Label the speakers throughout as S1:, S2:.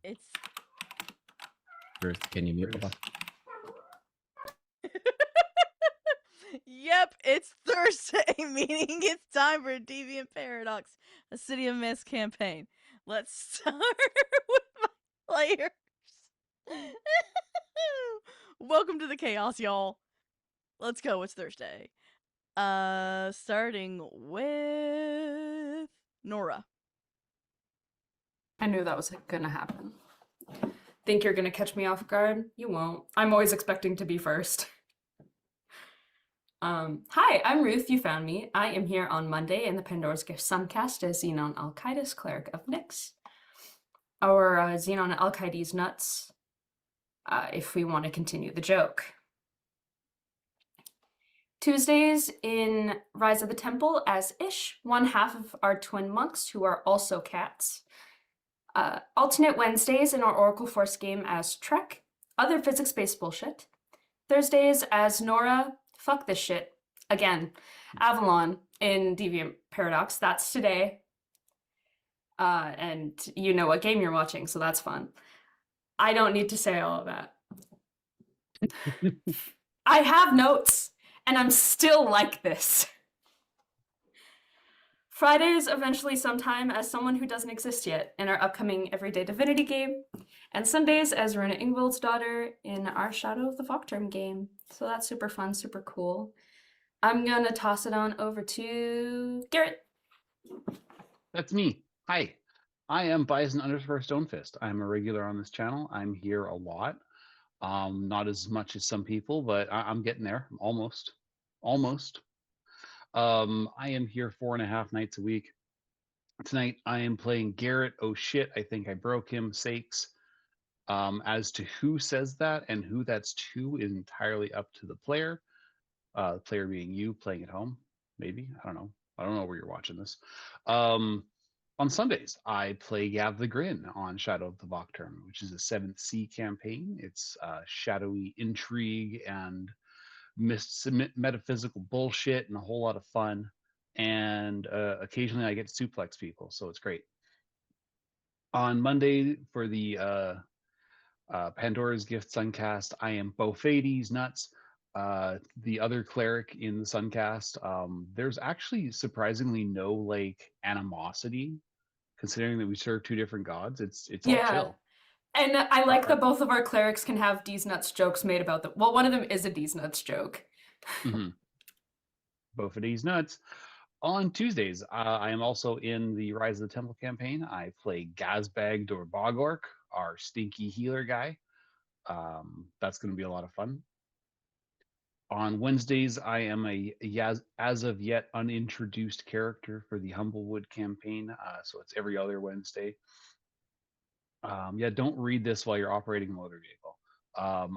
S1: It's
S2: Ruth, can you mute Bubba?
S1: Yep, it's Thursday, meaning it's time for Deviant Paradox, a City of Mist campaign. Let's start with my players. Welcome to the chaos, y'all. Let's go, it's Thursday. Starting with Nora.
S3: I knew that was gonna happen. Think you're gonna catch me off guard? You won't. I'm always expecting to be first. Hi, I'm Ruth. You found me. I am here on Monday in the Pandora's Gift Suncast as Xenon Alcides, Cleric of Nyx. Our Xenon Alcides nuts, if we want to continue the joke. Tuesdays in Rise of the Temple as Ish, one half of our twin monks who are also cats. Alternate Wednesdays in our Oracle Force game as Trek, other physics-based bullshit. Thursdays as Nora, fuck this shit. Again, Avalon in Deviant Paradox, that's today. And you know what game you're watching, so that's fun. I don't need to say all of that. I have notes, and I'm still like this. Fridays eventually sometime as someone who doesn't exist yet in our upcoming Everyday Divinity game, and Sundays as Rona Ingvild's daughter in our Shadow of the Vocterm game. So that's super fun, super cool. I'm gonna toss it on over to Garrett.
S4: That's me. Hi, I am Bison _ Stonefist. I'm a regular on this channel. I'm here a lot. Not as much as some people, but I'm getting there. Almost. I am here 4.5 nights a week. Tonight I am playing Garrett. Oh shit, I think I broke him. Sakes. As to who says that and who that's to is entirely up to the player. The player being you playing at home, maybe. I don't know. I don't know where you're watching this. On Sundays, I play Gav the Grin on Shadow of the Vocterm, which is a 7th Sea campaign. It's shadowy intrigue and metaphysical bullshit and a whole lot of fun. And occasionally I get to suplex people, so it's great. On Monday for the Pandora's Gift Suncast, I am Bofades Nuts, the other cleric in the Suncast. There's actually surprisingly no like animosity, considering that we serve 2 different gods. It's all chill.
S3: And I like that both of our clerics can have D's Nuts jokes made about them. Well, one of them is a D's Nuts joke.
S4: Bofades Nuts. On Tuesdays, I am also in the Rise of the Temple campaign. I play Gazbag Dorbogork, our stinky healer guy. That's going to be a lot of fun. On Wednesdays, I am a as of yet unintroduced character for the Humblewood campaign, so it's every other Wednesday. Yeah, don't read this while you're operating a motor vehicle.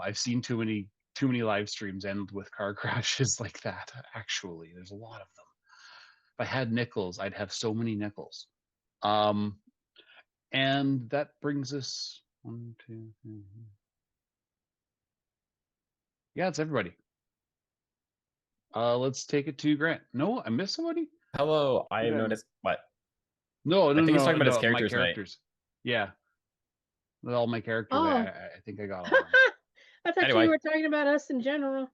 S4: I've seen too many live streams end with car crashes like that. Actually, there's a lot of them. If I had nickels, I'd have so many nickels. And that brings us 1, 2, 3. Yeah, it's everybody. Let's take it to Grant. No, I missed somebody.
S2: Hello, I am noticed. What?
S4: No,
S2: I think he's talking about his
S4: my
S2: characters.
S4: characters. Yeah, with all my characters.
S5: Oh.
S4: I think I got all of them.
S5: I thought
S2: Anyway.
S5: you were talking about us in general.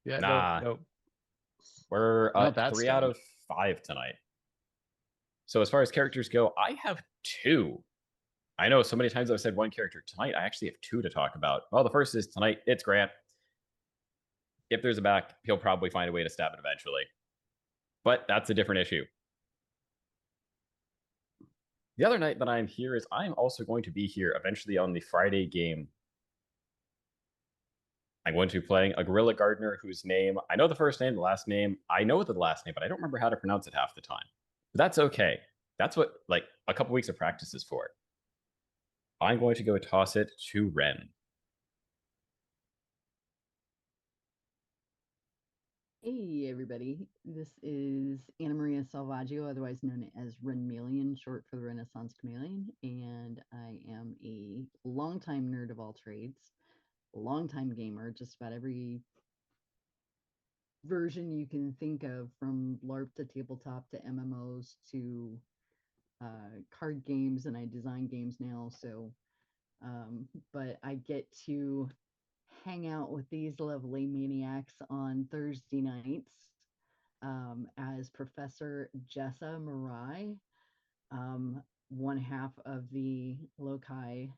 S4: Yeah,
S2: Nah.
S4: no.
S2: We're
S4: Not that
S2: 3 out of 5 tonight. So as far as characters go, I have 2. I know so many times I've said 1 character. Tonight, I actually have 2 to talk about. Well, the first is tonight, it's Grant. If there's a back, he'll probably find a way to stab it eventually. But that's a different issue. The other night that I'm here is I'm also going to be here eventually on the Friday game. I'm going to be playing a guerrilla gardener whose name, I know the first name, the last name, I know the last name, but I don't remember how to pronounce it half the time. But that's okay. That's what, like, a couple weeks of practice is for. I'm going to go toss it to Ren.
S6: Hey everybody, this is Anna Maria Salvaggio, otherwise known as Renmelian, short for the Renaissance Chameleon, and I am a longtime nerd of all trades, a longtime gamer, just about every version you can think of, from LARP to tabletop to MMOs to card games, and I design games now, so But I get to hang out with these lovely maniacs on Thursday nights as Professor Jessa Marai, one half of the Loki,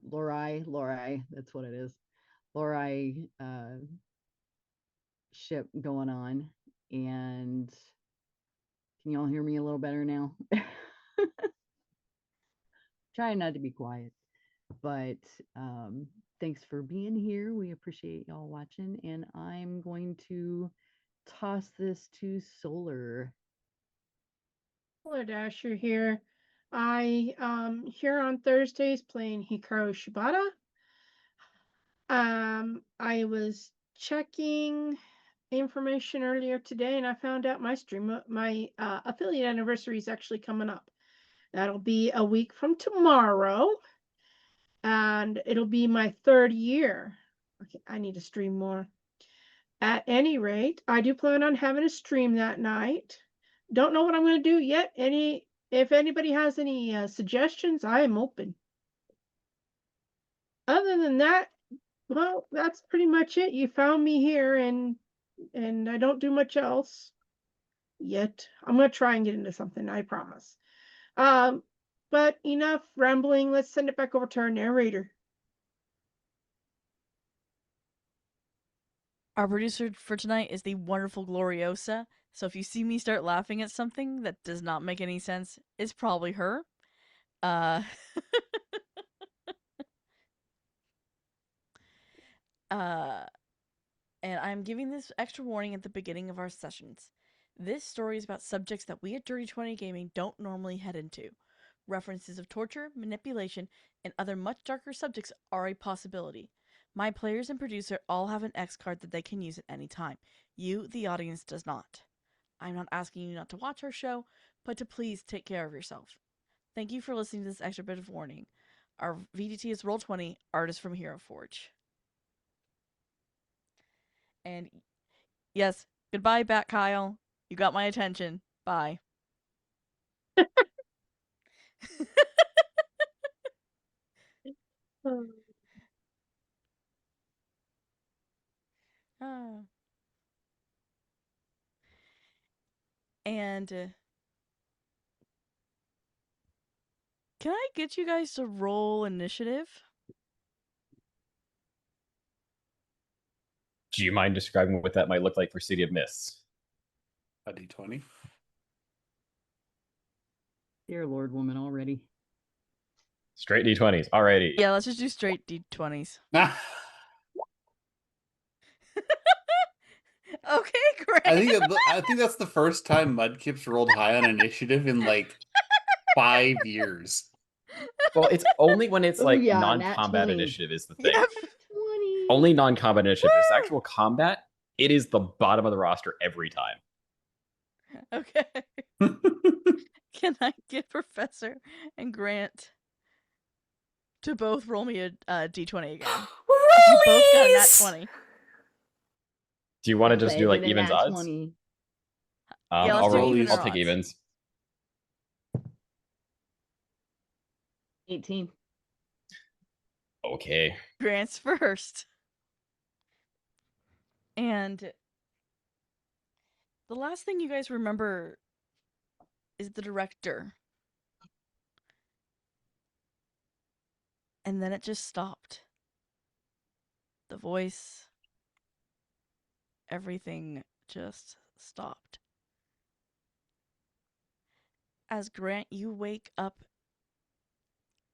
S6: Lori, that's what it is. Lori ship going on. And can y'all hear me a little better now? Trying not to be quiet. But thanks for being here. We appreciate y'all watching. And I'm going to toss this to Solar.
S5: Hello, Dasher here. I here on Thursdays playing Hikaru Shibata. I was checking information earlier today, and I found out my affiliate anniversary is actually coming up. That'll be a week from tomorrow, and it'll be my 3rd year. Okay, I need to stream more. At any rate, I do plan on having a stream that night. Don't know what I'm going to do yet. If anybody has any suggestions, I am open. Other than that, well, that's pretty much it. You found me here, and I don't do much else yet. I'm going to try and get into something, I promise. But enough rambling. Let's send it back over to our narrator.
S1: Our producer for tonight is the wonderful Gloriosa. So if you see me start laughing at something that does not make any sense, it's probably her. Uh, and I'm giving this extra warning at the beginning of our sessions. This story is about subjects that we at Dirty 20 Gaming don't normally head into. References of torture, manipulation, and other much darker subjects are a possibility. My players and producer all have an X card that they can use at any time. You, the audience, does not. I'm not asking you not to watch our show, but to please take care of yourself. Thank you for listening to this extra bit of warning. Our VDT is Roll20, artist from Hero Forge. And yes, goodbye, Bat Kyle. You got my attention. Bye. And can I get you guys to roll initiative?
S2: Do you mind describing what that might look like for City of Mists?
S7: A D20.
S6: Dear Lord, woman, already.
S2: Straight D20s. Alrighty.
S1: Yeah, let's just do straight D20s. Okay, great.
S7: I think that's the first time Mudkip's rolled high on initiative in like 5 years.
S2: Well, it's only when it's like
S6: Booyah, nat
S2: non-combat
S6: 20.
S2: initiative is the thing.
S1: Yep.
S6: 20.
S2: Only non-combat initiative. If it's actual combat, it is the bottom of the roster every time.
S1: Okay. Can I get Professor and Grant to both roll me a D20 again? You both got a nat
S3: Rollies!
S1: 20.
S2: Do you want to
S6: I'll
S2: just
S6: say
S2: do like
S6: that a
S2: evens
S6: nat
S2: odds?
S6: 20.
S1: Yeah, let's
S2: I'll
S1: do
S2: roll.
S1: even or
S2: I'll take
S1: odds.
S2: evens.
S6: 18.
S2: Okay.
S1: Grant's first. And the last thing you guys remember is the director. And then it just stopped. The voice, everything just stopped. As Grant, you wake up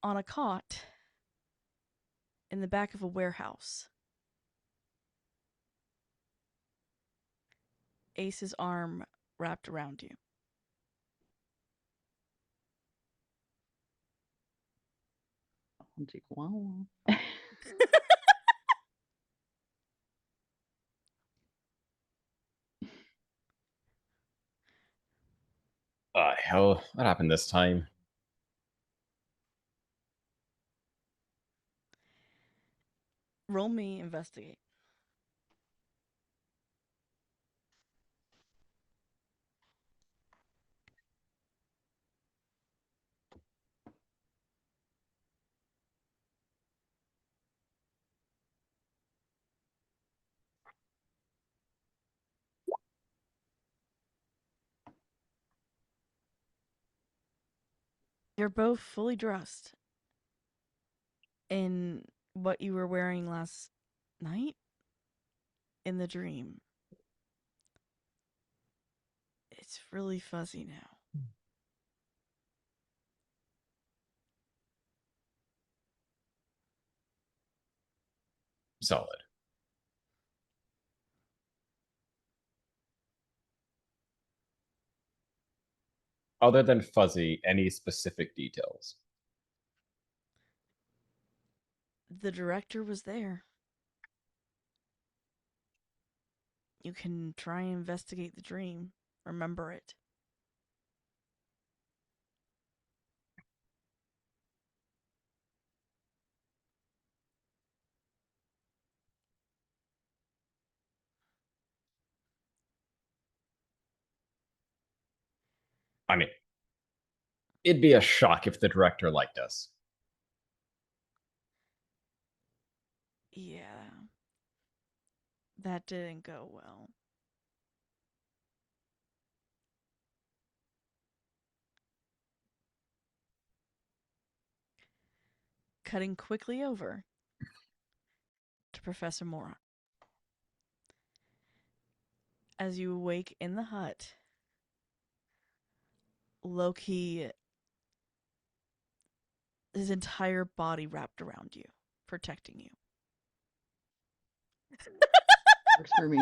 S1: on a cot in the back of a warehouse. Ace's arm wrapped around you.
S6: I'll take one.
S2: Hell, what happened this time?
S1: Roll me investigate. You're both fully dressed in what you were wearing last night in the dream. It's really fuzzy now.
S2: Solid. Other than fuzzy, any specific details?
S1: The director was there. You can try and investigate the dream. Remember it.
S2: I mean, it'd be a shock if the director liked us.
S1: Yeah. That didn't go well. Cutting quickly over to Professor Moron. As you awake in the hut, Loki, his entire body wrapped around you, protecting you.
S6: Works for me.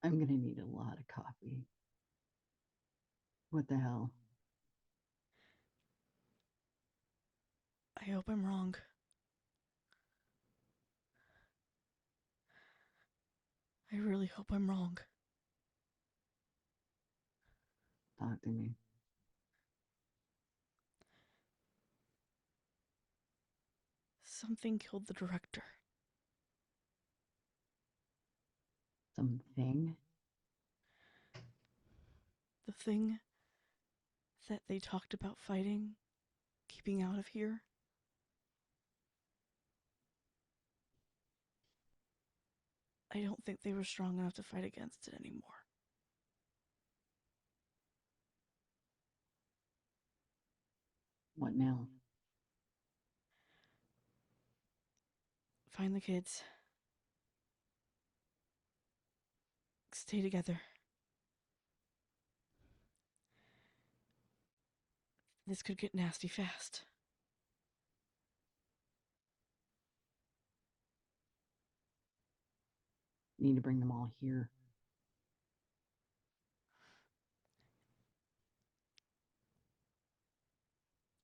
S6: I'm gonna need a lot of coffee. What the hell?
S1: I hope I'm wrong. I really hope I'm wrong.
S6: Talk to me.
S1: Something killed the director.
S6: Something?
S1: The thing that they talked about fighting, keeping out of here. I don't think they were strong enough to fight against it anymore.
S6: What now?
S1: Find the kids. Stay together. This could get nasty fast.
S6: Need to bring them all here.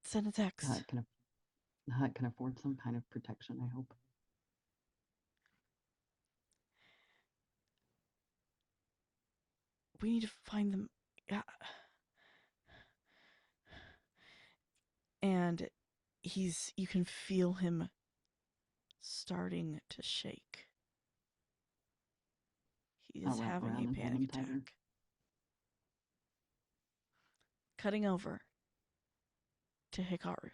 S1: Send a text.
S6: The hut can afford some kind of protection, I hope.
S1: We need to find them. Yeah. And you can feel him starting to shake. He
S6: I'll
S1: is
S6: wrap
S1: having
S6: around
S1: a
S6: and hold
S1: panic
S6: him tighter.
S1: attack. Cutting over to Hikaru.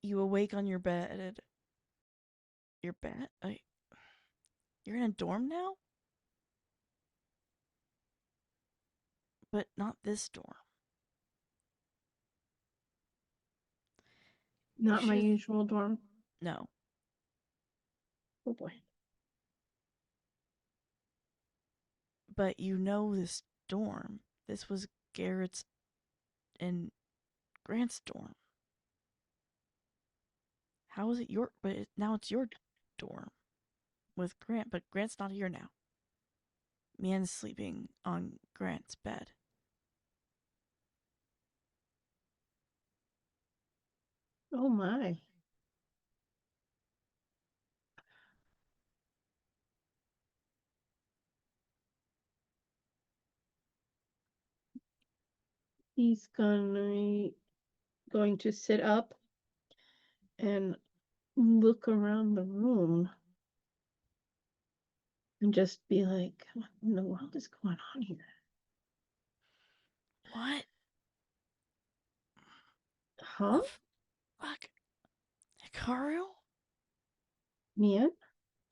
S1: You awake on your bed. Your bed? You're in a dorm now? But not this dorm.
S5: Not my
S1: should've-
S5: usual dorm.
S1: No.
S5: Oh boy.
S1: But you know this dorm. This was Garrett's and Grant's dorm. How is it your... But now it's your dorm. With Grant, but Grant's not here now. Mian's sleeping on Grant's bed.
S5: Oh my. He's going to sit up and look around the room and just be like, what in the world is going on here?
S1: What?
S5: Huh?
S1: Fuck. Hikaru?
S5: Mian?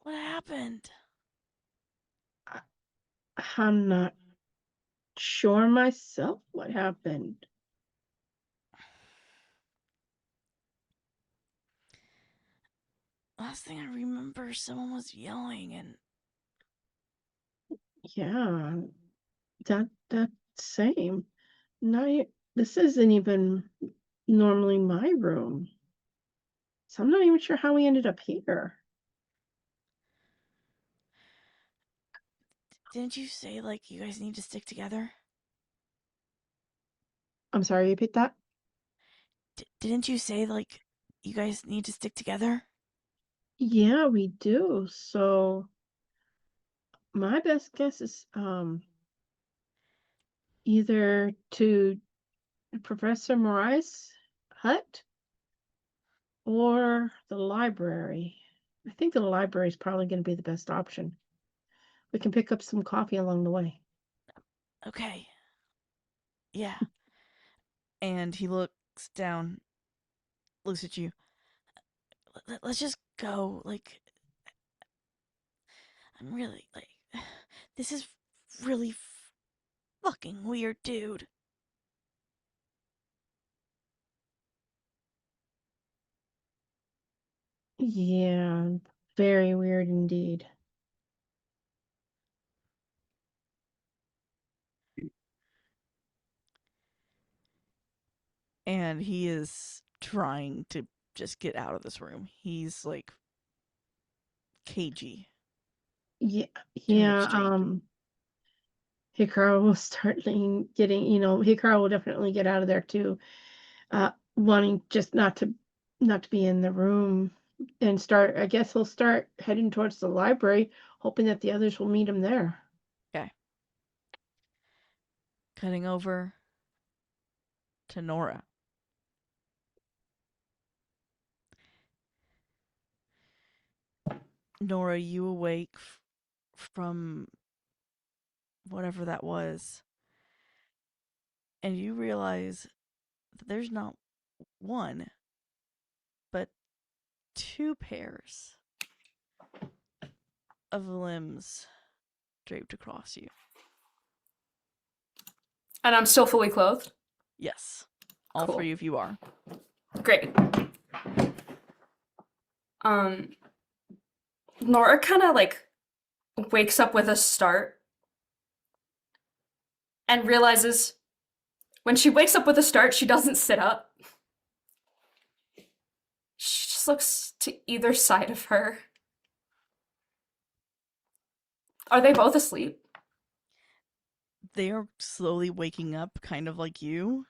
S1: What happened?
S5: I'm not sure myself what happened.
S1: Last thing I remember, someone was yelling and
S5: Yeah, that same. Not this isn't even normally my room. So I'm not even sure how we ended up here.
S1: didn't you say like you guys need to stick together?
S5: I'm sorry, repeat that?
S1: Didn't you say like you guys need to stick together?
S5: Yeah, we do. So my best guess is either to Professor Morai's hut or the library. I think the library is probably going to be the best option. We can pick up some coffee along the way.
S1: Okay. Yeah. And he looks down, looks at you. Let's just go. Like, I'm really, like, this is really fucking weird, dude.
S5: Yeah, very weird indeed.
S1: And he is trying to just get out of this room. He's like cagey
S5: Yeah,
S1: to an
S5: yeah.
S1: extreme.
S5: Hikaru will start getting, Hikaru will definitely get out of there too. Wanting just not to be in the room and start. I guess he'll start heading towards the library, hoping that the others will meet him there.
S1: Okay. Cutting over to Nora. Nora, you awake from whatever that was, and you realize that there's not one, but two pairs of limbs draped across you.
S3: And I'm still fully clothed.
S1: Yes. All
S3: Cool.
S1: three of you are.
S3: Great. Nora kind of like wakes up with a start and realizes when she wakes up with a start, she doesn't sit up. She just looks to either side of her. Are they both asleep?
S1: They are slowly waking up, kind of like you.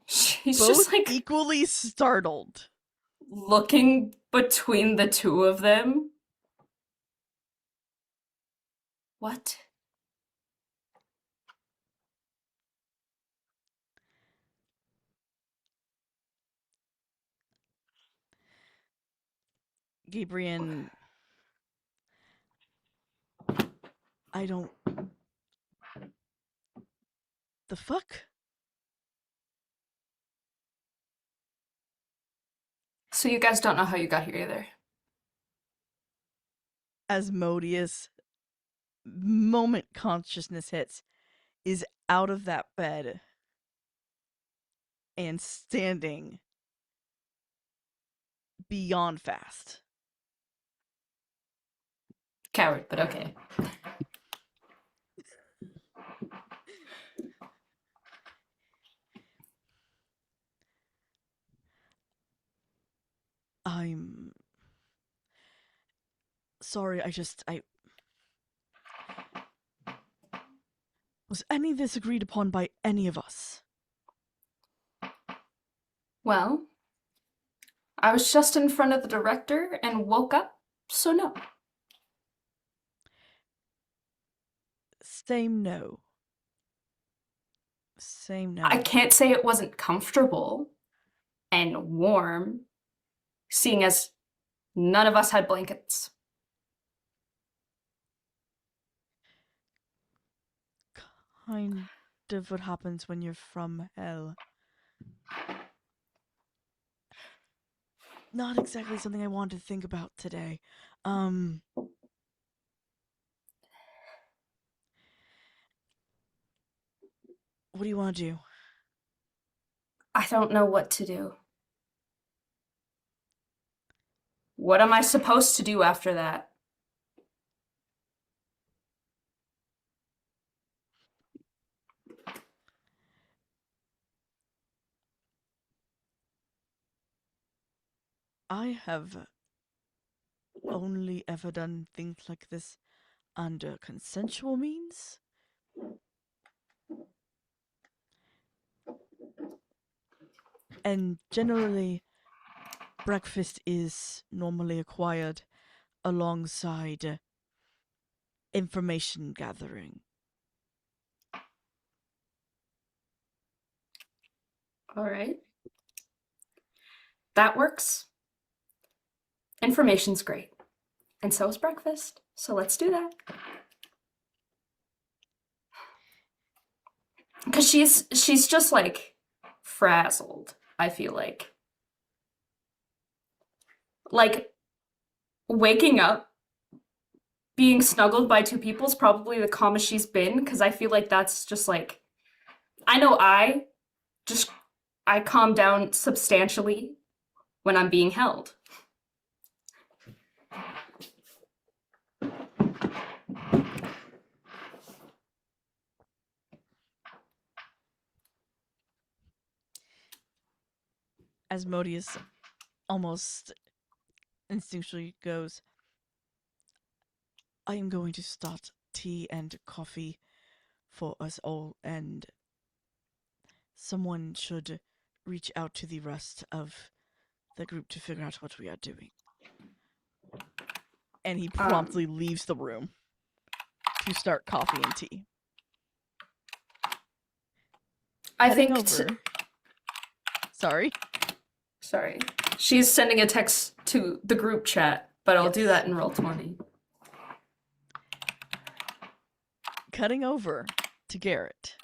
S3: She's
S1: Both
S3: just like
S1: equally startled.
S3: looking between the two of them. What?
S1: Gabriel, I don't. The fuck?
S3: So you guys don't know how you got here either.
S1: Asmodeus, moment consciousness hits, is out of that bed and standing beyond fast.
S3: Coward, but okay.
S1: I'm sorry, I was any of this agreed upon by any of us?
S3: Well, I was just in front of the director and woke up, so no.
S1: Same no. Same no.
S3: I can't say it wasn't comfortable and warm, seeing as none of us had blankets.
S1: Kind of what happens when you're from hell. not exactly something I wanted to think about today. What do you want to do?
S3: I don't know what to do. What am I supposed to do after that?
S1: I have only ever done things like this under consensual means. And generally, breakfast is normally acquired alongside information gathering.
S3: All right. That works. Information's great. And so is breakfast. So let's do that. Because she's just like frazzled, I feel like. Like waking up, being snuggled by two people is probably the calmest she's been, because I feel like that's just like I know I calm down substantially when I'm being held.
S1: Asmodeus almost instinctually goes, I am going to start tea and coffee for us all, and someone should reach out to the rest of the group to figure out what we are doing. And he promptly leaves the room to start coffee and tea.
S3: I
S1: Heading
S3: think
S1: over. Sorry.
S3: She's sending a text to the group chat, but I'll do
S1: Yes.
S3: that in Roll20.
S1: Cutting over to Garrett.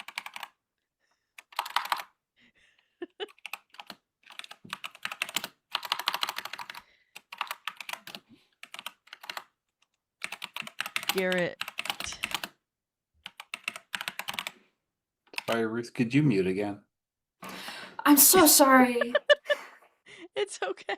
S1: Garrett.
S7: Sorry, Ruth, could you mute again?
S3: I'm so sorry.
S1: It's okay.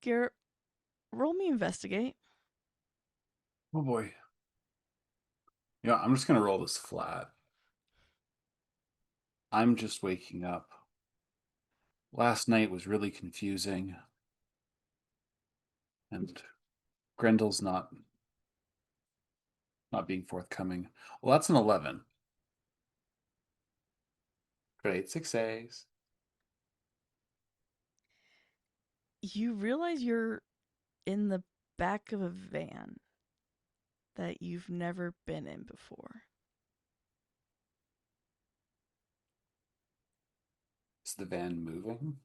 S1: Garrett, roll me investigate.
S7: Oh boy. Yeah, I'm just gonna roll this flat. I'm just waking up. Last night was really confusing. And Grendel's not being forthcoming. Well, that's an 11. Great, 6 A's.
S1: You realize you're in the back of a van that you've never been in before.
S7: Is the van moving?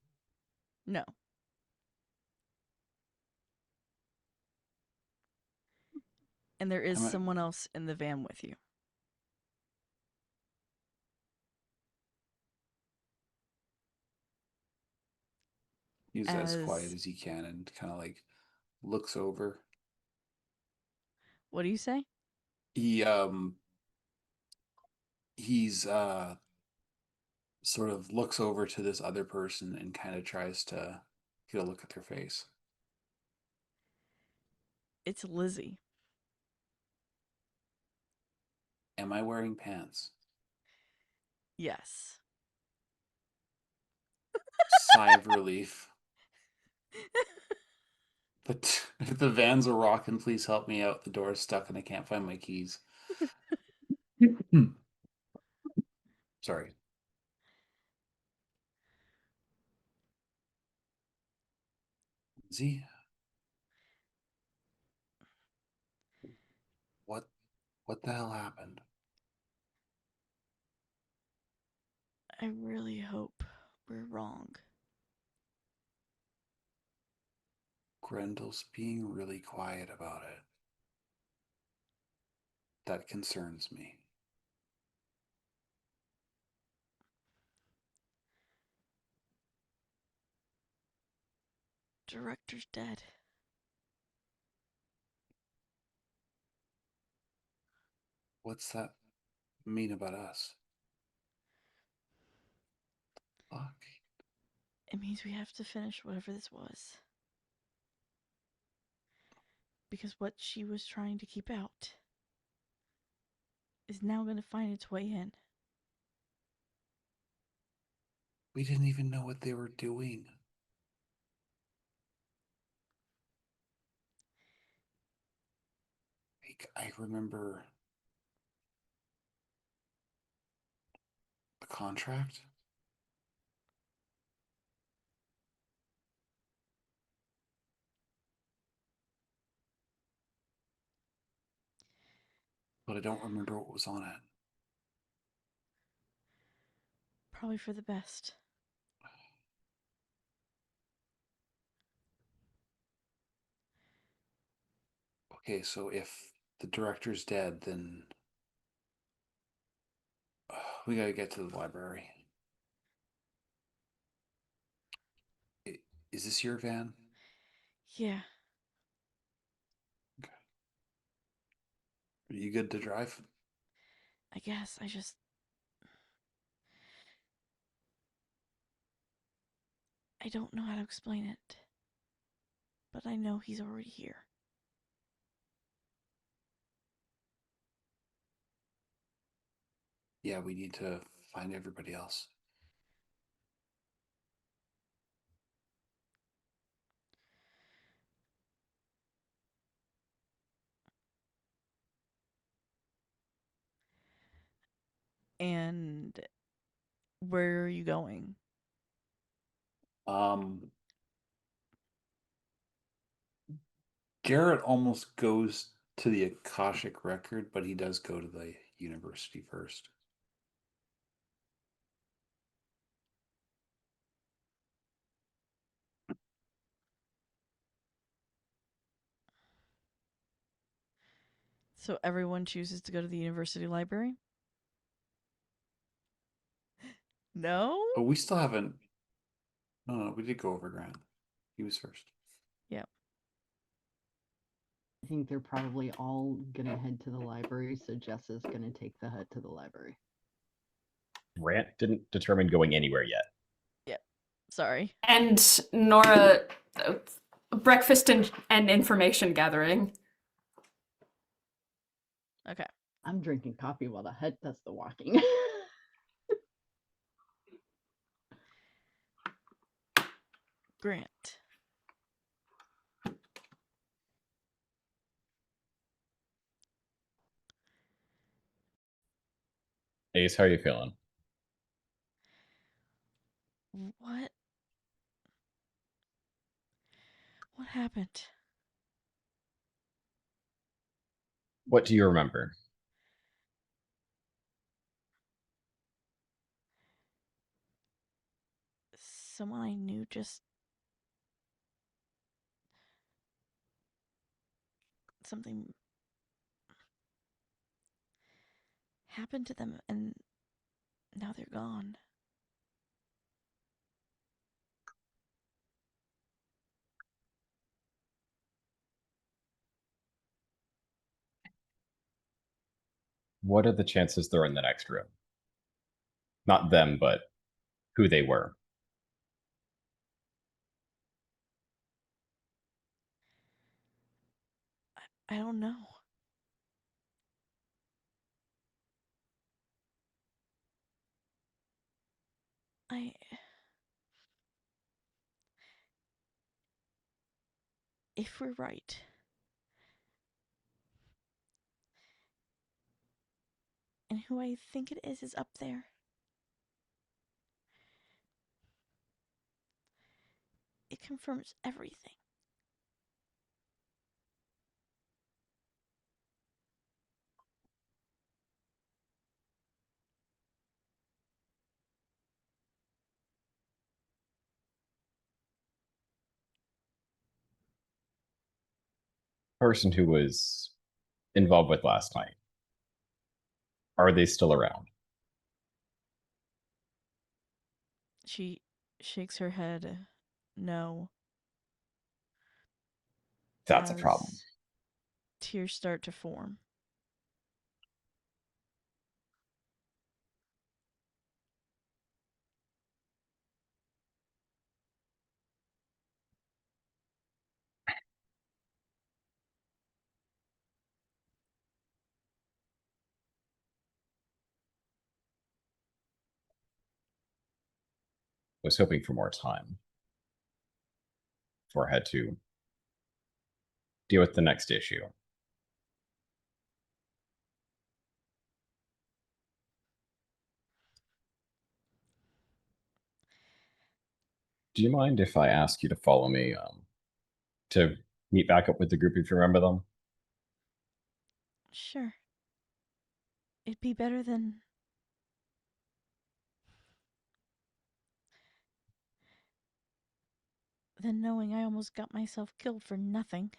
S1: No. And there is someone else in the van with you.
S7: He's as quiet as he can and kind of like looks over.
S1: What do you say?
S7: He's sort of looks over to this other person and kind of tries to get a look at their face.
S1: It's Lizzie.
S7: Am I wearing pants?
S1: Yes.
S7: Sigh of relief. But if the van's a rockin', please help me out. The door is stuck and I can't find my keys. Sorry. Z? What the hell happened?
S1: I really hope we're wrong.
S7: Grendel's being really quiet about it. that concerns me.
S1: Director's dead.
S7: What's that mean about us? Fuck.
S1: It means we have to finish whatever this was. Because what she was trying to keep out is now going to find its way in.
S7: We didn't even know what they were doing. Like, I remember the contract. But I don't remember what was on it.
S1: Probably for the best.
S7: Okay, so if the director's dead, then we gotta get to the library. Is this your van?
S1: Yeah,
S7: Are you good to drive?
S1: I guess I don't know how to explain it. But I know he's already here.
S7: Yeah, we need to find everybody else.
S1: And where are you going?
S7: Garrett almost goes to the Akashic record, but he does go to the university first.
S1: So everyone chooses to go to the university library? No?
S7: But we still haven't. No, we did go over Grant. He was first.
S1: Yep.
S6: I think they're probably all gonna head to the library, so Jess is gonna take the hut to the library.
S2: Grant didn't determine going anywhere yet.
S1: Yep. Sorry.
S3: And Nora, breakfast and information gathering.
S1: Okay.
S6: I'm drinking coffee while the hut does the walking.
S1: Grant.
S2: Ace, how are you feeling?
S1: What? What happened?
S2: What do you remember?
S1: Someone I knew just... Something happened to them and now they're gone.
S2: What are the chances they're in the next room? Not them, but who they were.
S1: I don't know. If we're right, and who I think it is up there, it confirms everything.
S2: Person who was involved with last night. Are they still around?
S1: She shakes her head. No.
S2: That's a problem.
S1: As tears start to form.
S2: I was hoping for more time before I had to deal with the next issue. Do you mind if I ask you to follow me to meet back up with the group if you remember them?
S1: Sure. It'd be better than knowing I almost got myself killed for nothing.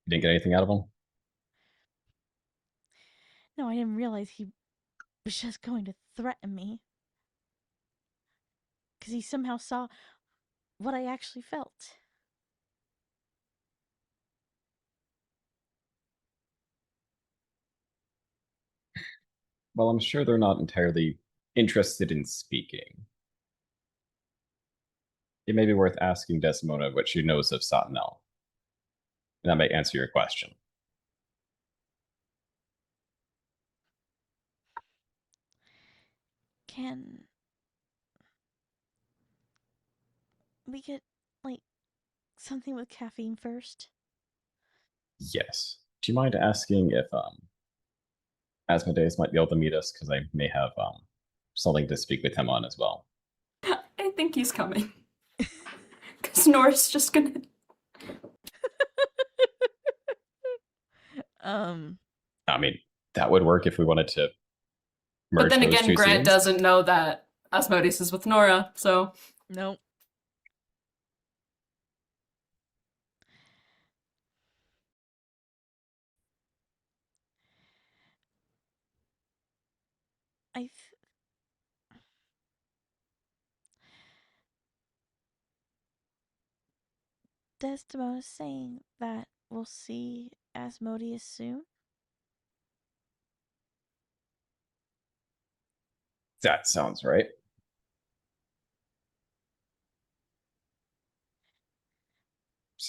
S2: You didn't get anything out of them?
S1: No, I didn't realize he was just going to threaten me. Because he somehow saw what I actually felt.
S2: Well, I'm sure they're not entirely interested in speaking. It may be worth asking Desmona what she knows of Satanel. And that may answer your question.
S1: Can we get, like, something with caffeine first?
S2: Yes. Do you mind asking if Asmodeus might be able to meet us? Because I may have something to speak with him on as well.
S3: I think he's coming. Because Nora's just gonna.
S2: I mean, that would work if we wanted to merge
S3: But then
S2: those
S3: again,
S2: two
S3: Grant
S2: scenes.
S3: doesn't know that Asmodeus is with Nora, so.
S1: Nope. I Desdemona's saying that we'll see Asmodeus soon?
S2: That sounds right.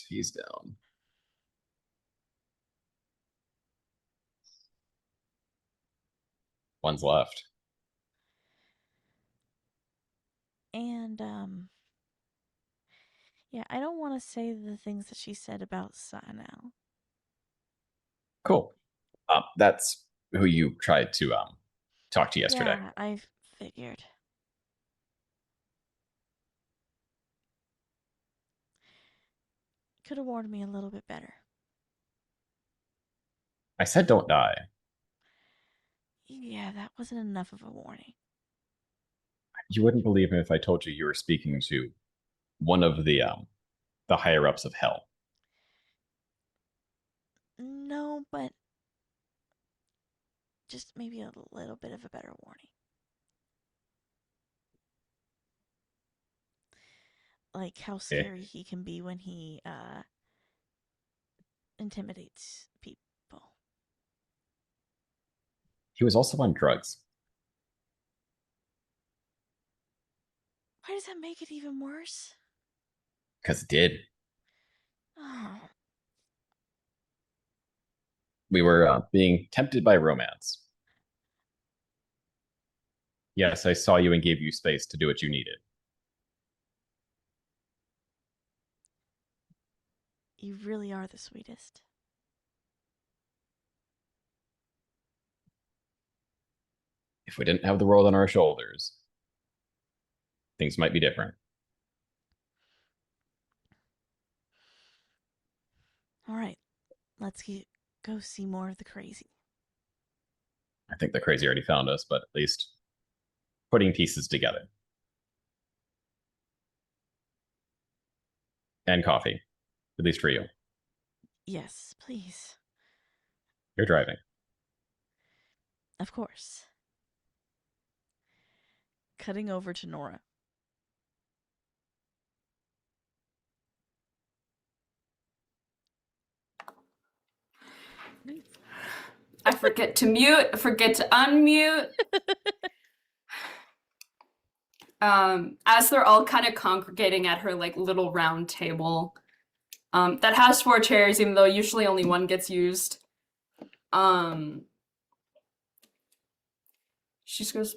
S2: He's down. One's left.
S1: And, yeah, I don't want to say the things that she said about Sanel.
S2: Cool. That's who you tried to talk to yesterday.
S1: Yeah, I figured. Could have warned me a little bit better.
S2: I said don't die.
S1: Yeah, that wasn't enough of a warning.
S2: You wouldn't believe me if I told you were speaking to one of the higher ups of hell.
S1: No, but just maybe a little bit of a better warning. Like how scary he can be when he intimidates people.
S2: He was also on drugs.
S1: Why does that make it even worse?
S2: Because it did.
S1: Oh,
S2: We were being tempted by romance. Yes, I saw you and gave you space to do what you needed.
S1: you really are the sweetest.
S2: If we didn't have the world on our shoulders, things might be different.
S1: All right, let's go see more of the crazy.
S2: I think the crazy already found us, but at least putting pieces together. And coffee, at least for you.
S1: Yes, please.
S2: You're driving.
S1: Of course. Cutting over to Nora.
S3: I forget to mute, forget to unmute. As they're all kind of congregating at her like little round table, that has 4 chairs, even though usually only one gets used. She just goes,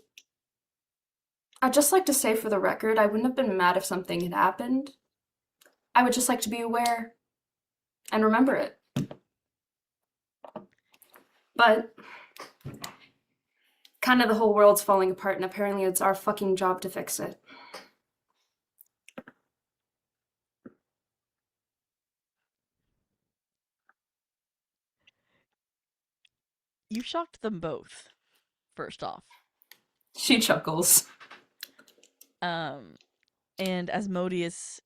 S3: I'd just like to say for the record, I wouldn't have been mad if something had happened. I would just like to be aware and remember it. But kind of the whole world's falling apart, and apparently it's our fucking job to fix it.
S1: You shocked them both, first off.
S3: She chuckles.
S1: And Asmodeus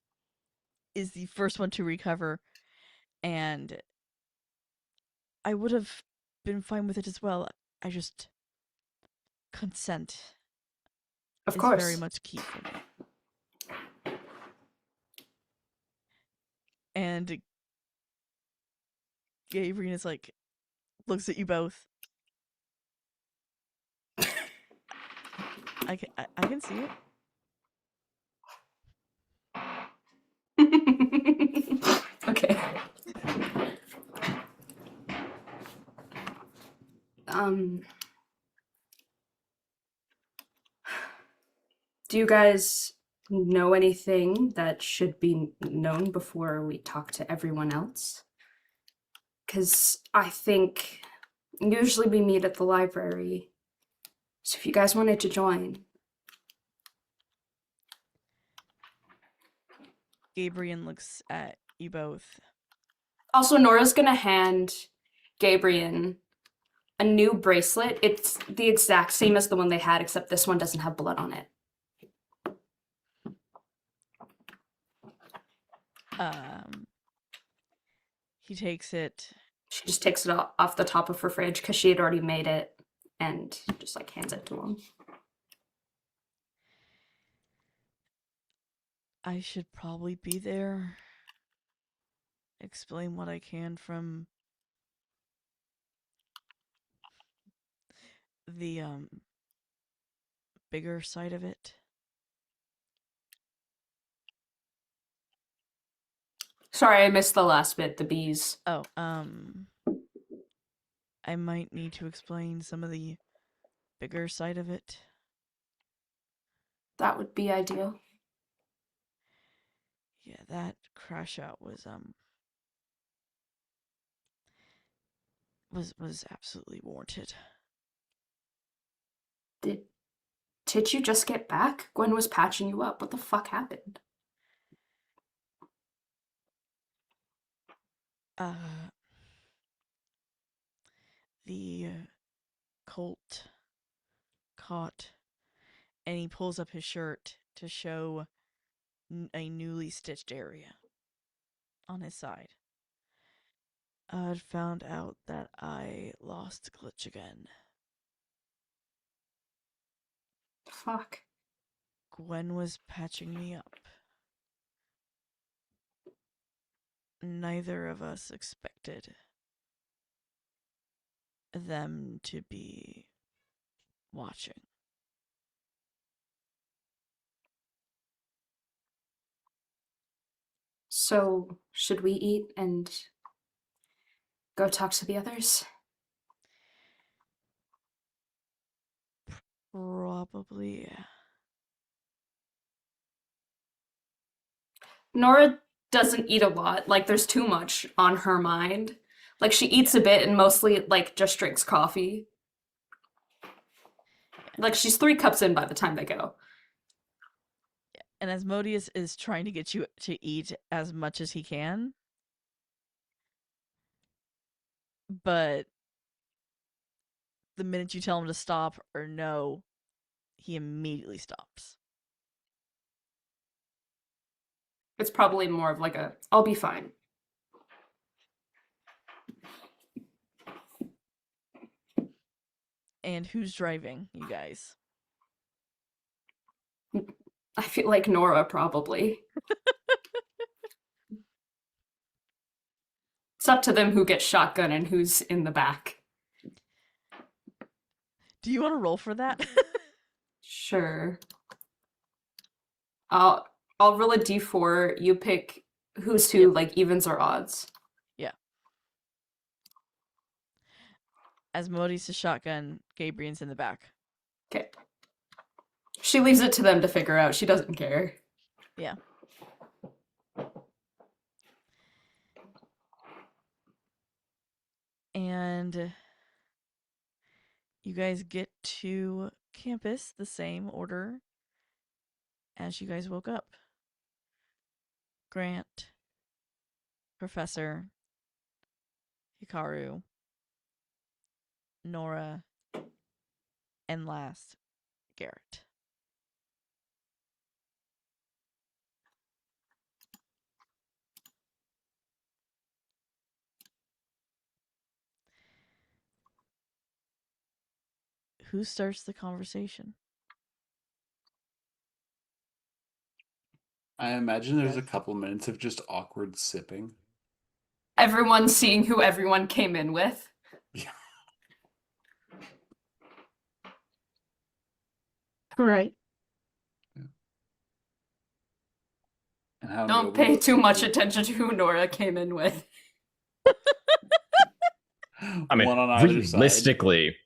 S1: is the first one to recover, and I would have been fine with it as well. I just consent
S3: Of
S1: is
S3: course.
S1: very much key for me. And Gabriel is like, looks at you both. I can see it.
S3: Okay. Do you guys know anything that should be known before we talk to everyone else? Because I think usually we meet at the library. So if you guys wanted to join.
S1: Gabriel looks at you both.
S3: Also, Nora's gonna hand Gabriel a new bracelet. It's the exact same as the one they had, except this one doesn't have blood on it.
S1: He takes it.
S3: She just takes it off the top of her fridge because she had already made it and just like hands it to him.
S1: I should probably be there. Explain what I can from the bigger side of it.
S3: Sorry, I missed the last bit, the bees.
S1: Oh, I might need to explain some of the bigger side of it.
S3: That would be ideal.
S1: Yeah, that crash out was absolutely warranted.
S3: Did you just get back? Gwen was patching you up. What the fuck happened?
S1: The Colt caught, and he pulls up his shirt to show a newly stitched area on his side. I'd found out that I lost Glitch again.
S3: Fuck.
S1: Gwen was patching me up. Neither of us expected them to be watching.
S3: So, should we eat and go talk to the others?
S1: Probably, yeah.
S3: Nora doesn't eat a lot. Like, there's too much on her mind. Like, she eats a bit and mostly, like, just drinks coffee. Like, she's 3 cups in by the time they go.
S1: And Asmodeus is trying to get you to eat as much as he can. But the minute you tell him to stop or no, he immediately stops.
S3: It's probably more of like a, I'll be fine.
S1: And who's driving, you guys?
S3: I feel like Nora, probably. It's up to them who gets shotgun and who's in the back.
S1: Do you want to roll for that?
S3: Sure. I'll roll a d4. You pick who's who,
S1: Yep.
S3: like evens or odds.
S1: Yeah. As Modi's a shotgun, Gabriel's in the back.
S3: Okay. She leaves it to them to figure out. She doesn't care.
S1: Yeah. And you guys get to campus the same order as you guys woke up. Grant, Professor, Hikaru, Nora, and last, Garrett. Who starts the conversation?
S7: I imagine there's a
S1: Yes.
S7: couple minutes of just awkward sipping.
S3: Everyone's seeing who everyone came in with.
S7: Yeah.
S5: Right.
S7: And how
S3: Don't
S7: nobody
S3: pay
S7: looks
S3: too
S7: at
S3: much
S7: you.
S3: attention to who Nora came in with.
S2: I mean,
S7: One on either side.
S2: realistically,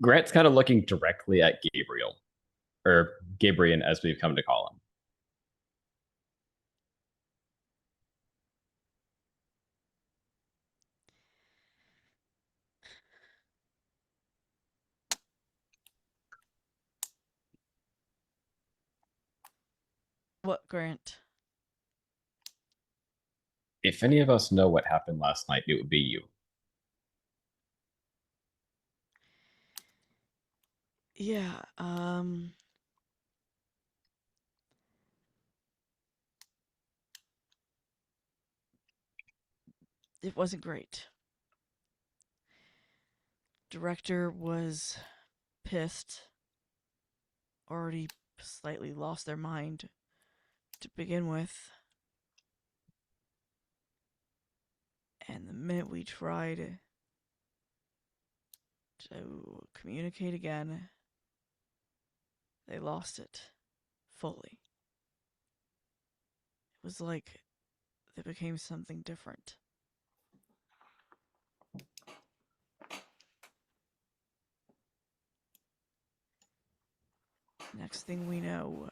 S2: Grant's kind of looking directly at Gabriel, or Gabriel as we've come to call him.
S1: What, Grant?
S2: If any of us know what happened last night, it would be you.
S1: Yeah, it wasn't great. Director was pissed. Already slightly lost their mind to begin with. And the minute we tried to communicate again, they lost it fully. It was like they became something different. Next thing we know,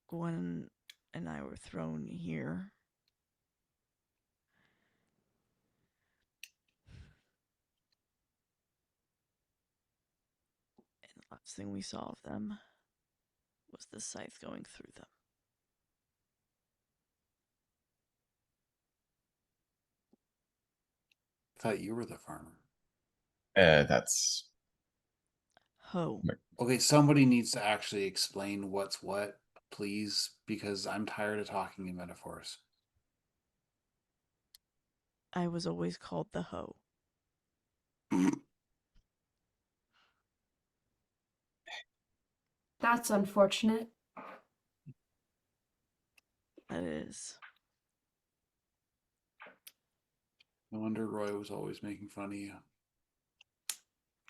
S1: Gwen and I were thrown here. And the last thing we saw of them was the scythe going through them.
S7: I thought you were the farmer.
S2: That's
S1: Ho.
S7: Okay, somebody needs to actually explain what's what, please, because I'm tired of talking in metaphors.
S1: I was always called the Ho.
S3: That's unfortunate.
S1: That is.
S7: No wonder Roy was always making fun of you.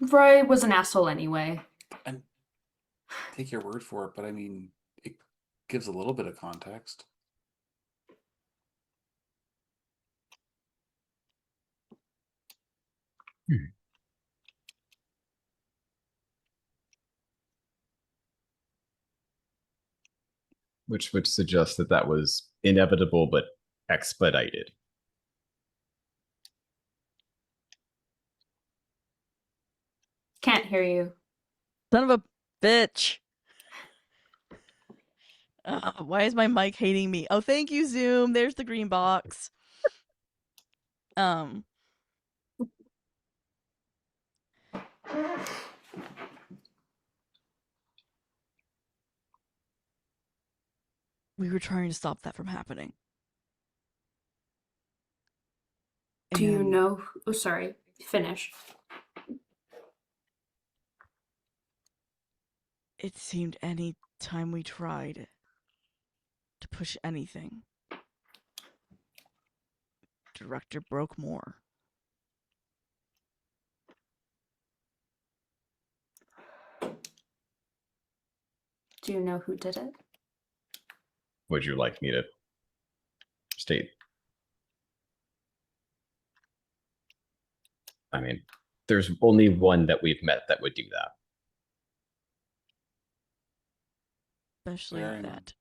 S3: Roy was an asshole anyway.
S7: And take your word for it, but I mean, it gives a little bit of context.
S2: which would suggest that that was inevitable but expedited.
S3: Can't hear you.
S1: Son of a bitch. Why is my mic hating me? Oh, thank you, Zoom. There's the green box. We were trying to stop that from happening.
S3: Do you
S1: And
S3: know? Oh, sorry. Finish.
S1: it seemed any time we tried to push anything, director broke more.
S3: Do you know who did it?
S2: Would you like me to state? I mean, there's only one that we've met that would do that.
S1: Especially
S7: Fair enough.
S1: that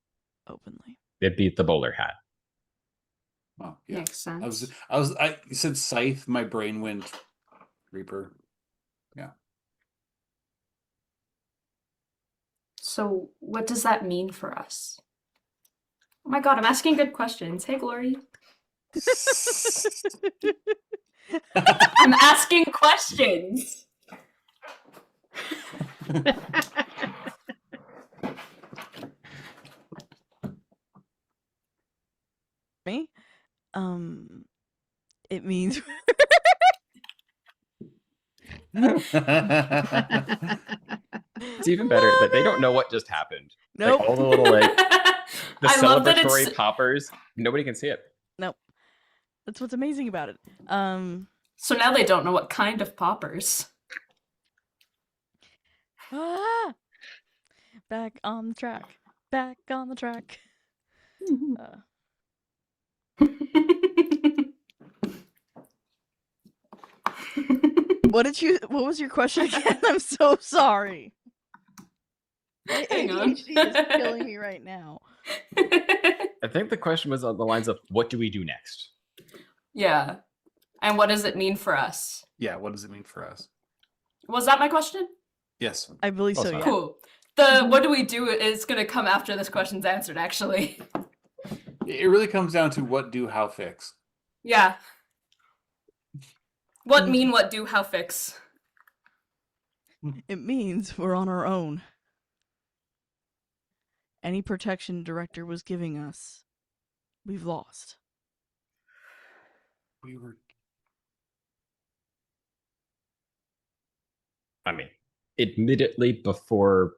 S1: openly.
S2: It'd be the bowler hat.
S7: Oh, yeah.
S3: Makes sense.
S7: I you said Scythe, my brain went Reaper. Yeah.
S3: So, what does that mean for us? Oh my god, I'm asking good questions. Hey, Glory. I'm asking questions.
S1: Me? It means
S2: It's even better that they don't know what just happened.
S1: nope.
S2: Like all the little the
S3: I love that
S2: celebratory
S3: it's
S2: poppers, nobody can see it.
S1: Nope. That's what's amazing about it.
S3: so now they don't know what kind of poppers.
S1: Ah! Back on the track. Back on the track. What was your question again? I'm so sorry. My
S3: Hang on.
S1: ADHD is killing me right now.
S2: I think the question was on the lines of what do we do next?
S3: Yeah. And what does it mean for us?
S7: Yeah, what does it mean for us?
S3: Was that my question?
S7: Yes.
S1: I believe so,
S2: Close
S1: yeah.
S2: enough.
S3: Cool. The what do we do is going to come after this question's answered, actually.
S7: It really comes down to what do, how fix.
S3: Yeah. What mean, what do, how fix?
S1: It means we're on our own. Any protection director was giving us, we've lost.
S7: We were
S2: I mean, admittedly, before,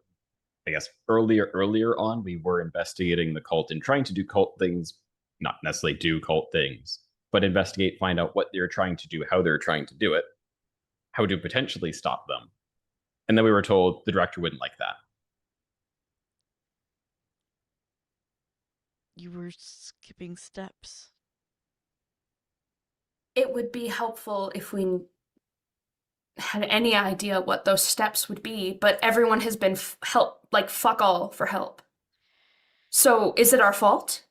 S2: I guess, earlier on, we were investigating the cult and trying to do cult things, not necessarily do cult things, but investigate, find out what they're trying to do, how they're trying to do it, how to potentially stop them. And then we were told the director wouldn't like that.
S1: You were skipping steps.
S3: It would be helpful if we had any idea what those steps would be, but everyone has been help like fuck all for help. So is it our fault?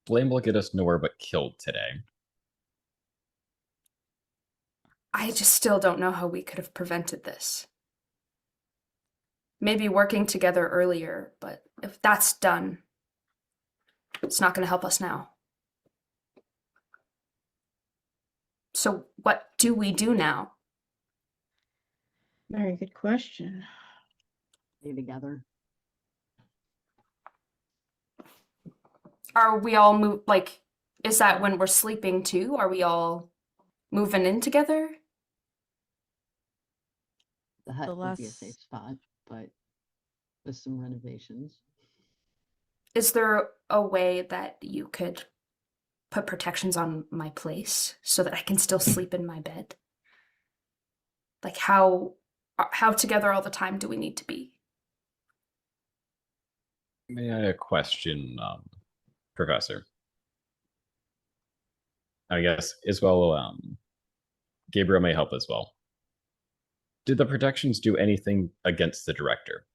S2: Blame will get us nowhere but killed today.
S3: I just still don't know how we could have prevented this. Maybe working together earlier, but if that's done, it's not going to help us now. So what do we do now?
S5: Very good question.
S6: Stay together.
S3: Are we all like, is that when we're sleeping too? Are we all moving in together?
S6: The hut
S1: The
S6: would be a
S1: last-
S6: safe spot, but with some renovations.
S3: Is there a way that you could put protections on my place so that I can still sleep in my bed? Like how together all the time do we need to be?
S2: May I question, Professor? I guess as well, Gabriel may help as well. Did the protections do anything against the director?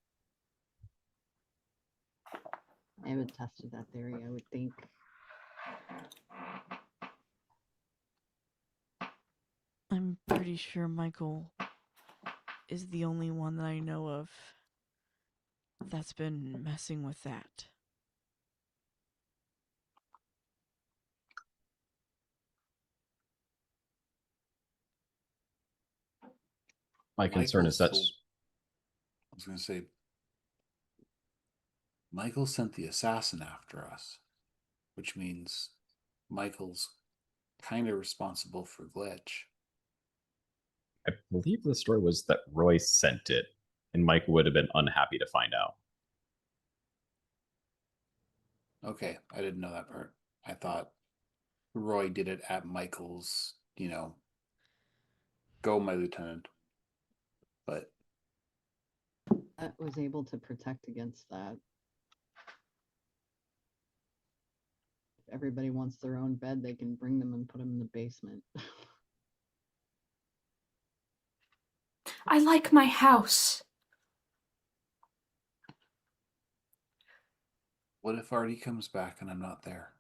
S6: I haven't tested that theory, I would think.
S1: I'm pretty sure Michael is the only one that I know of that's been messing with that.
S2: My concern is
S7: Michael's
S2: that's
S7: I was going to say, Michael sent the assassin after us, which means Michael's kind of responsible for Glitch.
S2: I believe the story was that Roy sent it, and Mike would have been unhappy to find out.
S7: Okay, I didn't know that part. I thought Roy did it at Michael's, go, my lieutenant. But
S6: I was able to protect against that. If everybody wants their own bed, they can bring them and put them in the basement.
S3: I like my house.
S7: what if Artie comes back and I'm not there?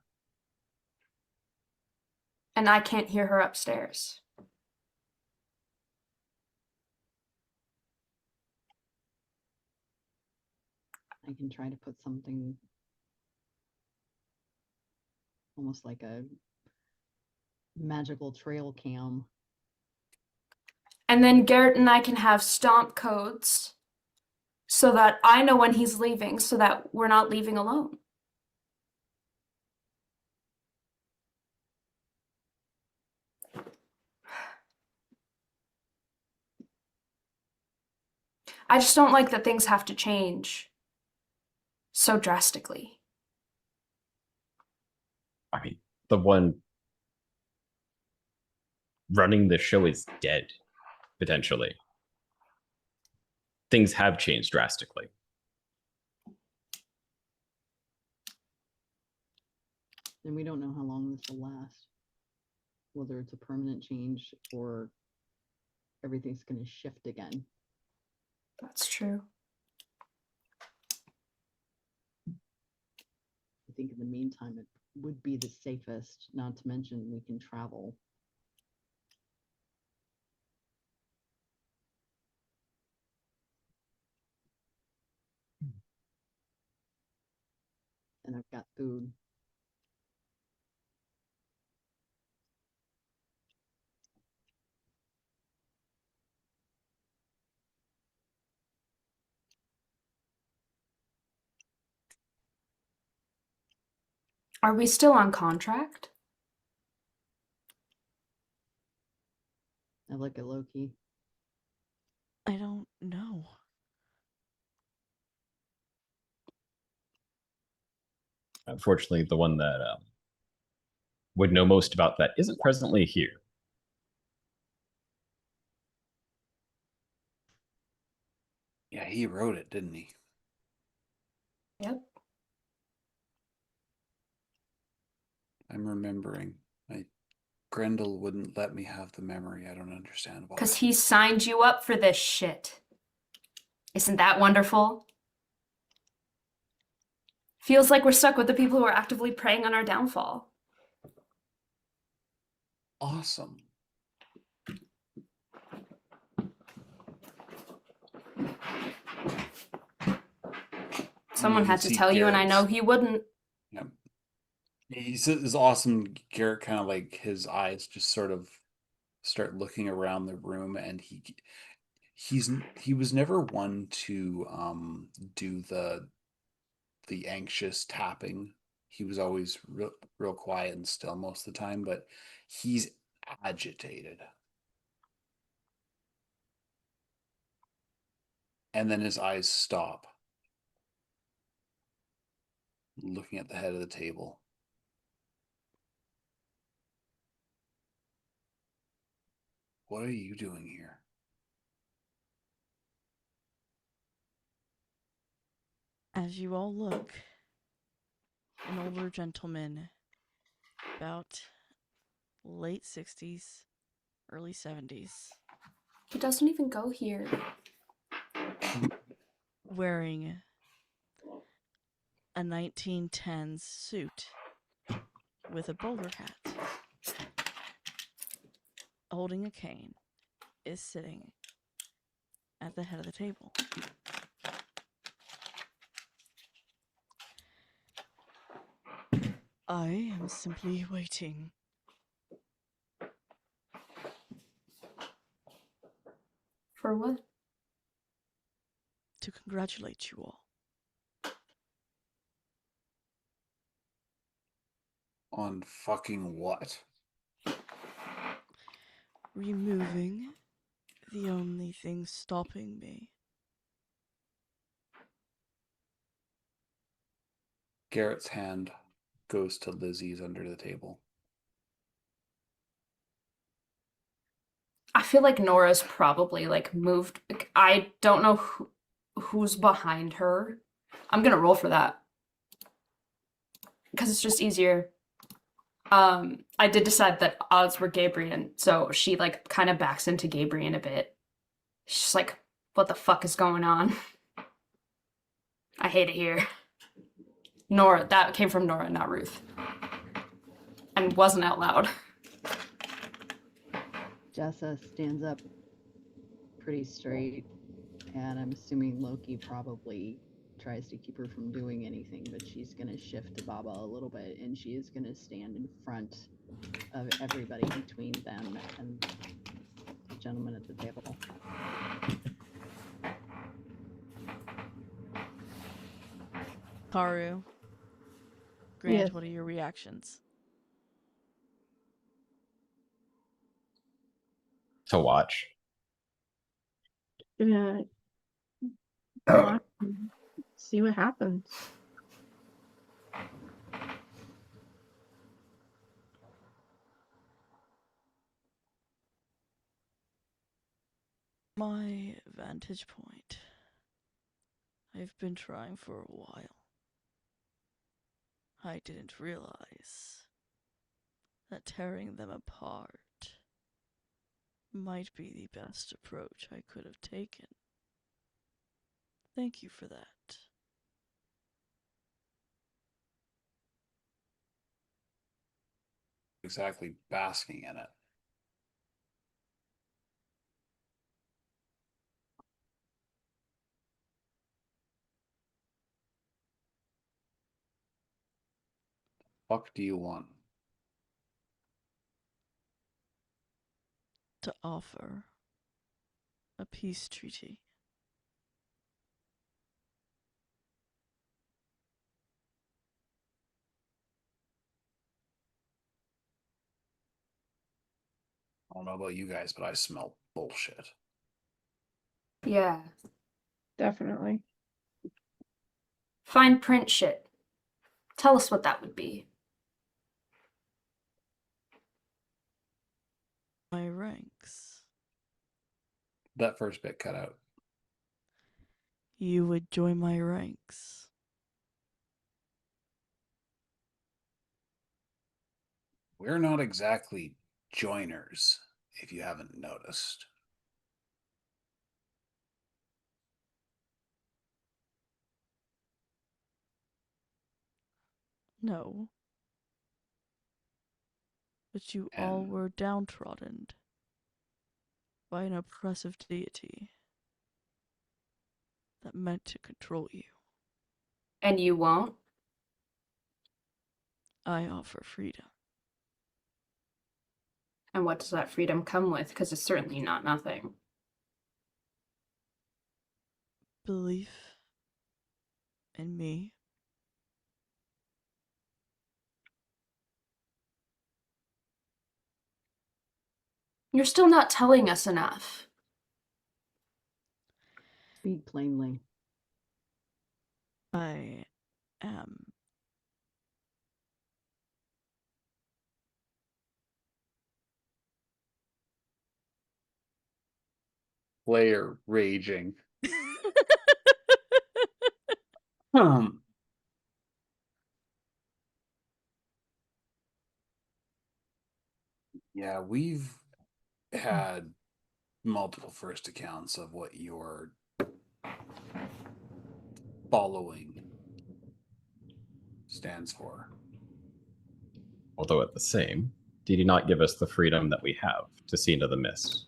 S3: And I can't hear her upstairs.
S6: I can try to put something almost like a magical trail cam.
S3: And then Garrett and I can have stomp codes so that I know when he's leaving, so that we're not leaving alone. I just don't like that things have to change so drastically.
S2: I mean, the one running the show is dead, potentially. Things have changed drastically.
S6: And we don't know how long this will last. Whether it's a permanent change or everything's going to shift again.
S3: That's true.
S6: I think in the meantime, it would be the safest, not to mention we can travel. And I've got food.
S3: Are we still on contract?
S6: I look at Loki.
S1: I don't know.
S2: Unfortunately, the one that would know most about that isn't presently here.
S7: Yeah, he wrote it, didn't he?
S3: Yep.
S7: I'm remembering. Grendel wouldn't let me have the memory. I don't understand why.
S3: Because he signed you up for this shit. Isn't that wonderful? Feels like we're stuck with the people who are actively preying on our downfall.
S7: Awesome.
S3: Someone
S7: You
S3: had
S7: can
S3: to
S7: see
S3: tell you, and I know
S7: Garrett's-
S3: he wouldn't.
S7: Yeah. It's awesome. Garrett kind of like his eyes just sort of start looking around the room, and he was never one to do the anxious tapping. He was always real quiet and still most of the time, but he's agitated. And then his eyes stop, looking at the head of the table. What are you doing here?
S1: As you all look, an older gentleman, about late 60s, early 70s,
S3: He doesn't even go here.
S1: wearing a 1910s suit with a bowler hat, holding a cane, is sitting at the head of the table. I am simply waiting.
S3: For what?
S1: To congratulate you all.
S7: On fucking what?
S1: Removing the only thing stopping me.
S7: Garrett's hand goes to Lizzie's under the table.
S3: I feel like Nora's probably like moved. I don't know who's behind her. I'm gonna roll for that because it's just easier. I did decide that odds were Gabrian, so she like kind of backs into Gabrian a bit. She's like, "What the fuck is going on?" I hate it here. Nora, that came from Nora, not Ruth, and wasn't out loud.
S6: Jessa stands up pretty straight, and I'm assuming Loki probably tries to keep her from doing anything, but she's going to shift to Baba a little bit, and she is going to stand in front of everybody between them and the gentleman at the table.
S1: Karu. Grant,
S5: Yes.
S1: what are your reactions?
S2: To watch.
S5: Gonna watch and see what happens.
S1: My vantage point. I've been trying for a while. I didn't realize that tearing them apart might be the best approach I could have taken. Thank you for that.
S7: Exactly basking in it. Fuck do you want?
S1: To offer a peace treaty.
S7: I don't know about you guys, but I smell bullshit.
S3: Yeah.
S5: Definitely.
S3: Fine print shit. Tell us what that would be.
S1: My ranks.
S7: That first bit cut out.
S1: You would join my ranks.
S7: We're not exactly joiners, if you haven't noticed.
S1: No. But you all
S7: And
S1: were downtrodden by an oppressive deity that meant to control you.
S3: And you won't?
S1: I offer freedom.
S3: And what does that freedom come with? Because it's certainly not nothing.
S1: Belief in me.
S3: You're still not telling us enough.
S6: Speak plainly.
S1: I am
S7: player raging. Yeah, we've had multiple first accounts of what you're following stands for.
S2: Although at the same, did he not give us the freedom that we have to see into the mist?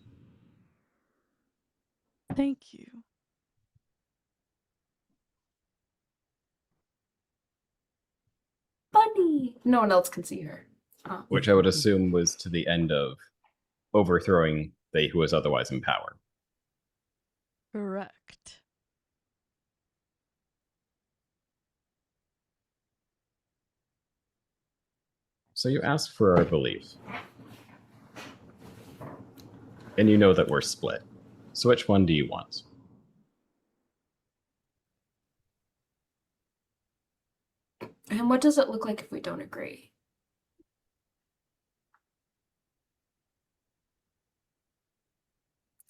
S1: Thank you.
S3: Bunny! No one else can see her. Oh.
S2: Which I would assume was to the end of overthrowing they who was otherwise in power.
S1: Correct.
S2: So you ask for our belief. And you know that we're split. So which one do you want?
S3: And what does it look like if we don't agree?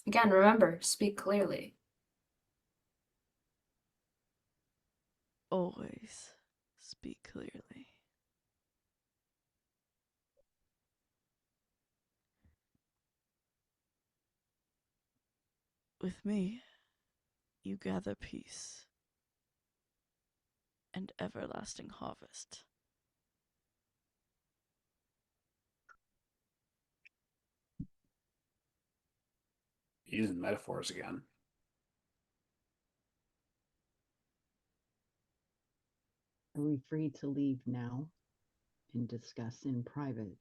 S3: Again, remember, speak clearly.
S1: Always speak clearly. With me, you gather peace and everlasting harvest.
S7: Using metaphors again.
S6: Are we free to leave now and discuss in private?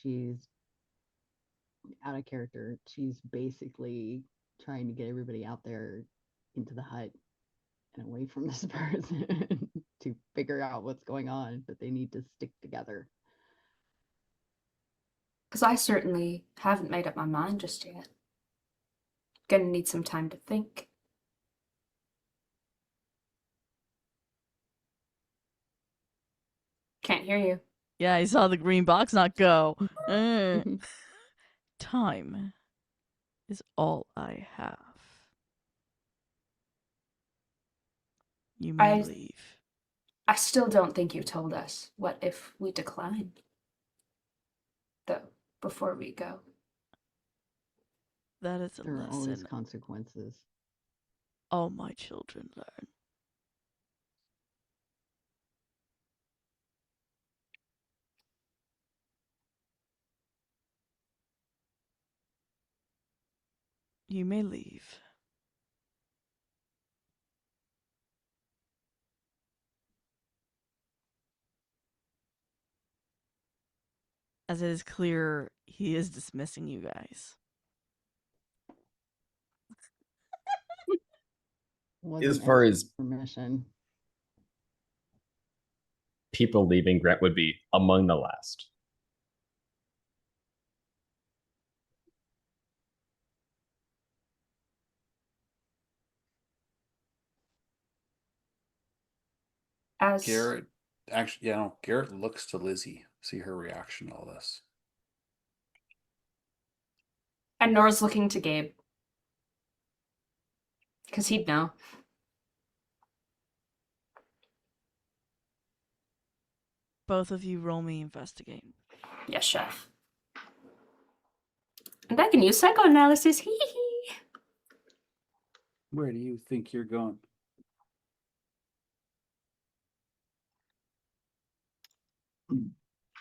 S6: She's out of character. She's basically trying to get everybody out there into the hut and away from this person to figure out what's going on, but they need to stick together.
S3: Because I certainly haven't made up my mind just yet. Gonna need some time to think. Can't hear you.
S1: Yeah, I saw the green box not go. Time is all I have. You may leave.
S3: I still don't think you told us. What if we decline? Though, before we go.
S1: That is a
S6: There are always
S1: lesson
S6: consequences.
S1: all my children learn. You may leave. As it is clear, he is dismissing you guys.
S6: Wasn't
S2: As far
S6: asking
S2: as
S6: permission.
S2: people leaving, Grant would be among the last.
S3: As
S7: Garrett, actually, yeah, no, Garrett looks to Lizzie, see her reaction to all this.
S3: and Nora's looking to Gabe. Because he'd know.
S1: Both of you roll me investigate.
S3: Yes, chef. And I can use psychoanalysis. Hee hee.
S7: Where do you think you're going?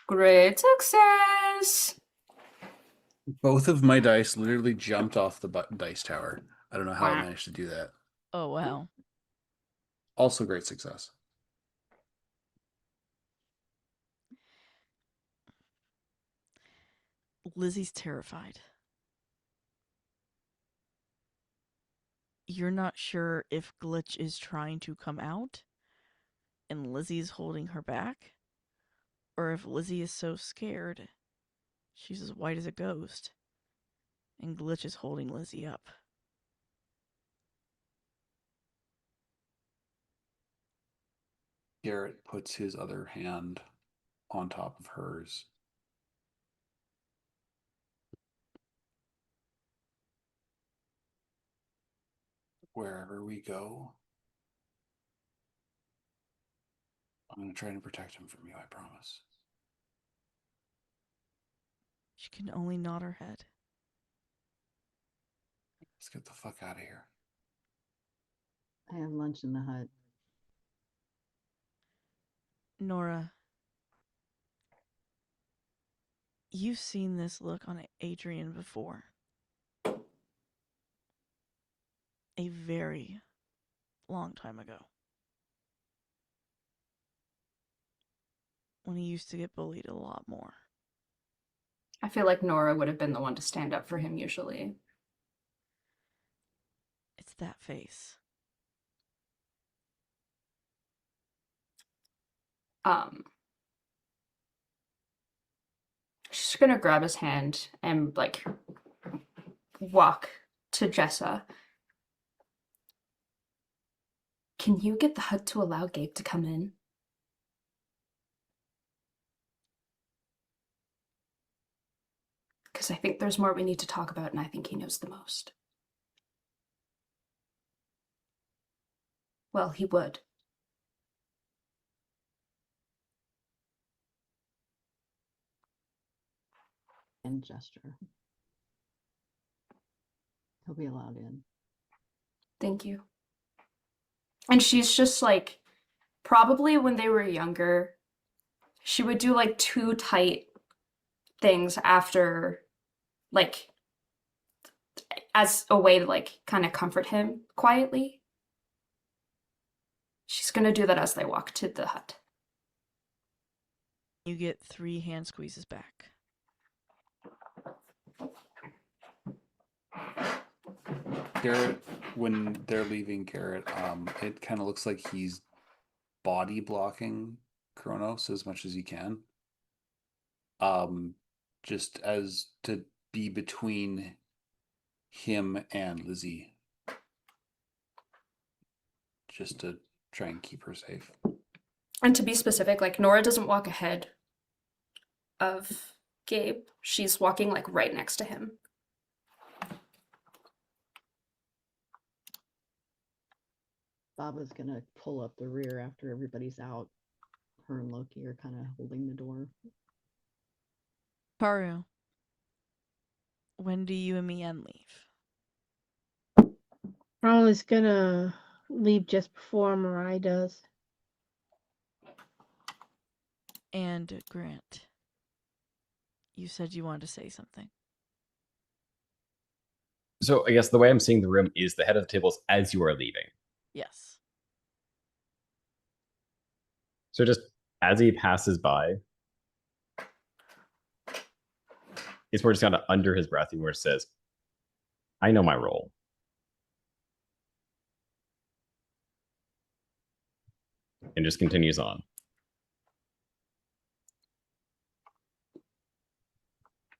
S3: Great success.
S7: Both of my dice literally jumped off the dice tower. I don't know how I
S3: Wow.
S7: managed to do that.
S1: Oh, wow.
S7: Also, great success.
S1: Lizzie's terrified. You're not sure if Glitch is trying to come out and Lizzie's holding her back, or if Lizzie is so scared she's as white as a ghost and Glitch is holding Lizzie up.
S7: Garrett puts his other hand on top of hers. Wherever we go, I'm going to try and protect him from you, I promise.
S1: She can only nod her head.
S7: Let's get the fuck out of here.
S6: I have lunch in the hut.
S1: Nora, you've seen this look on Adrian before. A very long time ago. When he used to get bullied a lot more.
S3: I feel like Nora would have been the one to stand up for him usually.
S1: It's that face.
S3: She's gonna grab his hand and like walk to Jessa. Can you get the hut to allow Gabe to come in? Because I think there's more we need to talk about, and I think he knows the most. Well, he would.
S6: And gesture. He'll be allowed in.
S3: Thank you. And she's just like, probably when they were younger, she would do like too tight things after, like, as a way to like kind of comfort him quietly. She's gonna do that as they walk to the hut.
S1: You get 3 hand squeezes back.
S7: Garrett, when they're leaving Garrett, it kind of looks like he's body blocking Kronos as much as he can. Just as to be between him and Lizzie. Just to try and keep her safe.
S3: And to be specific, like Nora doesn't walk ahead of Gabe. She's walking like right next to him.
S6: Baba's gonna pull up the rear after everybody's out. Her and Loki are kind of holding the door.
S1: Paru, when do you and Mien leave?
S5: Ronald's gonna leave just before Mariah does.
S1: And Grant, you said you wanted to say something.
S2: So I guess the way I'm seeing the room is the head of the table is as you are leaving.
S1: Yes.
S2: So just as he passes by, it's more just kind of under his breath, where it says, I know my role. And just continues on.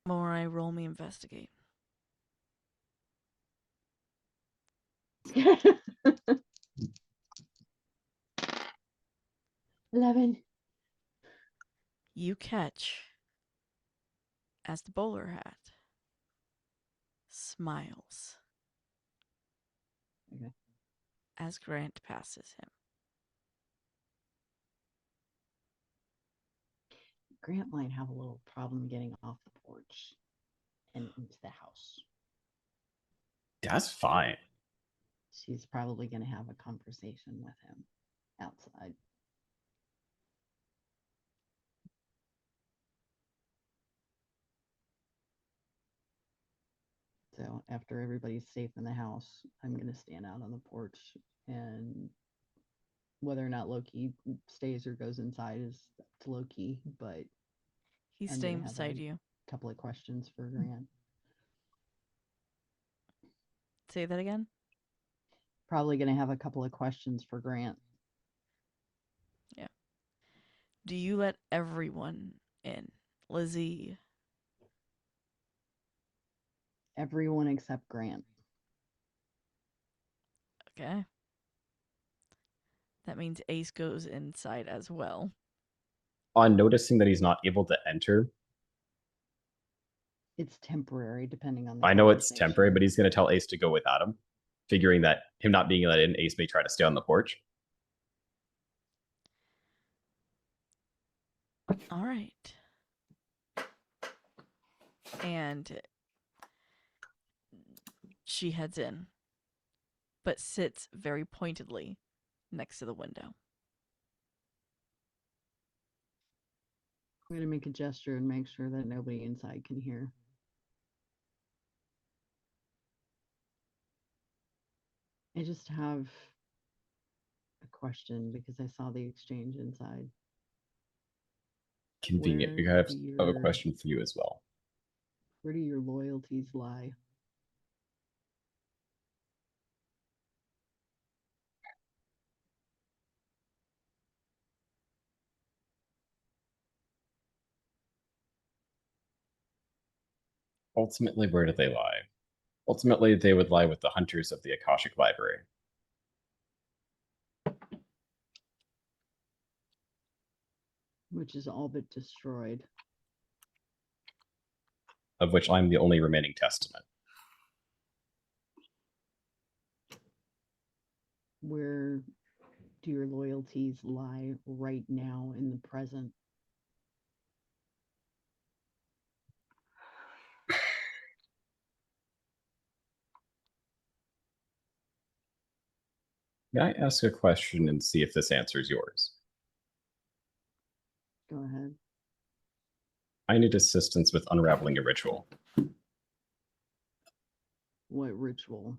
S1: Morai, roll me investigate.
S6: 11.
S1: You catch as the bowler hat smiles
S6: Okay.
S1: as Grant passes him.
S6: Grant might have a little problem getting off the porch and into the house.
S2: That's fine.
S6: She's probably going to have a conversation with him outside. So after everybody's safe in the house, I'm going to stand out on the porch, and whether or not Loki stays or goes inside is up to Loki, but
S1: He's
S6: I'm
S1: staying
S6: gonna have
S1: beside
S6: a
S1: you.
S6: couple of questions for Grant.
S1: Say that again?
S6: Probably going to have a couple of questions for Grant.
S1: Yeah. Do you let everyone in? Lizzie?
S6: Everyone except Grant.
S1: Okay. That means Ace goes inside as well.
S2: On noticing that he's not able to enter,
S6: It's temporary, depending on the
S2: I know it's temporary,
S6: conversation.
S2: but he's going to tell Ace to go without him, figuring that him not being let in, Ace may try to stay on the porch.
S1: All right. And she heads in, but sits very pointedly next to the window.
S6: I'm going to make a gesture and make sure that nobody inside can hear. I just have a question because I saw the exchange inside.
S2: Convenient.
S6: Where
S2: We have
S6: do
S2: a
S6: your-
S2: question for you as well.
S6: Where do your loyalties lie?
S2: Ultimately, where do they lie? Ultimately, they would lie with the hunters of the Akashic Library.
S6: Which is all but destroyed.
S2: Of which I'm the only remaining testament.
S6: Where do your loyalties lie right now in the present?
S2: May I ask a question and see if this answers yours?
S6: Go ahead.
S2: I need assistance with unraveling a ritual.
S6: What ritual?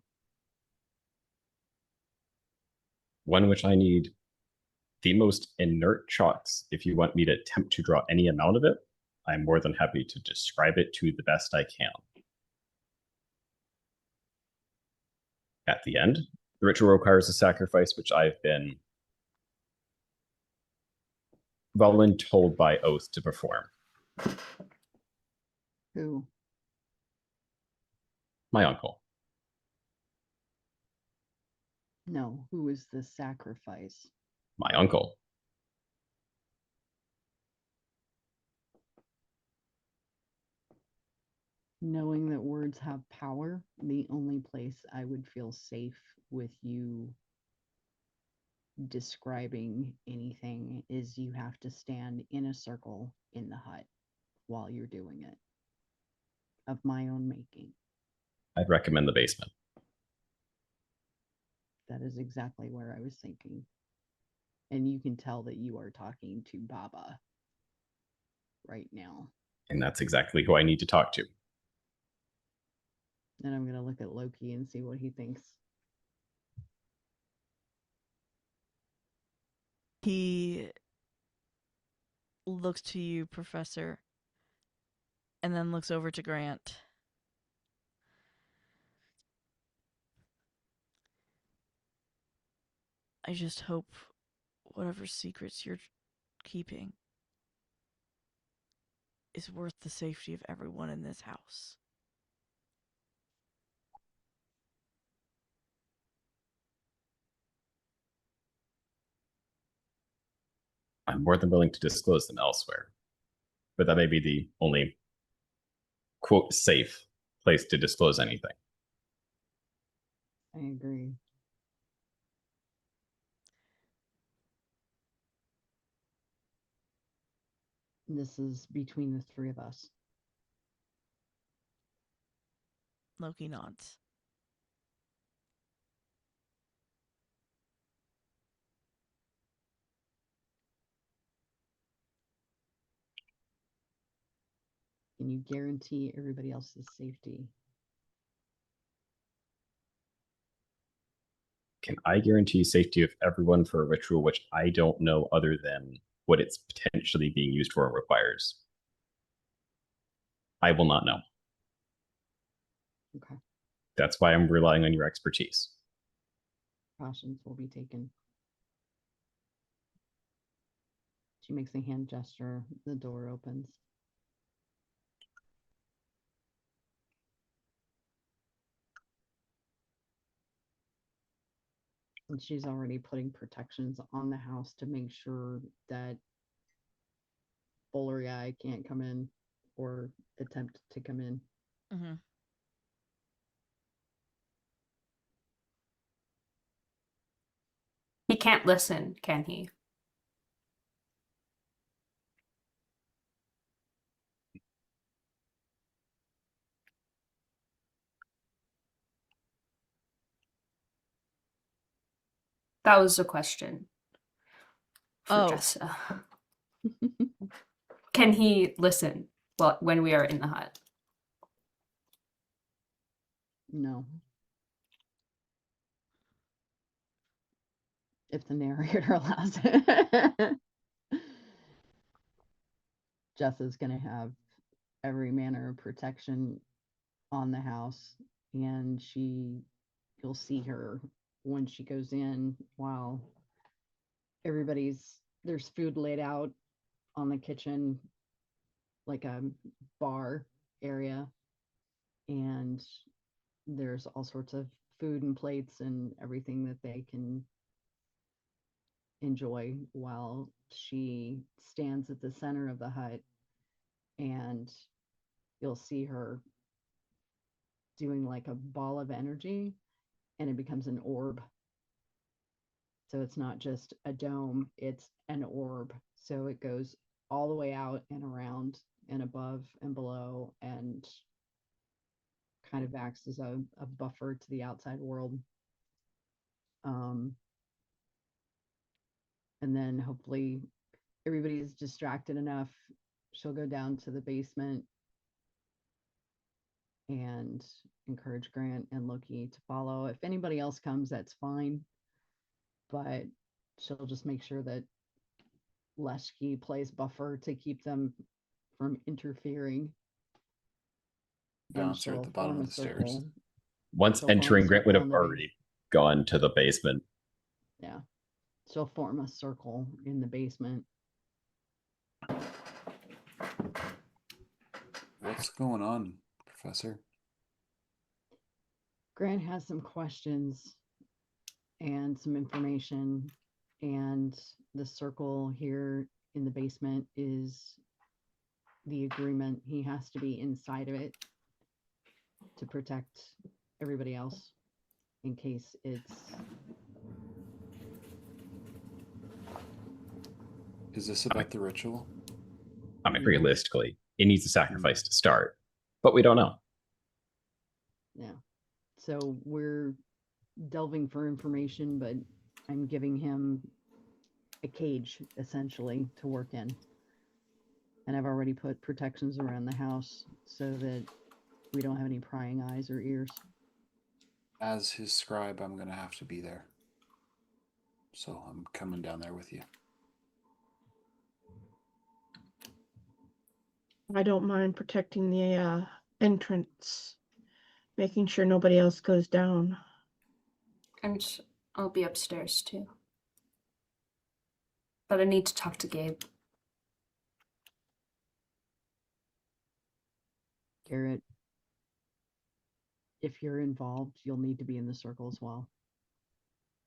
S2: One which I need the most inert chalks. If you want me to attempt to draw any amount of it, I'm more than happy to describe it to the best I can. At the end, the ritual requires a sacrifice which I've been voluntold by oath to perform.
S6: Who?
S2: My uncle.
S6: No, who is the sacrifice?
S2: My uncle.
S6: Knowing that words have power, the only place I would feel safe with you describing anything is you have to stand in a circle in the hut while you're doing it. Of my own making.
S2: I'd recommend the basement.
S6: That is exactly where I was thinking. And you can tell that you are talking to Baba right now.
S2: And that's exactly who I need to talk to.
S6: And I'm going to look at Loki and see what he thinks.
S1: He looks to you, Professor, and then looks over to Grant. I just hope whatever secrets you're keeping is worth the safety of everyone in this house.
S2: I'm more than willing to disclose them elsewhere. But that may be the only, quote, safe place to disclose anything.
S6: I agree. This is between the three of us.
S1: Loki nods.
S6: Can you guarantee everybody else's safety?
S2: Can I guarantee safety of everyone for a ritual which I don't know other than what it's potentially being used for and requires? I will not know.
S6: Okay.
S2: That's why I'm relying on your expertise.
S6: Precautions will be taken. She makes a hand gesture. The door opens. And she's already putting protections on the house to make sure that Bowler Guy can't come in or attempt to come in.
S1: Mm-hmm.
S3: He can't listen, can he? That was a question for
S1: Oh.
S3: Jessa. Can he listen when we are in the hut?
S6: No. If the narrator allows it. Jess is going to have every manner of protection on the house, and you'll see her when she goes in while there's food laid out on the kitchen, like a bar area, and there's all sorts of food and plates and everything that they can enjoy while she stands at the center of the hut, and you'll see her doing like a ball of energy, and it becomes an orb. So it's not just a dome, it's an orb. So it goes all the way out and around and above and below, and kind of acts as a buffer to the outside world. And then hopefully everybody's distracted enough, she'll go down to the basement and encourage Grant and Loki to follow. If anybody else comes, that's fine, but she'll just make sure that Leshki plays buffer to keep them from interfering.
S7: Bouncer at the bottom of the stairs.
S2: Once
S6: She'll form a
S2: entering, Grant would
S6: circle
S2: have
S6: in the
S2: already gone to the basement.
S6: Yeah. She'll form a circle in the basement.
S7: What's going on, Professor?
S6: Grant has some questions and some information, and the circle here in the basement is the agreement. He has to be inside of it to protect everybody else in case it's...
S7: Is this about the ritual?
S2: I mean,
S6: Yeah.
S2: realistically, it needs a sacrifice to start, but we don't know.
S6: Yeah. So we're delving for information, but I'm giving him a cage essentially to work in. And I've already put protections around the house so that we don't have any prying eyes or ears.
S7: As his scribe, I'm going to have to be there. So I'm coming down there with you.
S5: I don't mind protecting the entrance, making sure nobody else goes down.
S3: And I'll be upstairs too. But I need to talk to Gabe.
S6: Garrett, if you're involved, you'll need to be in the circle as well.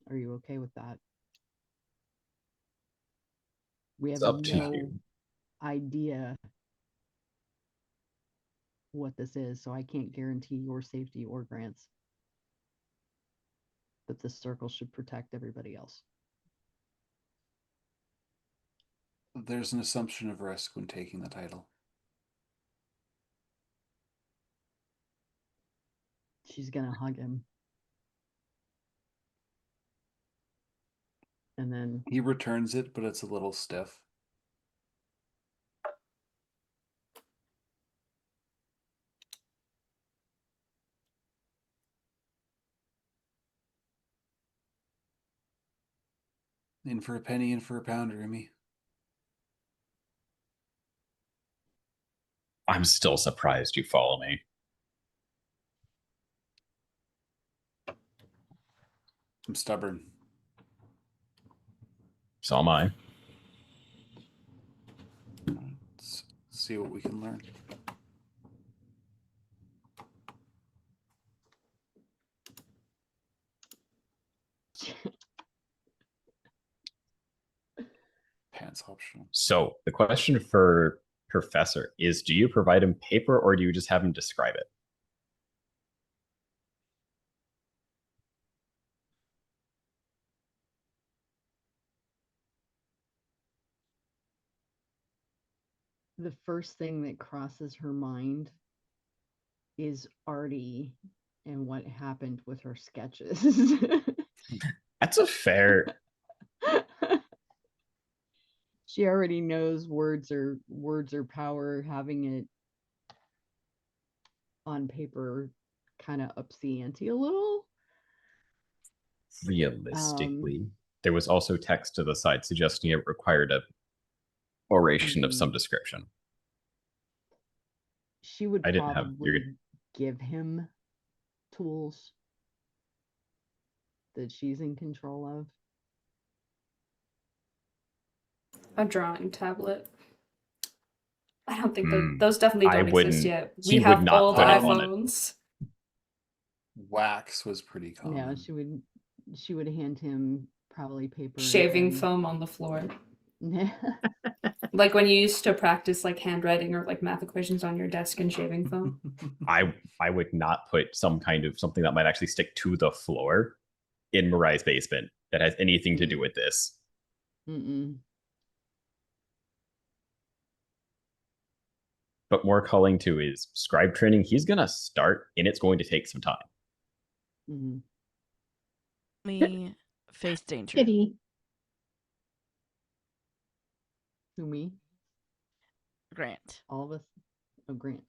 S6: Are you okay with that? We have
S2: It's up to
S6: no
S2: you.
S6: idea what this is, so I can't guarantee your safety or Grant's. But this circle should protect everybody else.
S7: There's an assumption of risk when taking the title.
S6: She's gonna hug him. And then
S7: He returns it, but it's a little stiff. In for a penny, in for a pound, Rumi.
S2: I'm still surprised you follow me.
S7: I'm stubborn.
S2: So am I.
S7: Let's see what we can learn. Pants optional.
S2: So the question for Professor is, do you provide him paper or do you just have him describe it?
S6: the first thing that crosses her mind is Artie and what happened with her sketches.
S2: That's a fair.
S6: She already knows words are power. Having it on paper kind of ups the ante a little.
S2: Realistically, there was also text to the side suggesting it required a oration of some description.
S6: She would
S2: I didn't have-
S6: probably give him tools that she's in control of.
S3: A drawing tablet. I don't think
S2: Hmm.
S3: those definitely
S2: I
S3: don't exist
S2: wouldn't-
S3: yet.
S2: he
S3: We
S2: would
S3: have
S2: not
S3: old
S2: put it on it.
S3: iPhones.
S7: Wax was pretty
S6: No,
S7: common.
S6: she would hand him probably paper and
S3: Shaving
S6: pen.
S3: foam on the floor. Like when you used to practice like handwriting or like math equations on your desk and shaving foam.
S2: I would not put something that might actually stick to the floor in Mariah's basement that has anything to do with this.
S6: Mm-mm.
S2: But more calling to his scribe training, he's gonna start, and it's going to take some time.
S6: Mm-hmm.
S1: Me face danger.
S5: Kitty.
S6: Who, me?
S1: Grant.
S6: All of us? Oh, Grant.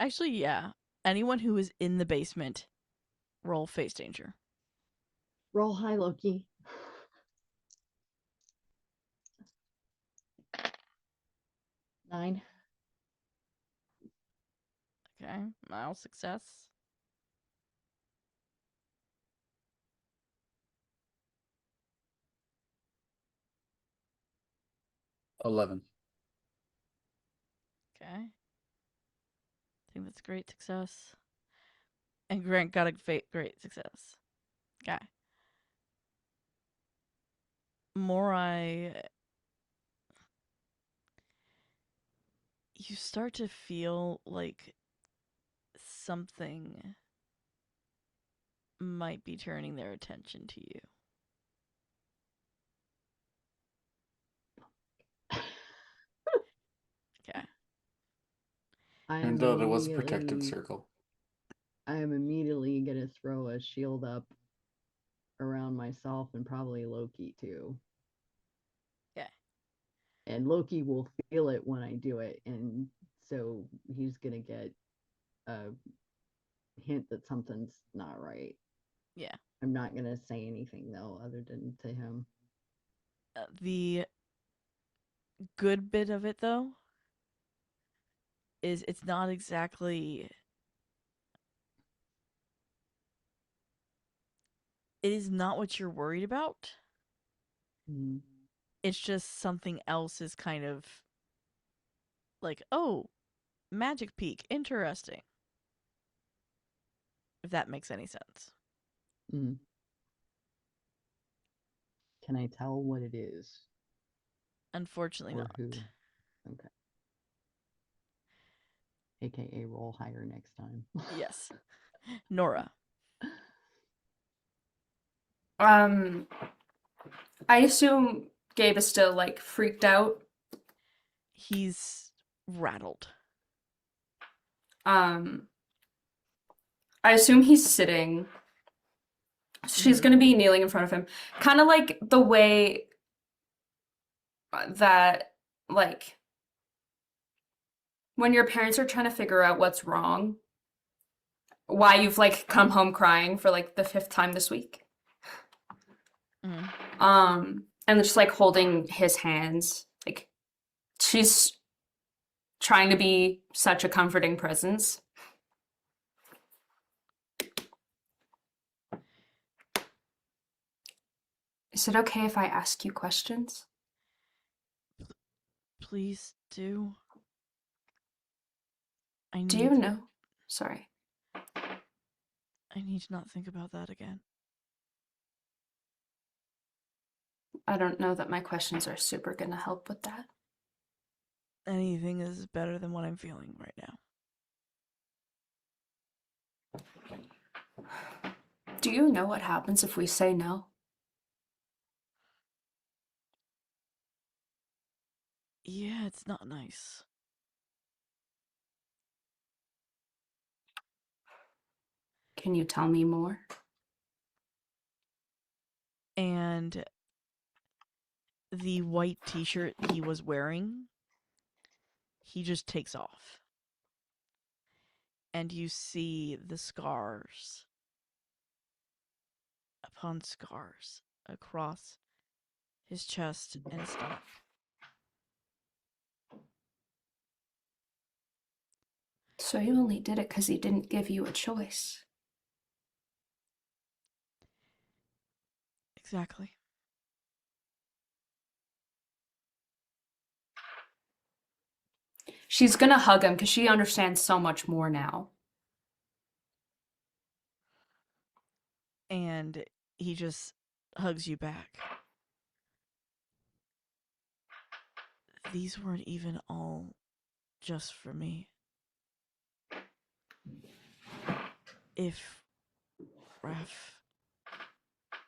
S1: Actually, yeah. Anyone who is in the basement, roll face danger.
S6: Roll high, Loki. Nine.
S1: Okay, mild success.
S7: $11.
S1: Okay. I think that's a great success. And Grant got a great success. Okay. Morai, you start to feel like something might be turning their attention to you. Okay.
S7: Turns out it was a protective circle.
S6: I am immediately gonna throw a shield up around myself and probably Loki too.
S1: Okay.
S6: And Loki will feel it when I do it, and so he's gonna get a hint that something's not right.
S1: Yeah.
S6: I'm not gonna say anything though, other than to him.
S1: The good bit of it, though, is it's not exactly. It is not what you're worried about.
S6: Mm.
S1: It's just something else is kind of like, oh, magic peak, interesting. If that makes any sense.
S6: Mm. Can I tell what it is?
S1: Unfortunately
S6: Or
S1: not.
S6: who? Okay. AKA roll higher next time.
S1: Yes. Nora.
S3: I assume Gabe is still like freaked out.
S1: He's rattled.
S3: I assume he's sitting. She's gonna be kneeling in front of him, kind of like the way that like when your parents are trying to figure out what's wrong, why you've like come home crying for like the 5th time this week. And just like holding his hands, like she's trying to be such a comforting presence. Is it okay if I ask you questions?
S1: Please do.
S3: Do you know? Sorry.
S1: I need to not think about that again.
S3: I don't know that my questions are super gonna help with that.
S1: Anything is better than what I'm feeling right now.
S3: Do you know what happens if we say no?
S1: Yeah, it's not nice.
S3: Can you tell me more?
S1: And the white t-shirt he was wearing, he just takes off. And you see the scars upon scars across his chest and his stomach.
S3: So he only did it because he didn't give you a choice.
S1: Exactly.
S3: She's gonna hug him because she understands so much more now.
S1: And he just hugs you back. These weren't even all just for me. If Raph,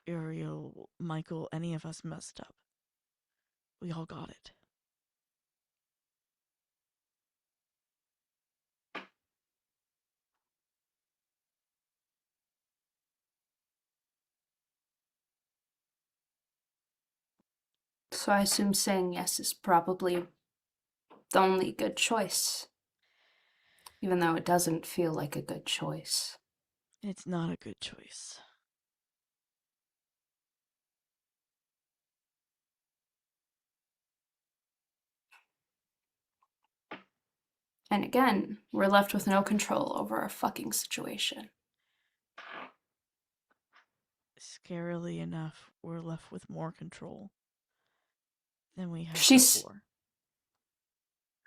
S1: Uriel, Michael, any of us messed up, we all got it.
S3: So I assume saying yes is probably the only good choice. Even though it doesn't feel like a good choice.
S1: It's not a good choice.
S3: And again, we're left with no control over our fucking situation.
S1: Scarily enough, we're left with more control than we had
S3: She's
S1: before.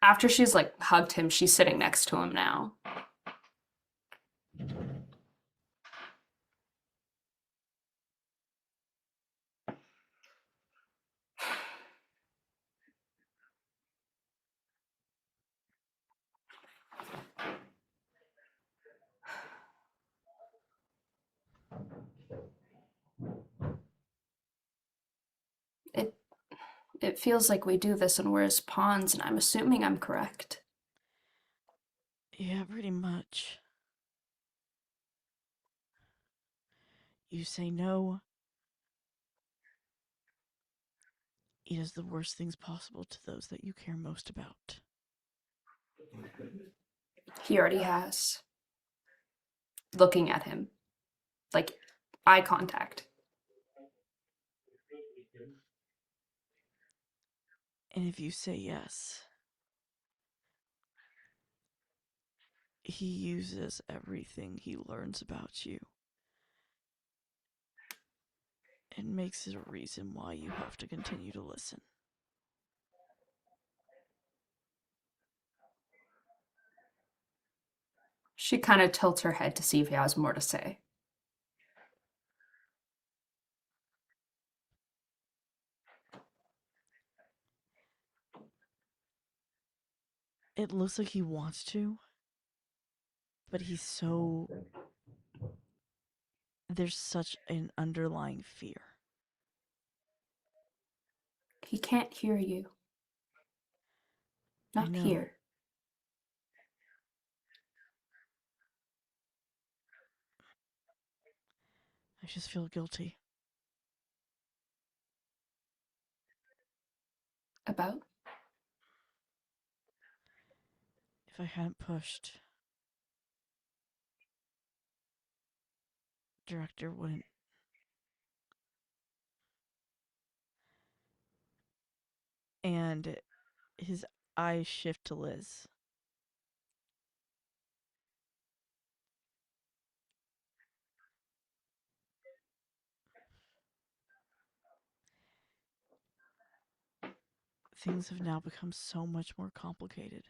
S3: after she's like hugged him, she's sitting next to him now. It feels like we do this and we're his pawns, and I'm assuming I'm correct.
S1: Yeah, pretty much. You say no, he does the worst things possible to those that you care most about.
S3: He already has. Looking at him. Like, eye contact.
S1: And if you say yes, he uses everything he learns about you and makes it a reason why you have to continue to listen.
S3: She kind of tilts her head to see if he has more to say.
S1: It looks like he wants to, but he's so... There's such an underlying fear.
S3: He can't hear you.
S1: I
S3: Not
S1: know.
S3: here.
S1: I just feel guilty.
S3: About?
S1: If I hadn't pushed, director wouldn't. And his eyes shift to Liz. Things have now become so much more complicated.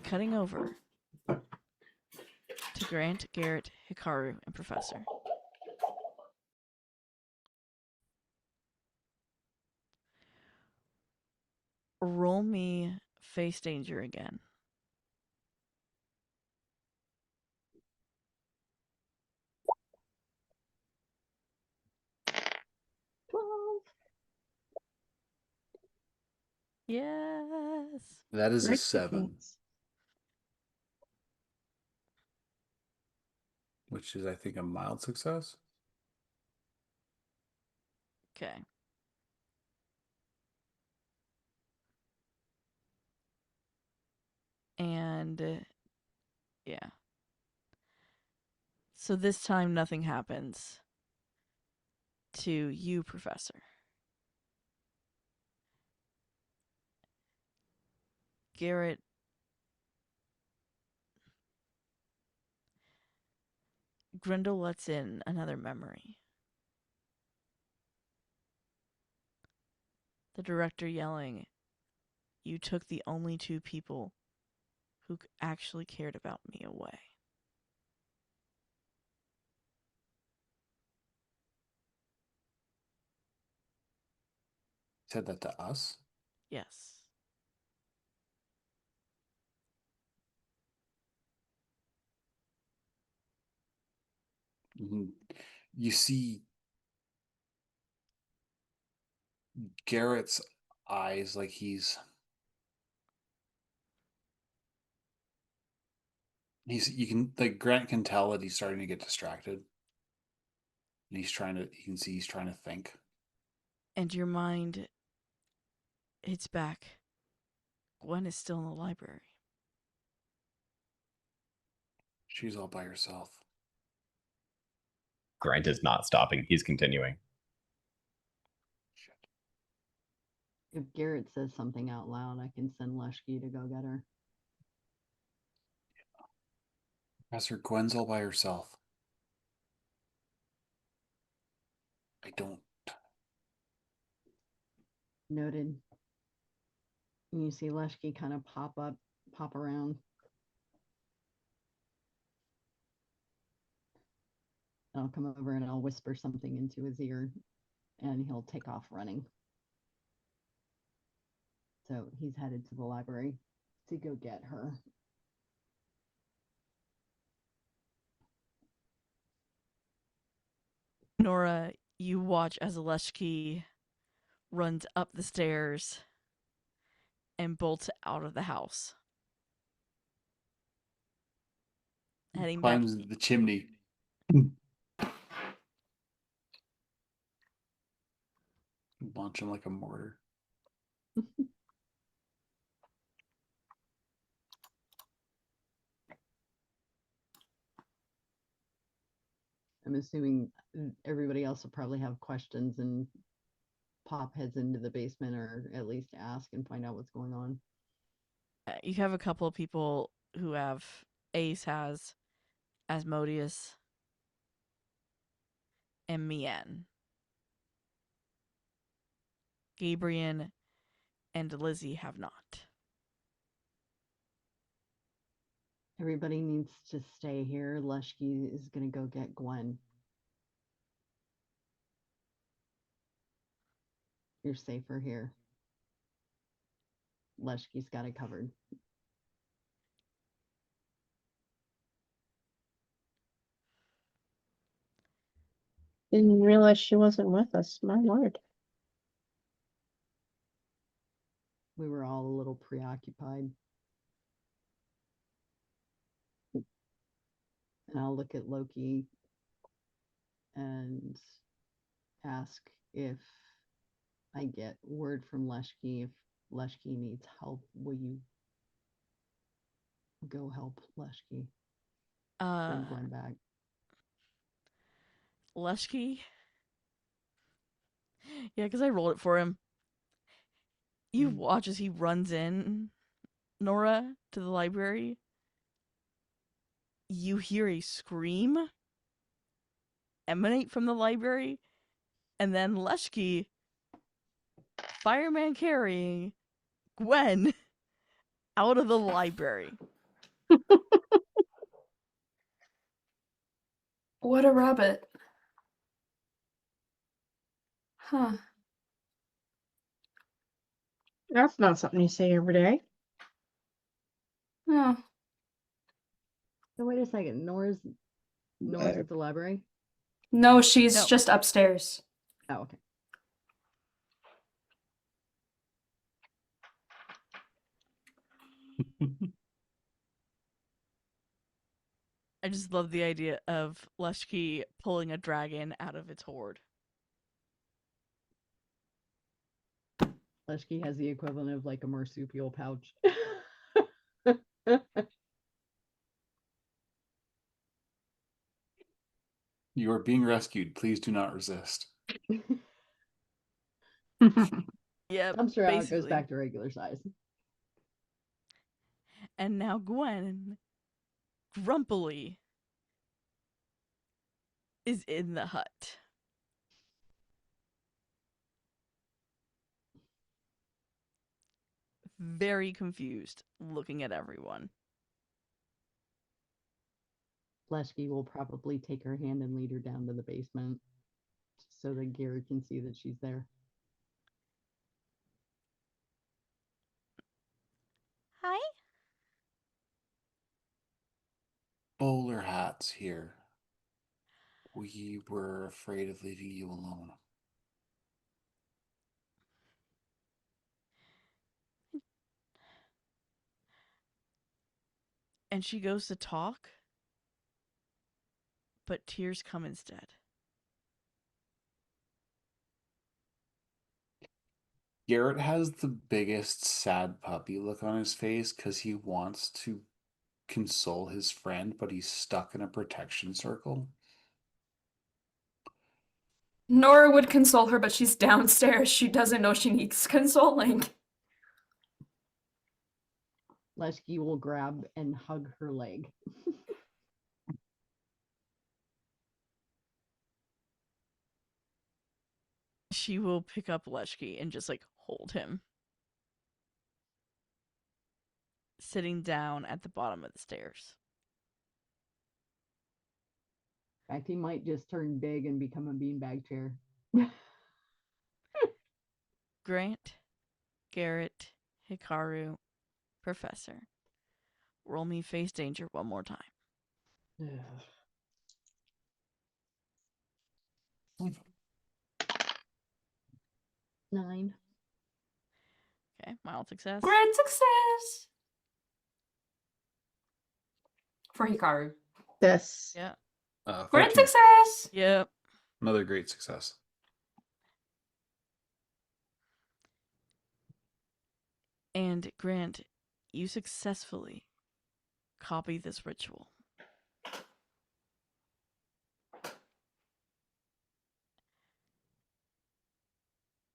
S1: Cutting over to Grant, Garrett, Hikaru, and Professor. Roll me face danger again. Yes.
S7: That is a
S5: Great
S7: 7,
S5: defense.
S7: which is, I think, a mild success.
S1: Okay. And yeah. So this time nothing happens to you, Professor. Garrett. Grendel lets in another memory. The director yelling, "You took the only two people who actually cared about me away."
S7: Said that to us?
S1: Yes.
S7: Mhm. You see Garrett's eyes like he's you can like Grant can tell that he's starting to get distracted. And you can see he's trying to think.
S1: And your mind hits back. Gwen is still in the library.
S7: She's all by herself.
S2: Grant is not stopping. He's continuing.
S7: Shit.
S6: If Garrett says something out loud, I can send Leshki to go get her.
S7: Professor, Gwen's all by herself. I don't.
S6: Noted. And you see Leshki kind of pop around. I'll come over and I'll whisper something into his ear, and he'll take off running. So he's headed to the library to go get her.
S1: Nora, you watch as Leshki runs up the stairs and bolts out of the house. Heading back.
S7: Climbs the chimney. Launch him like a mortar.
S6: I'm assuming everybody else will probably have questions, and Pop heads into the basement, or at least ask and find out what's going on.
S1: You have a couple of people who have Ace has Asmodeus and Mien. Gabriel and Lizzie have not.
S6: Everybody needs to stay here. Leshki is going to go get Gwen. You're safer here. Leshki's got it covered.
S5: Didn't realize she wasn't with us. My lord.
S6: We were all a little preoccupied. And I'll look at Loki and ask if I get word from Leshki. If Leshki needs help, will you go help Leshki? Bring Gwen back.
S1: Leshki? Yeah, because I rolled it for him. You watch as he runs in, Nora, to the library. You hear a scream emanate from the library, and then Leshki, fireman carrying Gwen, out of the library.
S3: What a rabbit. Huh.
S5: That's not something you say every day.
S3: Oh,
S6: So wait a second. Nora's at the library?
S3: no, she's
S1: No.
S3: just upstairs.
S6: Oh, okay.
S1: I just love the idea of Leshki pulling a dragon out of its hoard.
S6: Leshki has the equivalent of like a marsupial pouch.
S7: You are being rescued. Please do not resist.
S1: Yeah,
S6: I'm sure it goes
S1: basically.
S6: back to regular size.
S1: And now Gwen, grumpily, is in the hut. Very confused, looking at everyone.
S6: Fleshky will probably take her hand and lead her down to the basement so that Gary can see that she's there.
S1: Hi?
S7: Bowler hats here. We were afraid of leaving you alone.
S1: And she goes to talk, but tears come instead.
S7: Garrett has the biggest sad puppy look on his face because he wants to console his friend, but he's stuck in a protection circle.
S3: Nora would console her, but she's downstairs. She doesn't know she needs consoling.
S6: Fleshky will grab and hug her leg.
S1: She will pick up Leshki and just hold him. Sitting down at the bottom of the stairs.
S6: In fact, he might just turn big and become a beanbag chair.
S1: Grant, Garrett, Hikaru, Professor. Roll me face danger one more time.
S6: Nine.
S1: Okay, mild success.
S3: Great success! For Hikaru.
S5: Yes.
S1: Yeah.
S3: Great
S7: 14.
S3: success!
S1: Yep.
S7: Another great success.
S1: And Grant, you successfully copy this ritual.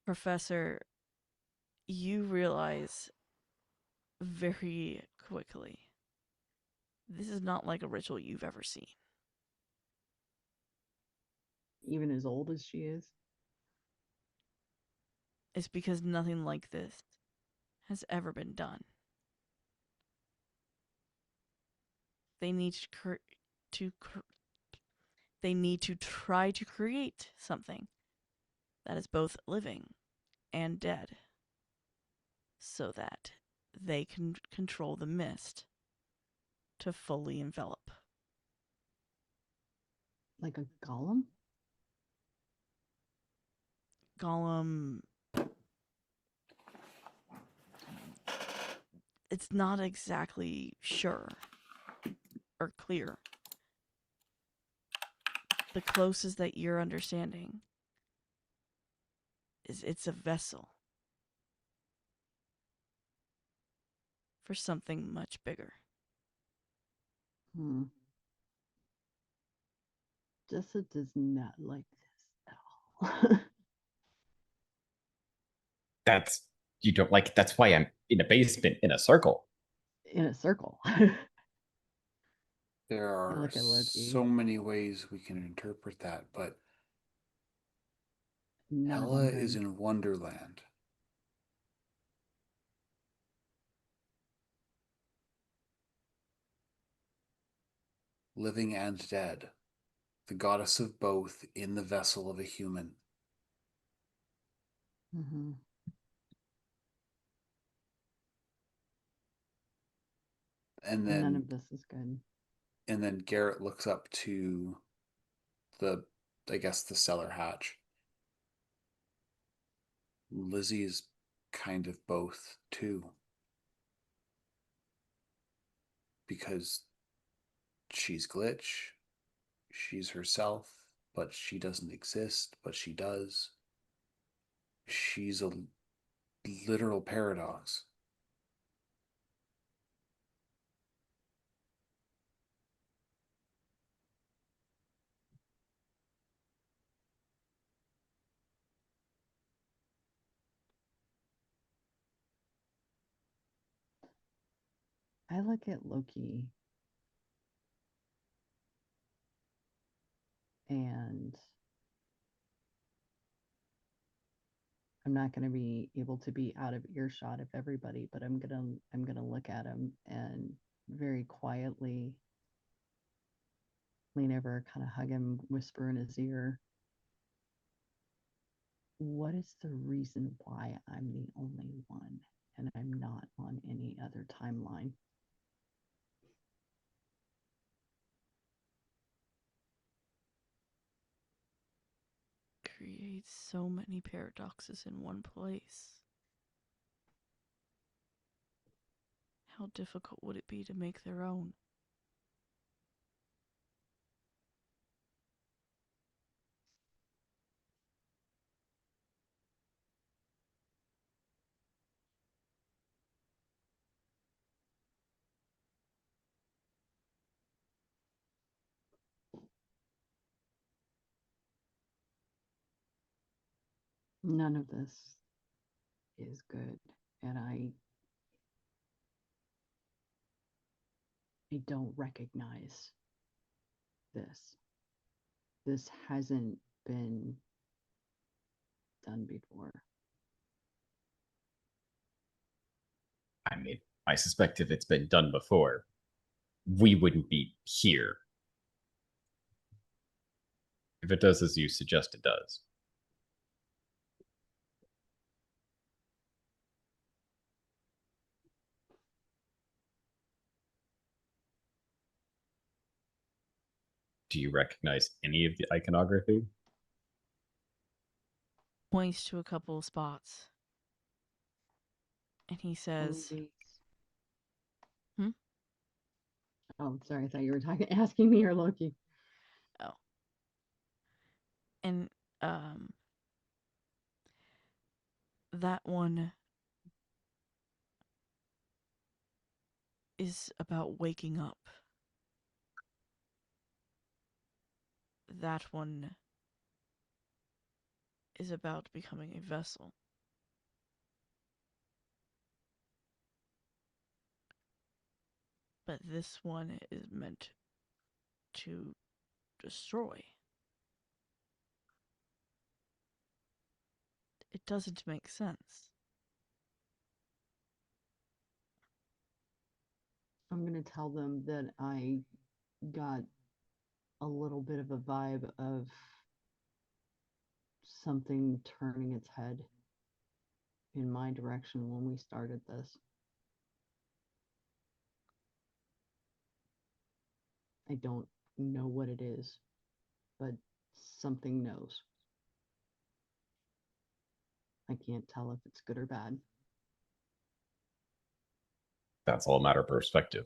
S1: Professor, you realize very quickly this is not like a ritual you've ever seen.
S6: Even as old as she is.
S1: It's because nothing like this has ever been done. They need they need to try to create something that is both living and dead so that they can control the mist to fully envelop.
S6: Like a golem?
S1: Gollum, it's not exactly sure or clear. The closest that you're understanding is it's a vessel for something much bigger.
S6: Jessa does not like this at all.
S2: You don't like, that's why I'm in a basement in a circle.
S6: In a circle.
S7: There are
S6: Look at Loki.
S7: so many ways we can interpret that, but
S6: None of
S7: Hela
S6: them
S7: is
S6: good.
S7: in Wonderland. Living and dead. The goddess of both in the vessel of a human.
S6: Mm-hmm.
S7: And
S6: None
S7: then
S6: of this is good.
S7: and then Garrett looks up to the, I guess, the cellar hatch. Lizzie's kind of both too. Because she's Glitch, she's herself, but she doesn't exist, but she does. She's a literal paradox.
S6: I look at Loki and I'm not going to be able to be out of earshot of everybody, but I'm gonna look at him and very quietly lean over, kind of hug him, whisper in his ear, what is the reason why I'm the only one and I'm not on any other timeline?
S1: Creates so many paradoxes in one place. How difficult would it be to make their own?
S6: None of this is good, and I don't recognize this. This hasn't been done before.
S2: I mean, I suspect if it's been done before, we wouldn't be here. If it does as you suggest it does. Do you recognize any of the iconography?
S1: Points to a couple of spots. And he says, Hmm?
S6: Oh, sorry, I thought you were asking me or Loki.
S1: Oh. And, that one is about waking up. That one is about becoming a vessel. But this one is meant to destroy. It doesn't make sense.
S6: I'm going to tell them that I got a little bit of a vibe of something turning its head in my direction when we started this. I don't know what it is, but something knows. I can't tell if it's good or bad.
S2: That's all a matter of perspective.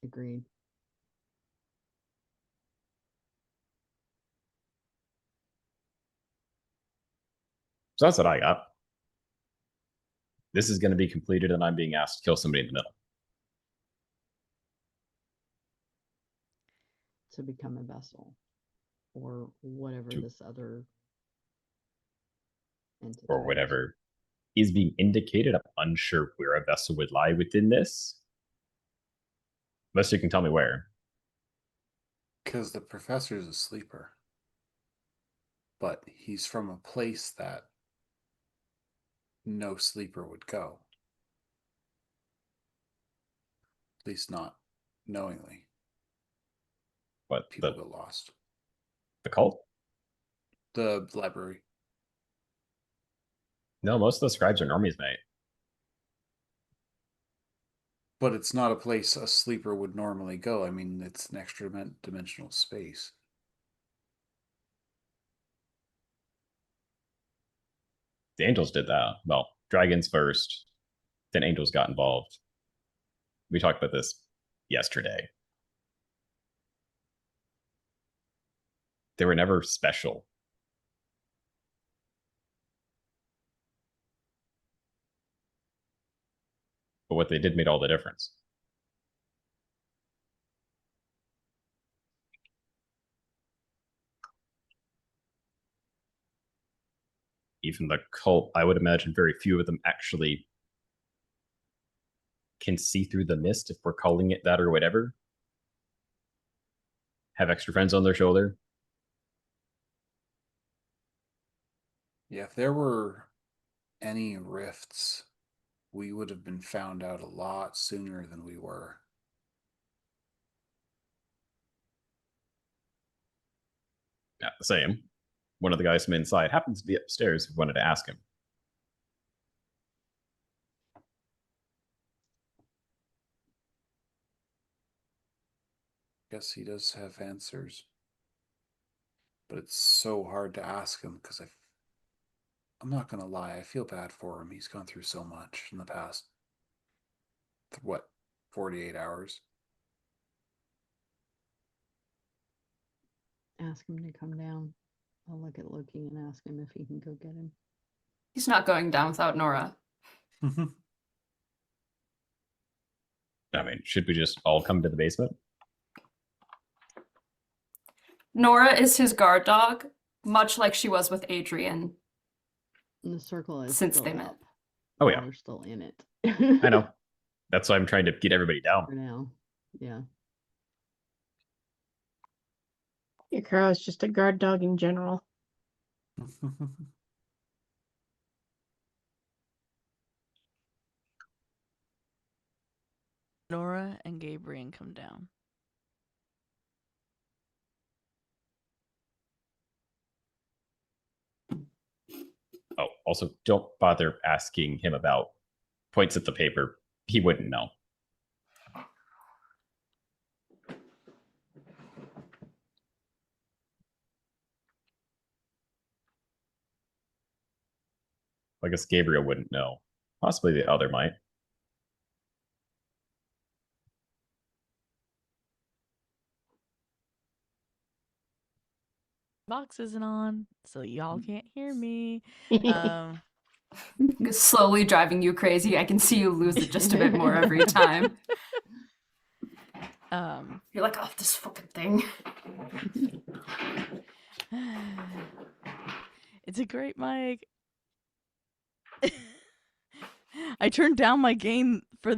S6: Agreed.
S2: So that's what I got. This is going to be completed, and I'm being asked to kill somebody in the middle.
S6: To become a vessel or whatever this other entity
S2: or whatever is being indicated. I'm unsure where a vessel would lie within this. Unless you can tell me where.
S7: Because the professor's a sleeper. But he's from a place that no sleeper would go. At least not knowingly.
S2: What?
S7: People get lost.
S2: The cult?
S7: The library.
S2: No, most of the scribes are normies, mate.
S7: But it's not a place a sleeper would normally go. I mean, it's an extra dimensional space.
S2: The angels did that. Well, dragons first, then angels got involved. We talked about this yesterday. They were never special. But what they did made all the difference. Even the cult, I would imagine very few of them actually can see through the mist, if we're calling it that or whatever. Have extra friends on their shoulder.
S7: Yeah, if there were any rifts, we would have been found out a lot sooner than we were.
S2: Yeah, the same. One of the guys from inside happens to be upstairs. We wanted to ask him.
S7: Guess he does have answers. But it's so hard to ask him because I'm not going to lie, I feel bad for him. He's gone through so much in the past, what, 48 hours?
S6: Ask him to come down. I'll look at Loki and ask him if he can go get him.
S3: He's not going down without Nora.
S2: I mean, should we just all come to the basement?
S3: Nora is his guard dog, much like she was with Adrian.
S6: And the circle is
S3: Since
S6: still
S3: they met.
S6: up.
S2: Oh,
S6: Y'all
S2: yeah.
S6: are still in it.
S2: I know. That's why I'm trying to get everybody down.
S6: For now. Yeah.
S5: Your crow is just a guard dog in general.
S1: Nora and Gabriel come down.
S2: Oh, also, don't bother asking him about points at the paper. He wouldn't know. I guess Gabriel wouldn't know. Possibly the other might.
S1: Box isn't on, so y'all can't hear me.
S3: Slowly driving you crazy. I can see you lose it just a bit more every time. You're like, oh, this fucking thing.
S1: It's a great mic. I turned down my gain for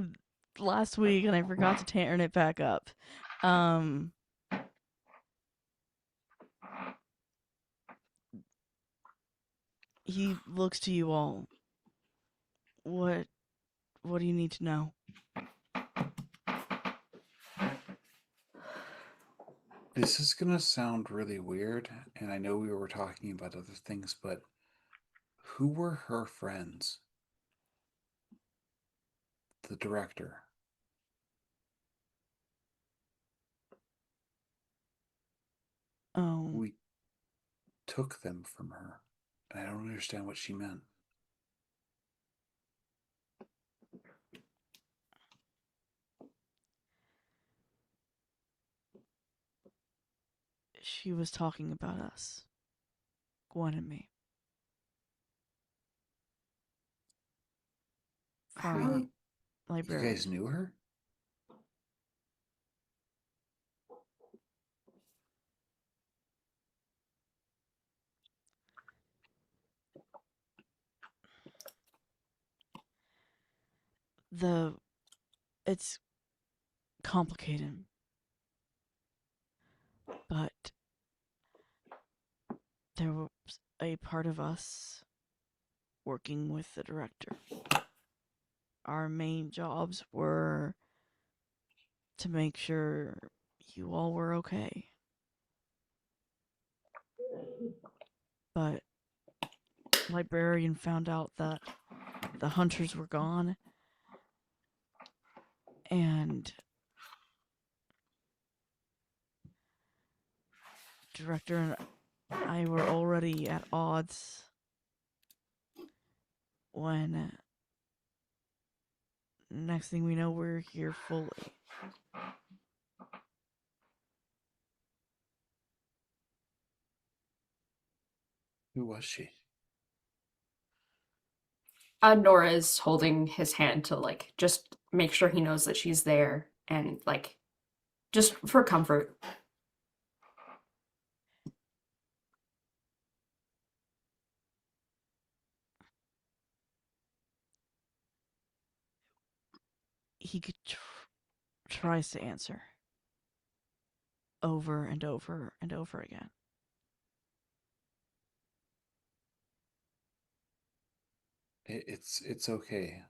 S1: last week and I forgot to turn it back up. He looks to you all. What do you need to know?
S7: This is going to sound really weird, and I know we were talking about other things, but who were her friends? The director.
S1: Oh.
S7: We took them from her, and I don't understand what she meant.
S1: She was talking about us. Gwen and me.
S7: How
S1: From
S7: you
S1: librarian.
S7: guys knew her?
S1: It's complicated. But there was a part of us working with the director. Our main jobs were to make sure you all were okay. But librarian found out that the hunters were gone and director and I were already at odds when next thing we know we're here fully.
S7: Who was she?
S3: Nora is holding his hand to like just make sure he knows that she's there and like just for comfort.
S1: he tries to answer over and over and over again.
S7: It's okay.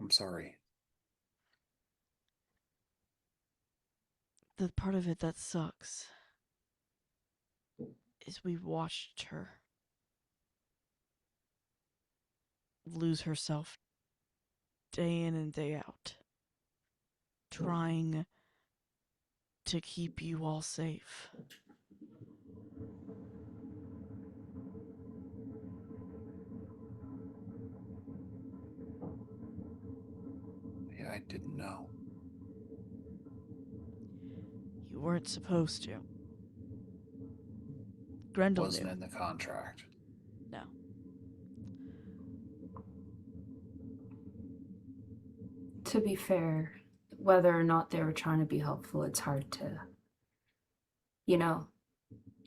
S7: I'm sorry.
S1: The part of it that sucks is we watched her lose herself day in and day out, trying to keep you all safe.
S7: Yeah, I didn't know.
S1: You weren't supposed to. Grendel
S7: Wasn't
S1: knew.
S7: in the contract.
S1: No.
S3: To be fair, whether or not they were trying to be helpful, it's hard to,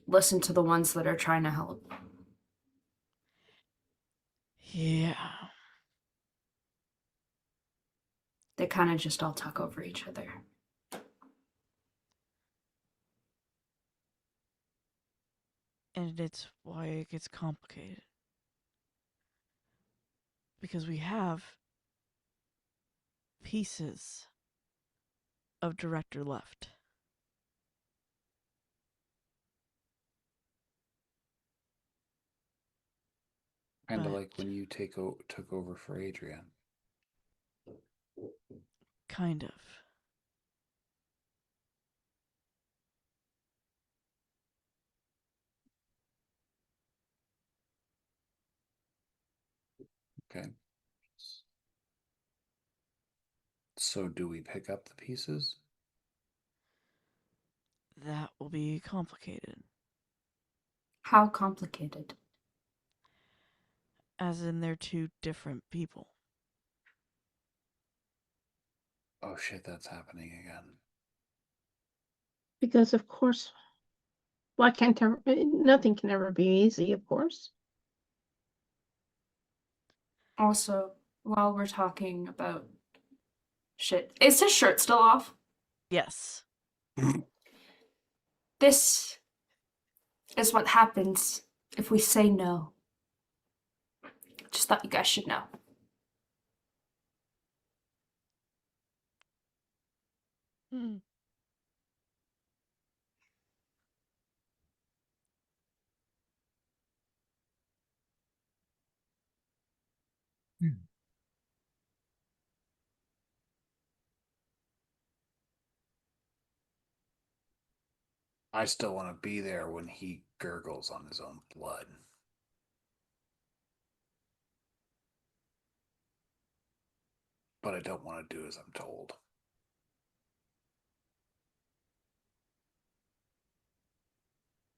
S3: listen to the ones that are trying to help.
S1: Yeah.
S3: They kind of just all talk over each other.
S1: And it's why it gets complicated. Because we have pieces of director left.
S7: Kind of
S1: But
S7: like when you took over for Adrian.
S1: kind of.
S7: Okay. So do we pick up the pieces?
S1: That will be complicated.
S3: How complicated?
S1: As in, they're two different people.
S7: Oh shit, that's happening again.
S5: Because of course, why can't nothing can ever be easy, of course.
S3: Also, while we're talking about shit, is his shirt still off?
S1: Yes.
S3: This is what happens if we say no. Just thought you guys should know.
S1: Hmm.
S7: I still want to be there when he gurgles on his own blood. But I don't want to do as I'm told.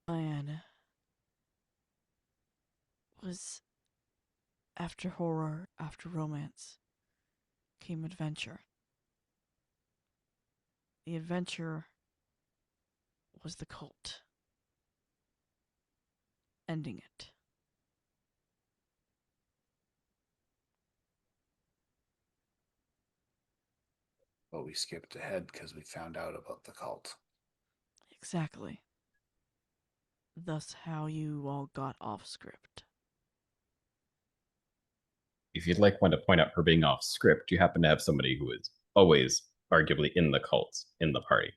S1: Plan was after horror, after romance, came adventure. The adventure was the cult. Ending it.
S7: But we skipped ahead because we found out about the cult.
S1: Exactly. Thus how you all got off script.
S2: If you'd like one to point out her being off script, you happen to have somebody who is always arguably in the cult in the party.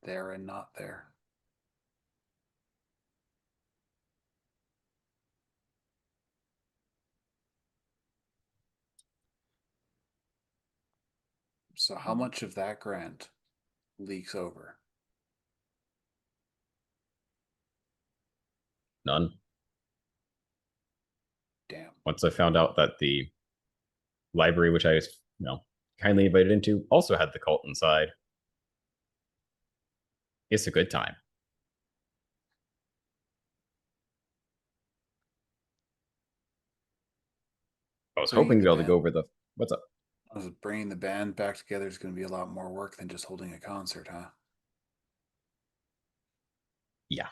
S7: There and not there. So how much of that grant leaks over?
S2: None.
S7: Damn.
S2: Once I found out that the library, which I was, kindly invited into, also had the cult inside. It's a good time. I was hoping to be able to go over the... What's up?
S7: Bringing the band back together is going to be a lot more work than just holding a concert, huh?
S2: Yeah.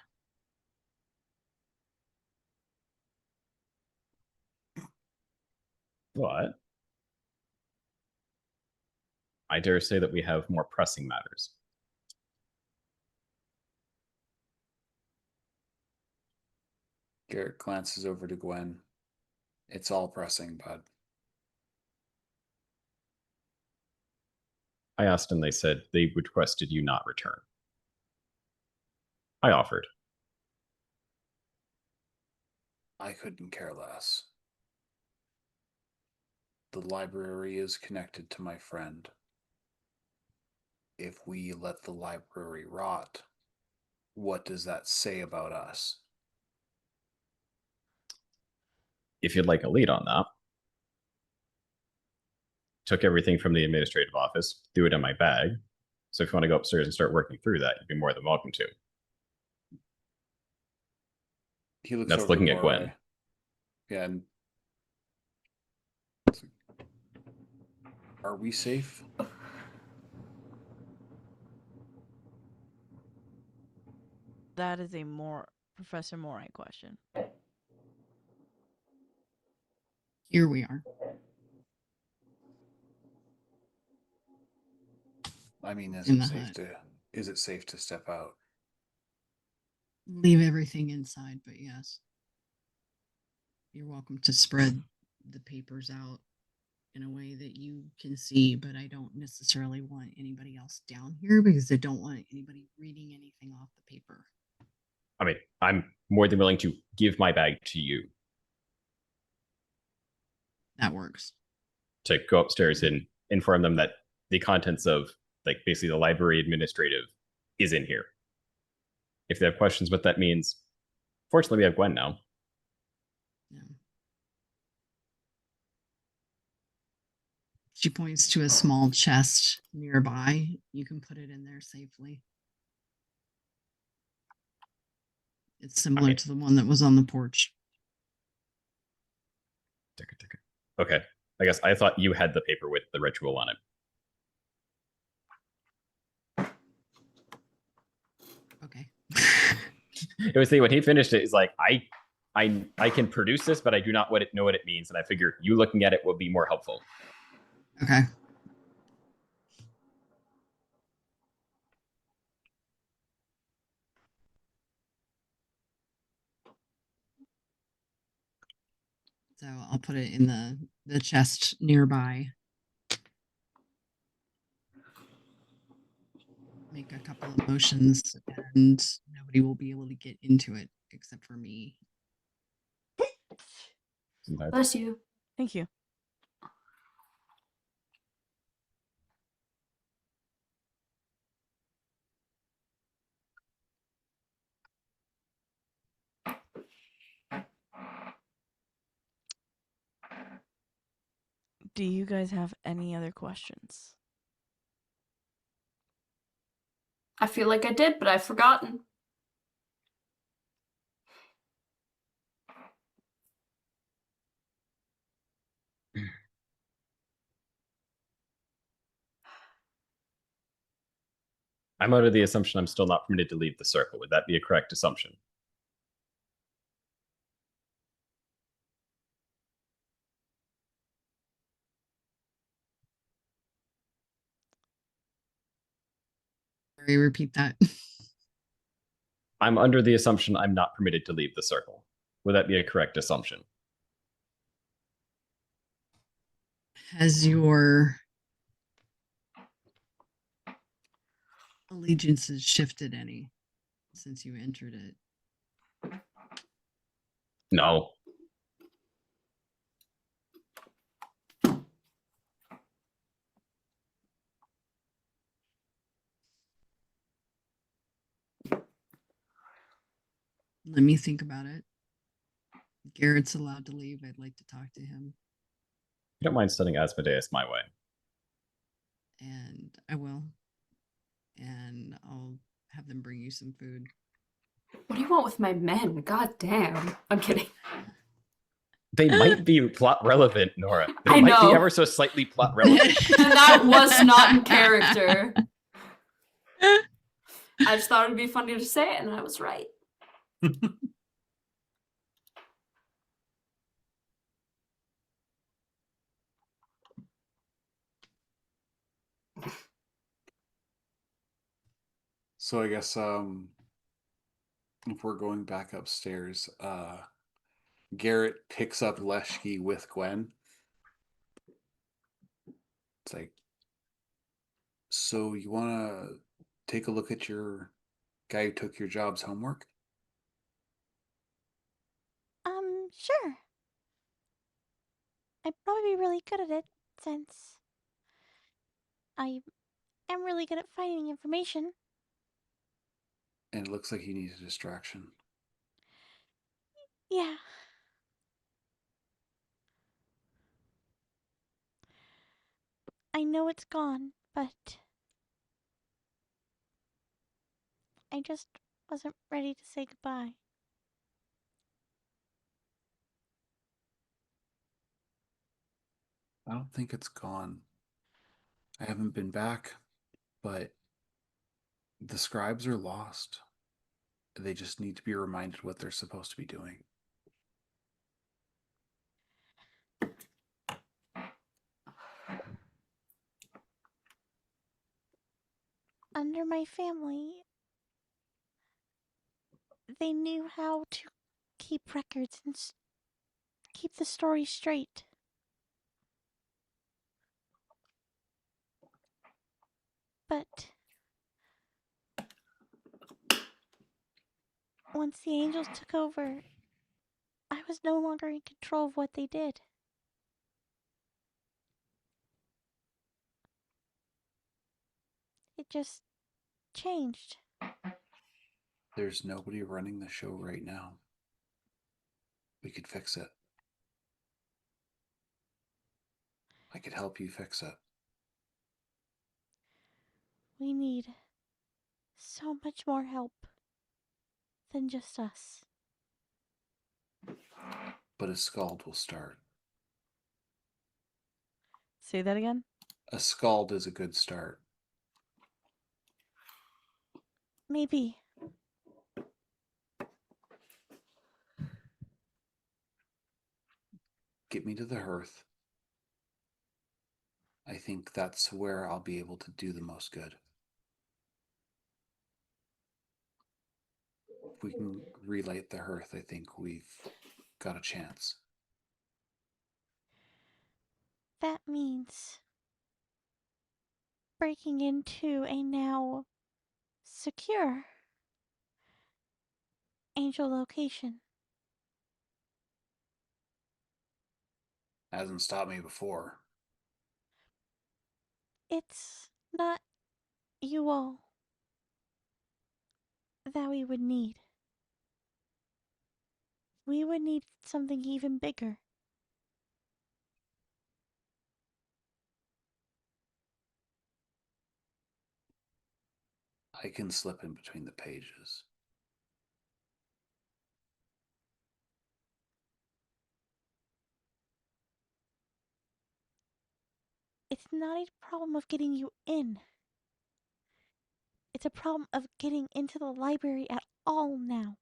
S2: But I dare say that we have more pressing matters.
S7: Garrett glances over to Gwen. It's all pressing, bud.
S2: I asked and they said they requested you not return. I offered.
S7: I couldn't care less. The library is connected to my friend. If we let the library rot, what does that say about us?
S2: If you'd like a lead on that, took everything from the administrative office, threw it in my bag. So if you want to go upstairs and start working through that, you'd be more than welcome to.
S7: He looks
S2: That's
S7: over
S2: looking
S7: the
S2: at Gwen.
S7: doorway. Yeah, and are we safe?
S1: That is a Professor Moray question.
S6: Here we are.
S7: I mean, is
S6: In
S7: it
S6: the
S7: safe
S6: hut.
S7: to step out?
S6: Leave everything inside, but yes. You're welcome to spread the papers out in a way that you can see, but I don't necessarily want anybody else down here because I don't want anybody reading anything off the paper.
S2: I mean, I'm more than willing to give my bag to you
S6: That works.
S2: to go upstairs and inform them that the contents of, like, basically the library administrative is in here. If they have questions what that means, fortunately we have Gwen now.
S6: Yeah. She points to a small chest nearby. You can put it in there safely. It's similar to the one that was on the porch.
S2: Okay. I guess I thought you had the paper with the ritual on it.
S6: Okay.
S2: It was when he finished it, he's like, I can produce this, but I do not know what it means. And I figure you looking at it will be more helpful.
S6: Okay. So I'll put it in the chest nearby. Make a couple of motions and nobody will be able to get into it except for me.
S3: Bless you.
S1: Thank you. Do you guys have any other questions?
S3: I feel like I did, but I've forgotten.
S2: I'm under the assumption I'm still not permitted to leave the circle. Would that be a correct assumption?
S6: Sorry, repeat that.
S2: I'm under the assumption I'm not permitted to leave the circle. Would that be a correct assumption?
S6: Has your allegiances shifted any since you entered it?
S2: No.
S6: Let me think about it. Garrett's allowed to leave. I'd like to talk to him.
S2: You don't mind sending Asmodeus my way.
S6: And I will. And I'll have them bring you some food.
S3: What do you want with my men? God damn. I'm kidding.
S2: They might be plot relevant, Nora. They
S3: I
S2: might
S3: know.
S2: be ever so slightly plot relevant.
S3: That was not in character. I just thought it'd be funny to say it, and I was right.
S7: So I guess if we're going back upstairs, Garrett picks up Leshki with Gwen. It's like, so you want to take a look at your guy who took your job's homework?
S8: Sure. I'd probably be really good at it since I am really good at finding information.
S7: And it looks like he needs a distraction.
S8: Yeah. I know it's gone, but I just wasn't ready to say goodbye.
S7: I don't think it's gone. I haven't been back, but the scribes are lost. They just need to be reminded what they're supposed to be doing.
S8: Under my family, they knew how to keep records and keep the story straight. But once the angels took over, I was no longer in control of what they did. It just changed.
S7: There's nobody running the show right now. We could fix it. I could help you fix it.
S8: We need so much more help than just us.
S7: But a scald will start.
S1: Say that again?
S7: A scald is a good start.
S8: Maybe.
S7: Get me to the hearth. I think that's where I'll be able to do the most good. If we can relight the hearth, I think we've got a chance.
S8: That means breaking into a now secure angel location.
S7: Hasn't stopped me before.
S8: It's not you all that we would need. We would need something even bigger.
S7: I can slip in between the pages.
S8: It's not a problem of getting you in. It's a problem of getting into the library at all now.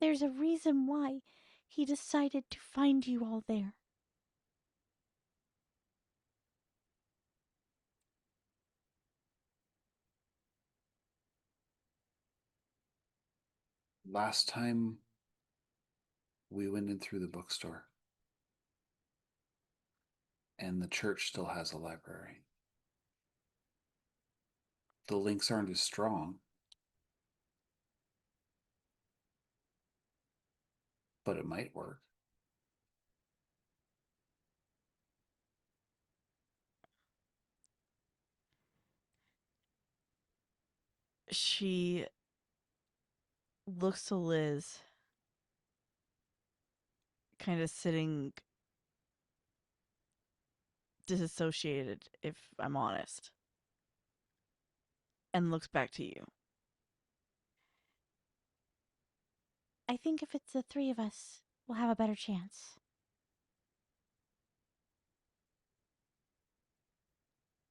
S8: There's a reason why he decided to find you all there.
S7: Last time we went in through the bookstore, and the church still has a library. The links aren't as strong, but it might work.
S1: She looks to Liz, kind of sitting disassociated, if I'm honest, and looks back to you.
S8: I think if it's the three of us, we'll have a better chance.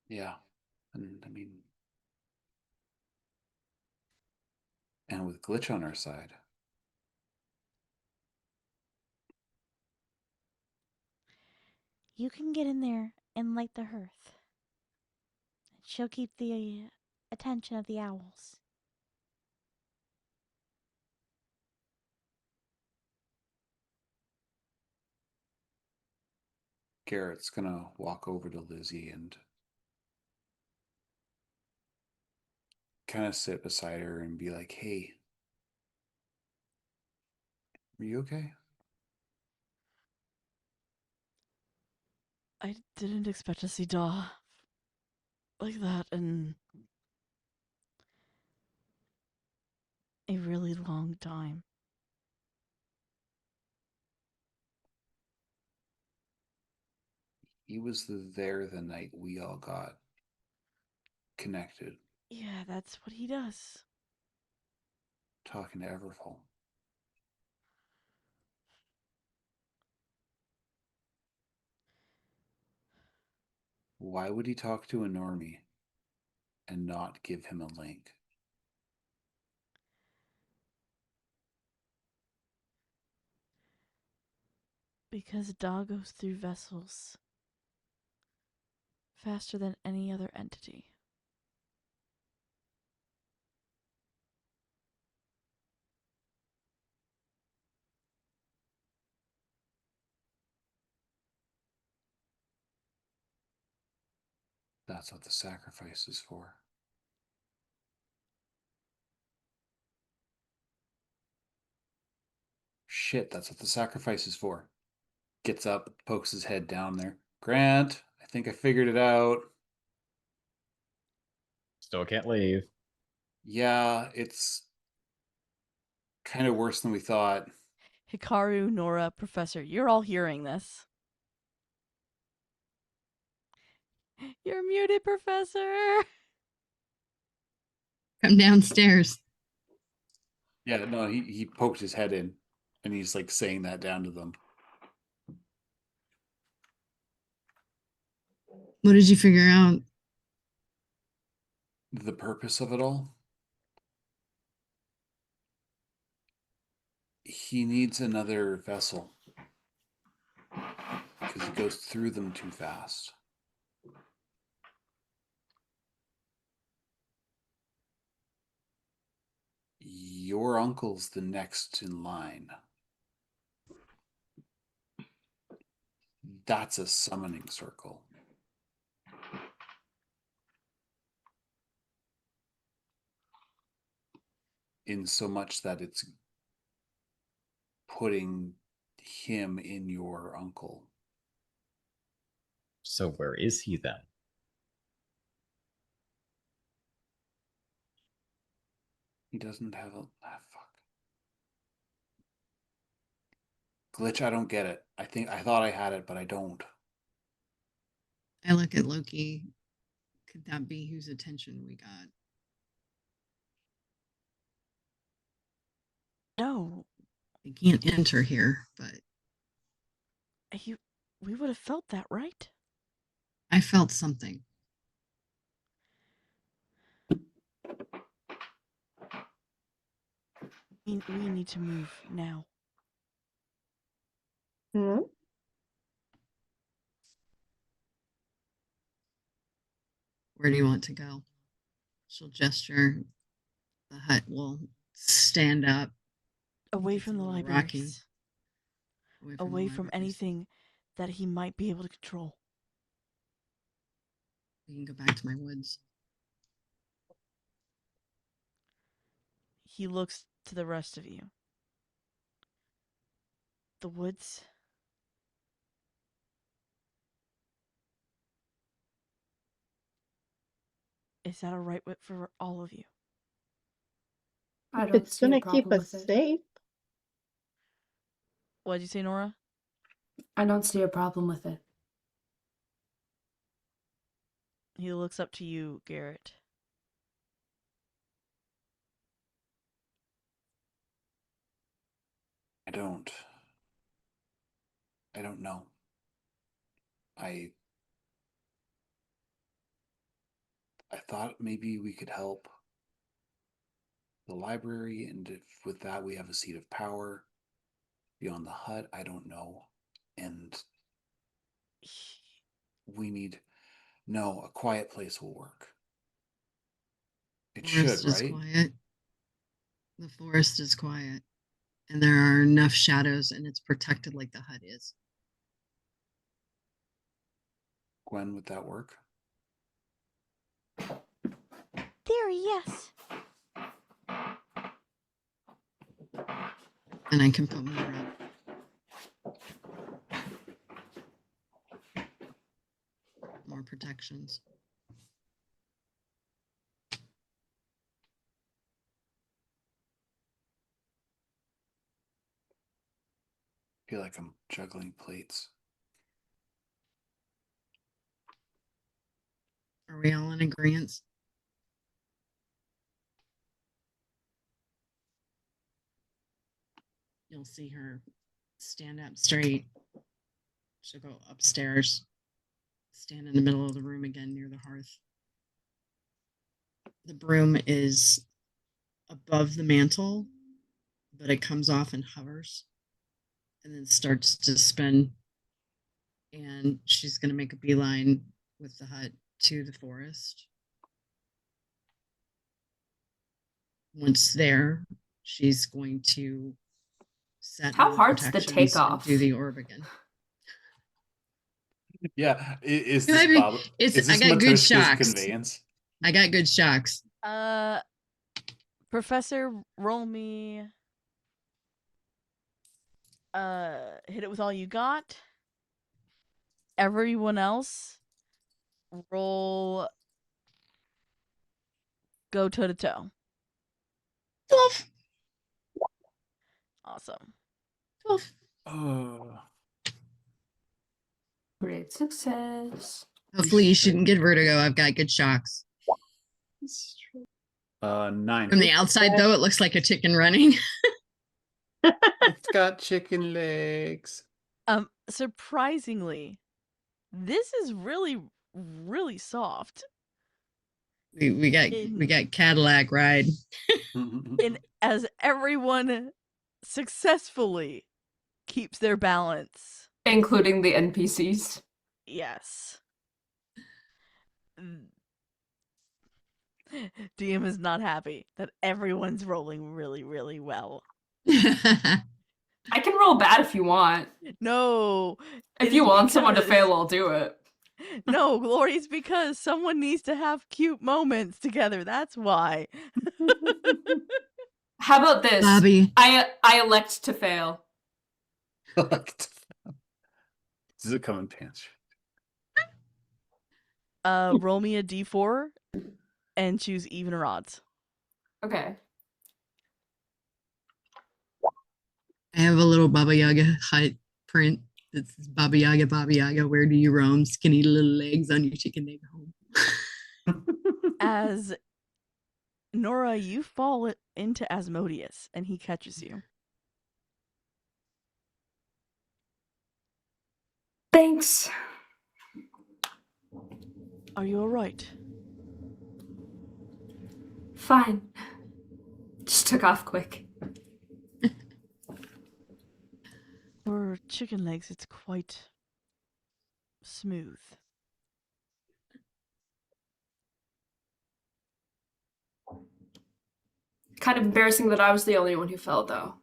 S7: Yeah. And I mean, and with Glitch on our side,
S8: You can get in there and light the hearth. She'll keep the attention of the owls.
S7: Garrett's gonna walk over to Lizzie and kind of sit beside her and be like, "Hey, are you okay?"
S1: I didn't expect to see Daw like that in a really long time.
S7: He was there the night we all got connected,
S1: Yeah, that's what he does.
S7: talking to Everfall. Why would he talk to a normie and not give him a link?
S1: Because Daw goes through vessels faster than any other entity.
S7: That's what the sacrifice is for. Shit, that's what the sacrifice is for. Gets up, pokes his head down there. Grant, I think I figured it out.
S2: Still can't leave.
S7: Yeah, it's kind of worse than we thought.
S1: Hikaru, Nora, Professor, you're all hearing this. You're muted, Professor!
S6: Come downstairs.
S7: Yeah, no, he poked his head in and he's like saying that down to them.
S6: What did you figure out?
S7: The purpose of it all? He needs another vessel because he goes through them too fast. Your uncle's the next in line. That's a summoning circle. In so much that it's putting him in your uncle.
S2: So where is he then?
S7: He doesn't have a fuck. Glitch, I don't get it. I thought I had it, but I don't.
S6: I look at Loki. Could that be whose attention we got?
S1: No,
S6: They can't enter here, but
S1: we would have felt that, right?
S6: I felt something.
S1: We need to move now.
S5: Hmm?
S6: Where do you want to go? She'll gesture. The hut will stand up.
S1: Away
S6: It's a
S1: from the
S6: little
S1: libraries.
S6: rocky.
S1: Away from
S6: libraries.
S1: anything that he might be able to control.
S6: We can go back to my woods.
S1: He looks to the rest of you. The woods. Is that a right fit for all of you?
S3: I
S5: If
S3: don't
S5: it's
S3: see a
S5: gonna keep
S3: problem
S5: us
S3: with it.
S5: safe.
S1: What did you say, Nora?
S3: I don't see a problem with it.
S1: He looks up to you, Garrett.
S7: I don't know. I thought maybe we could help the library, and if with that we have a seat of power beyond the hut, I don't know. And No, a quiet place will work. It
S6: Forest
S7: should,
S6: is
S7: right?
S6: quiet. The forest is quiet. And there are enough shadows, and it's protected like the hut is.
S7: Gwen, would that work?
S8: Theory, yes.
S6: And I can put more up. More protections.
S7: I feel like I'm juggling plates.
S6: Are we all in agreement? You'll see her stand up straight. She'll go upstairs, stand in the middle of the room again near the hearth. The broom is above the mantle, but it comes off and hovers and then starts to spin. And she's going to make a beeline with the hut to the forest. Once there, she's going to set
S3: How
S6: more
S3: hard's the
S6: protections and
S3: takeoff?
S6: do the orb again.
S7: Yeah, is
S6: I
S7: this
S6: mean,
S7: Bob?
S6: it's-
S7: Is this
S6: I got good
S7: Matushka's
S6: shocks.
S7: conveyance?
S6: I got good shocks.
S1: Professor, roll me. Hit it with all you got. Everyone else, roll. Go toe to toe.
S6: 12.
S1: Awesome.
S6: 12.
S7: Oh,
S3: Great success.
S6: Hopefully you shouldn't get vertigo. I've got good shocks.
S7: 9.
S6: From the outside, though, it looks like a chicken running.
S7: It's got chicken legs.
S1: Surprisingly, this is really, really soft.
S6: we got Cadillac ride.
S1: And as everyone successfully keeps their balance.
S3: Including the NPCs.
S1: Yes. DM is not happy that everyone's rolling really, really well.
S3: I can roll bad if you want.
S1: No.
S3: If
S1: it
S3: you
S1: is
S3: want someone to
S1: because-
S3: fail, I'll do it.
S1: No, Glory, it's because someone needs to have cute moments together. That's why.
S3: How about this?
S6: Bobby.
S3: I elect to fail.
S7: Does it come in pants?
S1: Roll me a d4 and choose even or odds.
S3: Okay.
S6: I have a little Baba Yaga hut print that says Baba Yaga, where do you roam? Skinny little legs on your chicken egg home.
S1: As Nora, you fall into Asmodeus and he catches you.
S3: Thanks.
S1: Are you alright?
S3: Fine. Just took off quick.
S1: For chicken legs, it's quite smooth.
S3: Kind of embarrassing that I was the only one who fell, though.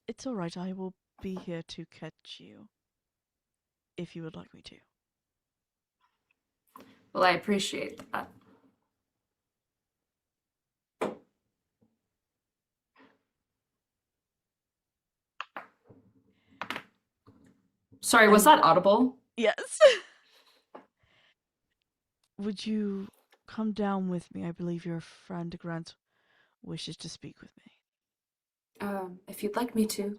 S1: It's alright, I will be here to catch you. If you would like me to.
S3: Well, I appreciate that. Sorry, was that audible?
S1: Yes. Would you come down with me? I believe your friend Grant wishes to speak with me.
S3: If you'd like me to.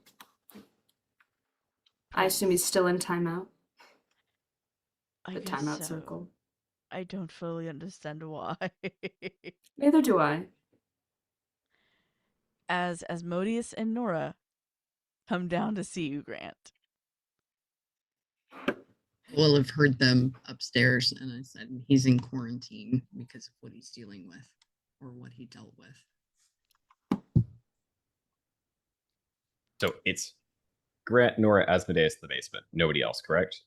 S3: I assume he's still in timeout.
S1: I
S3: The
S1: guess
S3: timeout
S1: so.
S3: circle.
S1: I don't fully understand why.
S3: Neither do I.
S1: As Asmodeus and Nora come down to see you, Grant.
S6: Will have heard them upstairs, and I said he's in quarantine because of what he's dealing with or what he dealt with.
S2: So it's Grant, Nora, Asmodeus in the basement. Nobody else, correct?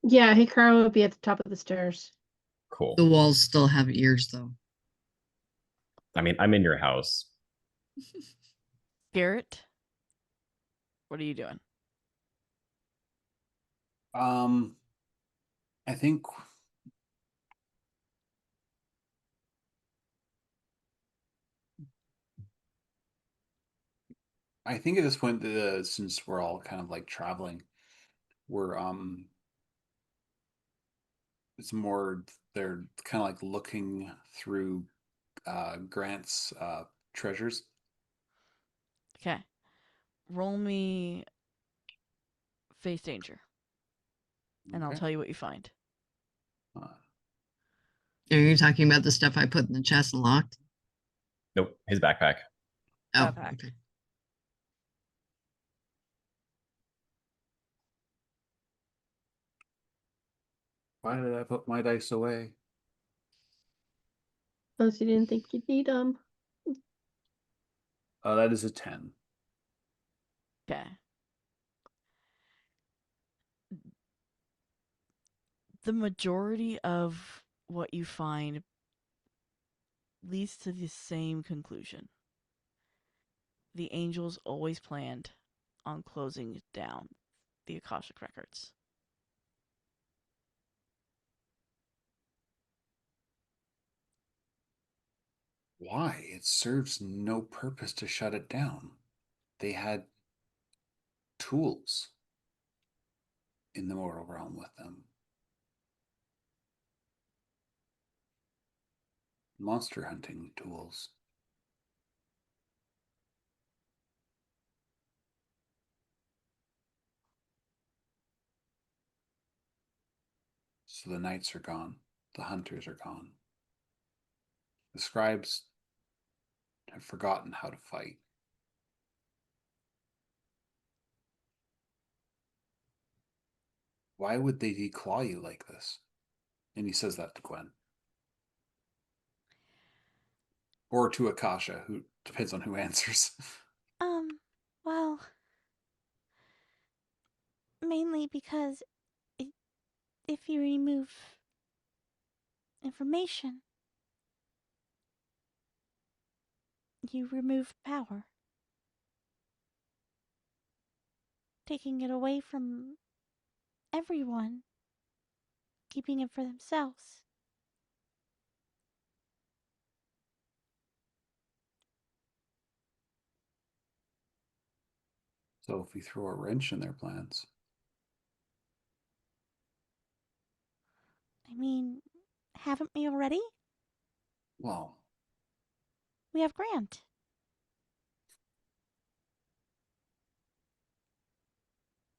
S5: Yeah, Hikaru would be at the top of the stairs.
S2: Cool.
S6: The walls still have ears, though.
S2: I mean, I'm in your house.
S1: Garrett, what are you doing?
S7: I think at this point, since we're all kind of like traveling, we're it's more they're kind of like looking through Grant's treasures.
S1: Okay. Roll me face danger, and I'll
S7: Okay.
S1: tell you what you find.
S7: Uh,
S6: Are you talking about the stuff I put in the chest and locked?
S2: Nope, his backpack.
S6: Oh,
S1: Backpack.
S6: okay.
S7: Why did I put my dice away?
S5: Unless you didn't think you'd need them.
S7: That is a 10.
S1: Okay. The majority of what you find leads to the same conclusion. The angels always planned on closing down the Akashic records.
S7: Why? It serves no purpose to shut it down. They had tools in the mortal realm with them. Monster hunting tools. So the knights are gone. The hunters are gone. The scribes have forgotten how to fight. Why would they declaw you like this? And he says that to Gwen. Or to Akasha, who depends on who answers.
S8: Well, mainly because if you remove information, you remove power. Taking it away from everyone, keeping it for themselves.
S7: So if we throw a wrench in their plans.
S8: I mean, haven't we already?
S7: Well,
S8: We have Grant.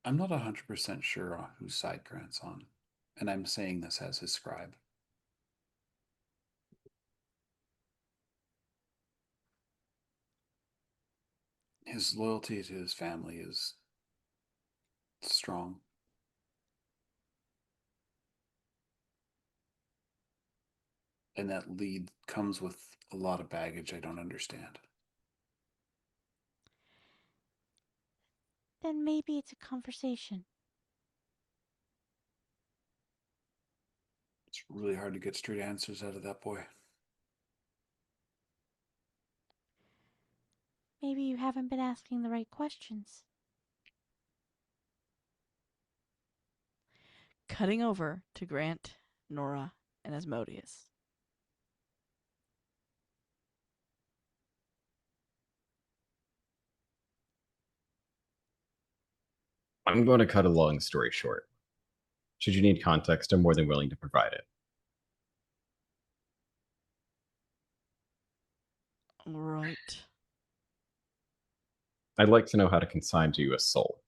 S7: I'm not 100% sure on whose side Grant's on. And I'm saying this as his scribe. His loyalty to his family is strong. And that lead comes with a lot of baggage I don't understand.
S8: Then maybe it's a conversation.
S7: It's really hard to get straight answers out of that boy.
S8: Maybe you haven't been asking the right questions.
S1: Cutting over to Grant, Nora, and Asmodeus.
S2: I'm going to cut a long story short. Should you need context, I'm more than willing to provide it.
S1: Right.
S2: I'd like to know how to consign to you a soul.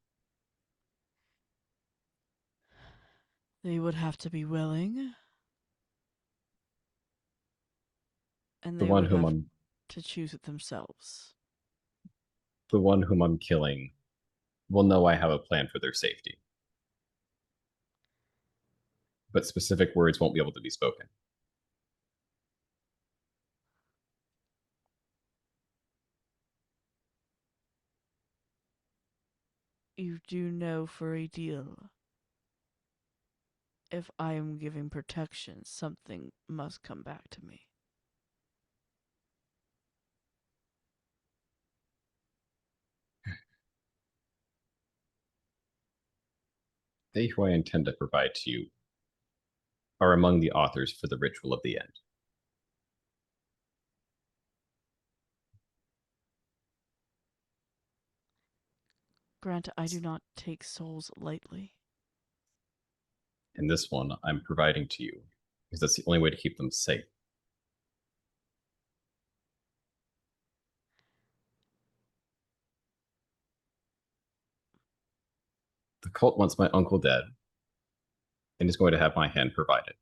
S1: They would have to be willing. And
S2: The
S1: they
S2: one
S1: would
S2: whom
S1: have
S2: I'm
S1: to choose it themselves.
S2: the one whom I'm killing will know I have a plan for their safety. But specific words won't be able to be spoken.
S1: You do know for a deal. If I am giving protection, something must come back to me.
S2: They who I intend to provide to you are among the authors for the ritual of the end.
S1: Grant, I do not take souls lightly.
S2: And this one I'm providing to you because that's the only way to keep them safe. The cult wants my uncle dead and is going to have my hand provided.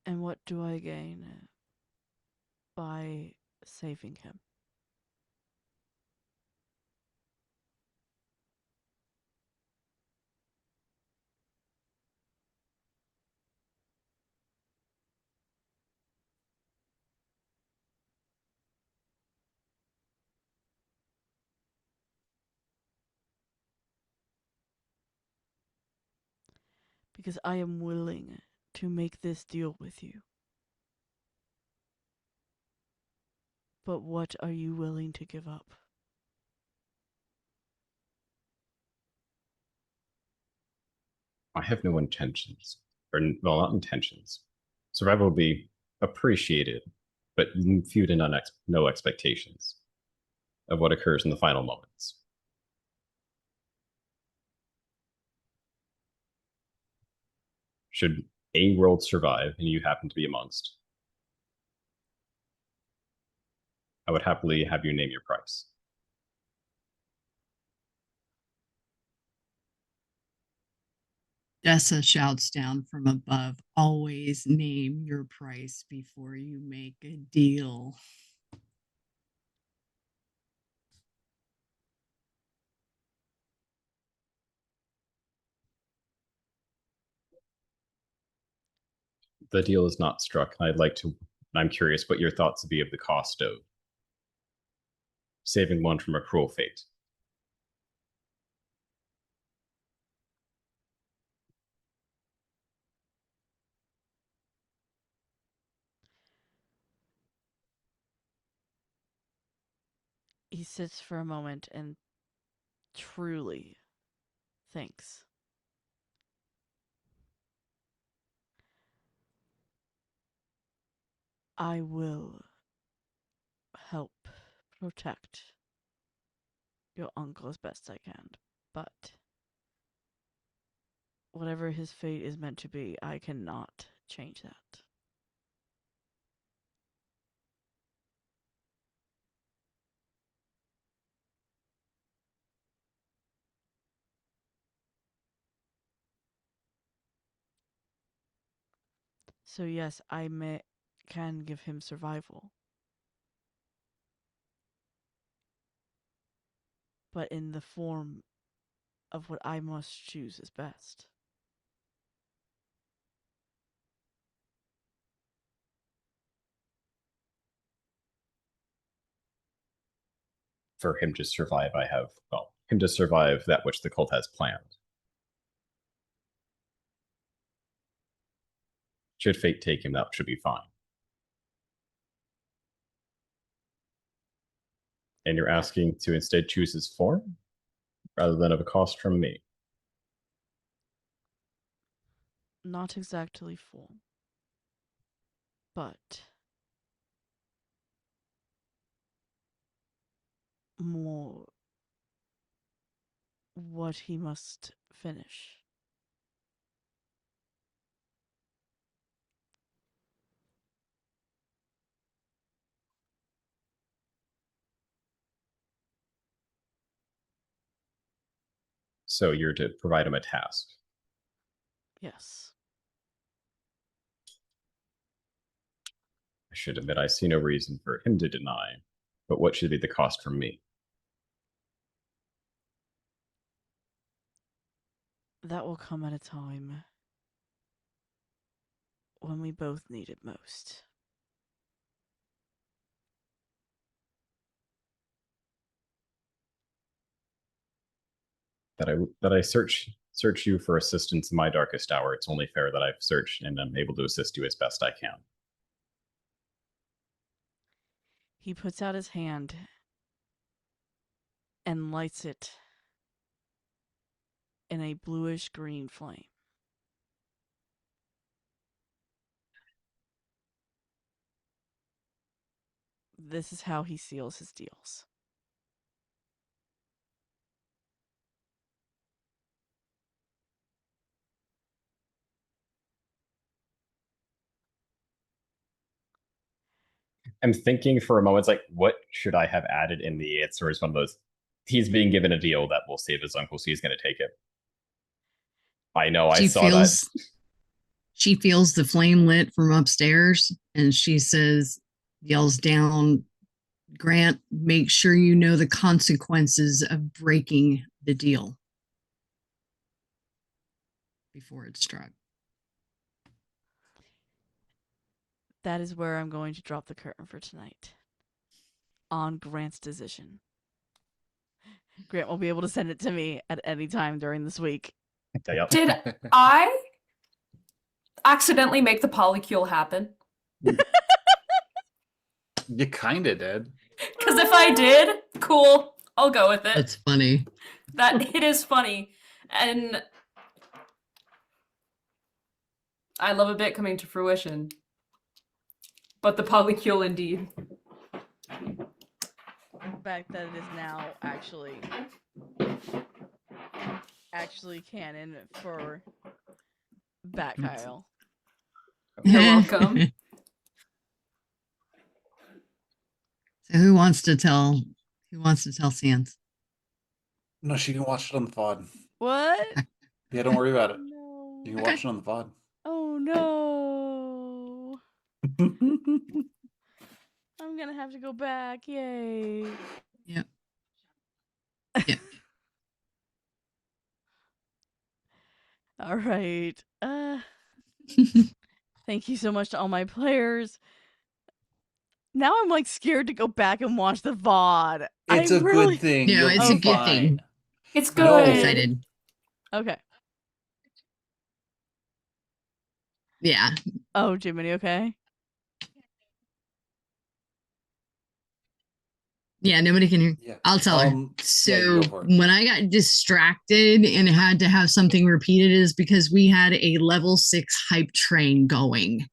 S1: And what do I gain by saving him? Because I am willing to make this deal with you. But what are you willing to give up?
S2: I have no intentions, or well, not intentions. Survival will be appreciated, but viewed in no expectations of what occurs in the final moments. Should a world survive and you happen to be amongst, I would happily have you name your price.
S9: Dessa shouts down from above, always name your price before you make a deal.
S2: The deal is not struck. I'm curious what your thoughts would be of the cost of saving one from a cruel fate.
S1: He sits for a moment and truly thinks. I will help protect your uncle as best I can, but whatever his fate is meant to be, I cannot change that. So yes, can give him survival. But in the form of what I must choose is best.
S2: For him to survive, him to survive that which the cult has planned. Should fate take him, that should be fine. And you're asking to instead choose his form rather than of a cost from me.
S1: Not exactly full, but more what he must finish.
S2: So you're to provide him a task.
S1: Yes.
S2: I should admit, I see no reason for him to deny, but what should be the cost from me?
S1: That will come at a time. when we both need it most.
S2: That I search you for assistance in my darkest hour. It's only fair that I've searched and I'm able to assist you as best I can.
S1: He puts out his hand and lights it in a bluish green flame. This is how he seals his deals.
S2: I'm thinking for a moment, it's like, what should I have added in the answer? Is one of those, he's being given a deal that will save his uncle, so he's going to take it. I know, I saw that.
S9: She feels the flame lit from upstairs, and she yells down, Grant, make sure you know the consequences of breaking the deal before it's struck.
S1: That is where I'm going to drop the curtain for tonight. On Grant's decision. Grant will be able to send it to me at any time during this week.
S2: Yep.
S3: Did I accidentally make the polycule happen?
S7: You kind of did.
S3: Because if I did, cool, I'll go with it.
S9: That's funny.
S3: That it is funny, and I love a bit coming to fruition. But the polycule indeed.
S1: The fact that it is now actually canon for Bat Kyle.
S3: You're welcome.
S9: So who wants to tell Sans?
S7: No, she can watch it on the VOD.
S1: What?
S7: Yeah, don't worry about it.
S1: No.
S7: You can watch it on the VOD.
S1: Oh no. I'm gonna have to go back. Yay.
S9: Yep. Yep.
S1: All right. Thank you so much to all my players. Now I'm like scared to go back and watch the VOD.
S7: It's a good thing.
S9: No,
S7: You'll
S9: it's
S7: be
S9: a good
S7: fine.
S9: thing.
S3: It's
S9: I'm
S3: good.
S9: excited.
S1: Okay.
S9: Yeah.
S1: Oh, Jiminy, okay?
S9: Yeah, nobody can hear.
S7: Yeah.
S9: I'll tell her.
S7: Yeah,
S9: So
S7: you go for it.
S9: when I got distracted and had to have something repeated is because we had a level 6 hype train going.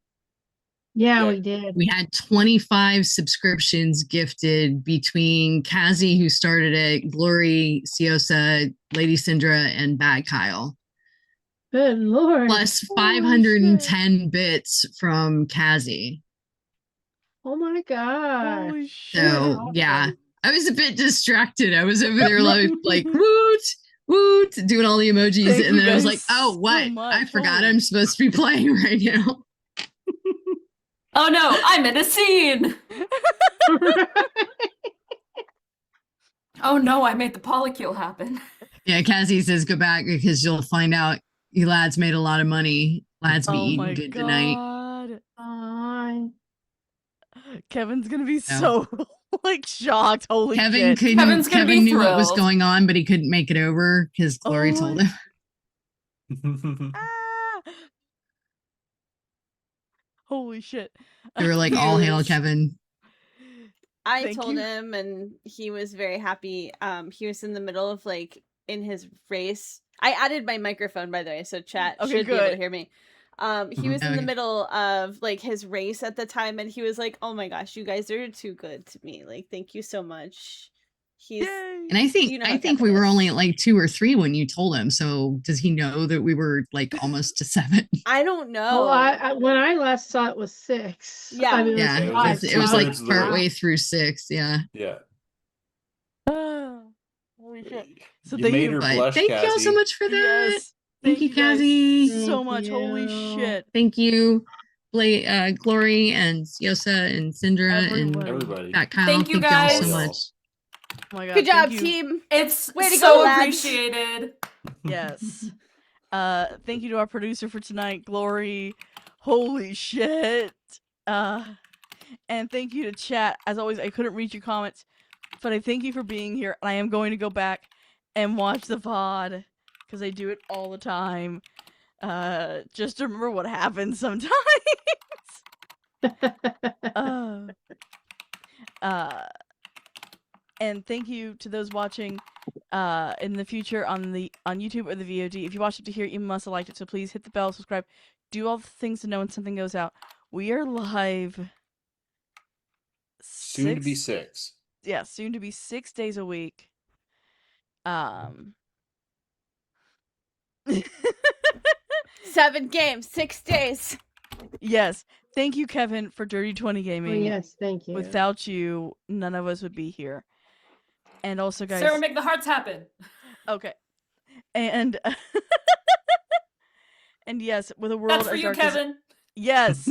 S5: Yeah,
S7: Yeah.
S5: we did.
S9: We had 25 subscriptions gifted between Kazi, who started it, Glory, Siosa, Lady Syndra, and Bad Kyle.
S5: Good Lord.
S9: Plus
S1: Holy
S9: 510 bits from Kazi.
S5: Oh my God.
S1: Holy shit.
S9: So yeah, I was a bit distracted. I was over there like woot, woot, doing all the emojis,
S1: Thank
S9: and
S1: you
S9: then I was
S1: guys
S9: like, oh, what?
S1: so much.
S9: I forgot
S1: Holy-
S9: I'm supposed to be playing right now.
S3: Oh no, I'm in a scene. Oh no, I made the polycule happen.
S9: Yeah, Kazi says go back because you'll find out Elad's made a lot of money. Lad's be
S1: Oh
S9: eating
S1: my
S9: good tonight.
S1: God.
S5: Bye.
S1: Kevin's gonna be
S9: No.
S1: so like shocked. Holy
S9: Kevin
S1: shit.
S3: Kevin's gonna
S9: Kevin
S3: be
S9: knew what was
S3: thrilled.
S9: going on, but he couldn't make it over because Glory
S1: Oh
S9: told
S1: my-
S9: him.
S1: Ah! Holy shit.
S9: They were like, all hail
S10: Huge.
S9: Kevin.
S10: I
S1: Thank
S10: told
S1: you.
S10: him and he was very happy. He was in the middle of like in his race. I added my microphone by the way, so chat
S1: Okay,
S10: should be able to
S1: good.
S10: hear me. He was in the
S9: Okay.
S10: middle of like his race at the time and he was like, "Oh my gosh, you guys are too good to me. Like thank you so much." He's
S1: Yay.
S9: And I think
S10: You know how
S9: we
S10: Kevin
S9: were
S10: is.
S9: only at like 2 or 3 when you told him. So does he know that we were like almost to 7?
S10: I don't know.
S5: Oh, I when I last saw it was 6.
S10: Yeah.
S5: I mean,
S9: Yeah,
S5: it
S7: it
S5: was,
S7: was
S5: 5.
S9: it was
S5: so I
S9: like
S7: two-thirds of the
S9: partway
S7: race.
S9: through 6. Yeah.
S7: Yeah.
S1: Ah, Holy shit. So
S7: You
S1: thank
S7: made
S1: you.
S7: her
S9: But
S7: blush,
S9: thank y'all so
S7: Cassie.
S9: much for that.
S1: Yes.
S9: Thank you,
S1: guys
S9: Kazi.
S1: so
S5: Thank
S1: much. Holy
S5: you.
S1: shit.
S9: Thank you, Glory and Yosa and Syndra
S1: Everybody.
S9: and
S7: Everybody.
S9: Fat Kyle.
S3: Thank you,
S9: Thank y'all so
S3: guys.
S9: much.
S1: Oh my god.
S10: Good job,
S1: thank you.
S10: team.
S3: It's
S10: Way to
S3: so
S10: go, lads.
S3: appreciated.
S1: Yes. Thank you to our producer for tonight, Glory. Holy shit. And thank you to chat. As always, I couldn't read your comments, but I thank you for being here. And I am going to go back and watch the VOD because I do it all the time. Just to remember what happens sometimes. And thank you to those watching in the future on YouTube or the VOD. If you watched up to here, you must have liked it. So please hit the bell, subscribe, do all the things to know when something goes out. We are live.
S7: Soon to be 6.
S1: Yeah, soon to be 6 days a week.
S10: 7 games, 6 days.
S1: Yes. Thank you, Kevin, for Dirty 20 Gaming.
S5: yes, thank you.
S1: Without you, none of us would be here. And also, guys.
S3: Sarah, make the hearts happen.
S1: Okay. And and yes, with a world
S3: That's for
S1: as
S3: you,
S1: dark
S3: Kevin.
S1: yes,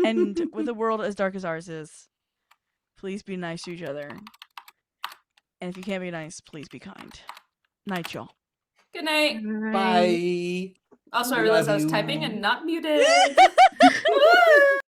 S1: and with a world as dark as ours is, please be nice to each other. And if you can't be nice, please be kind. Night, y'all.
S3: Good night.
S7: Bye.
S3: Also, I
S7: We
S3: realized I
S7: love
S3: was
S7: you.
S3: typing and not muted. Woo!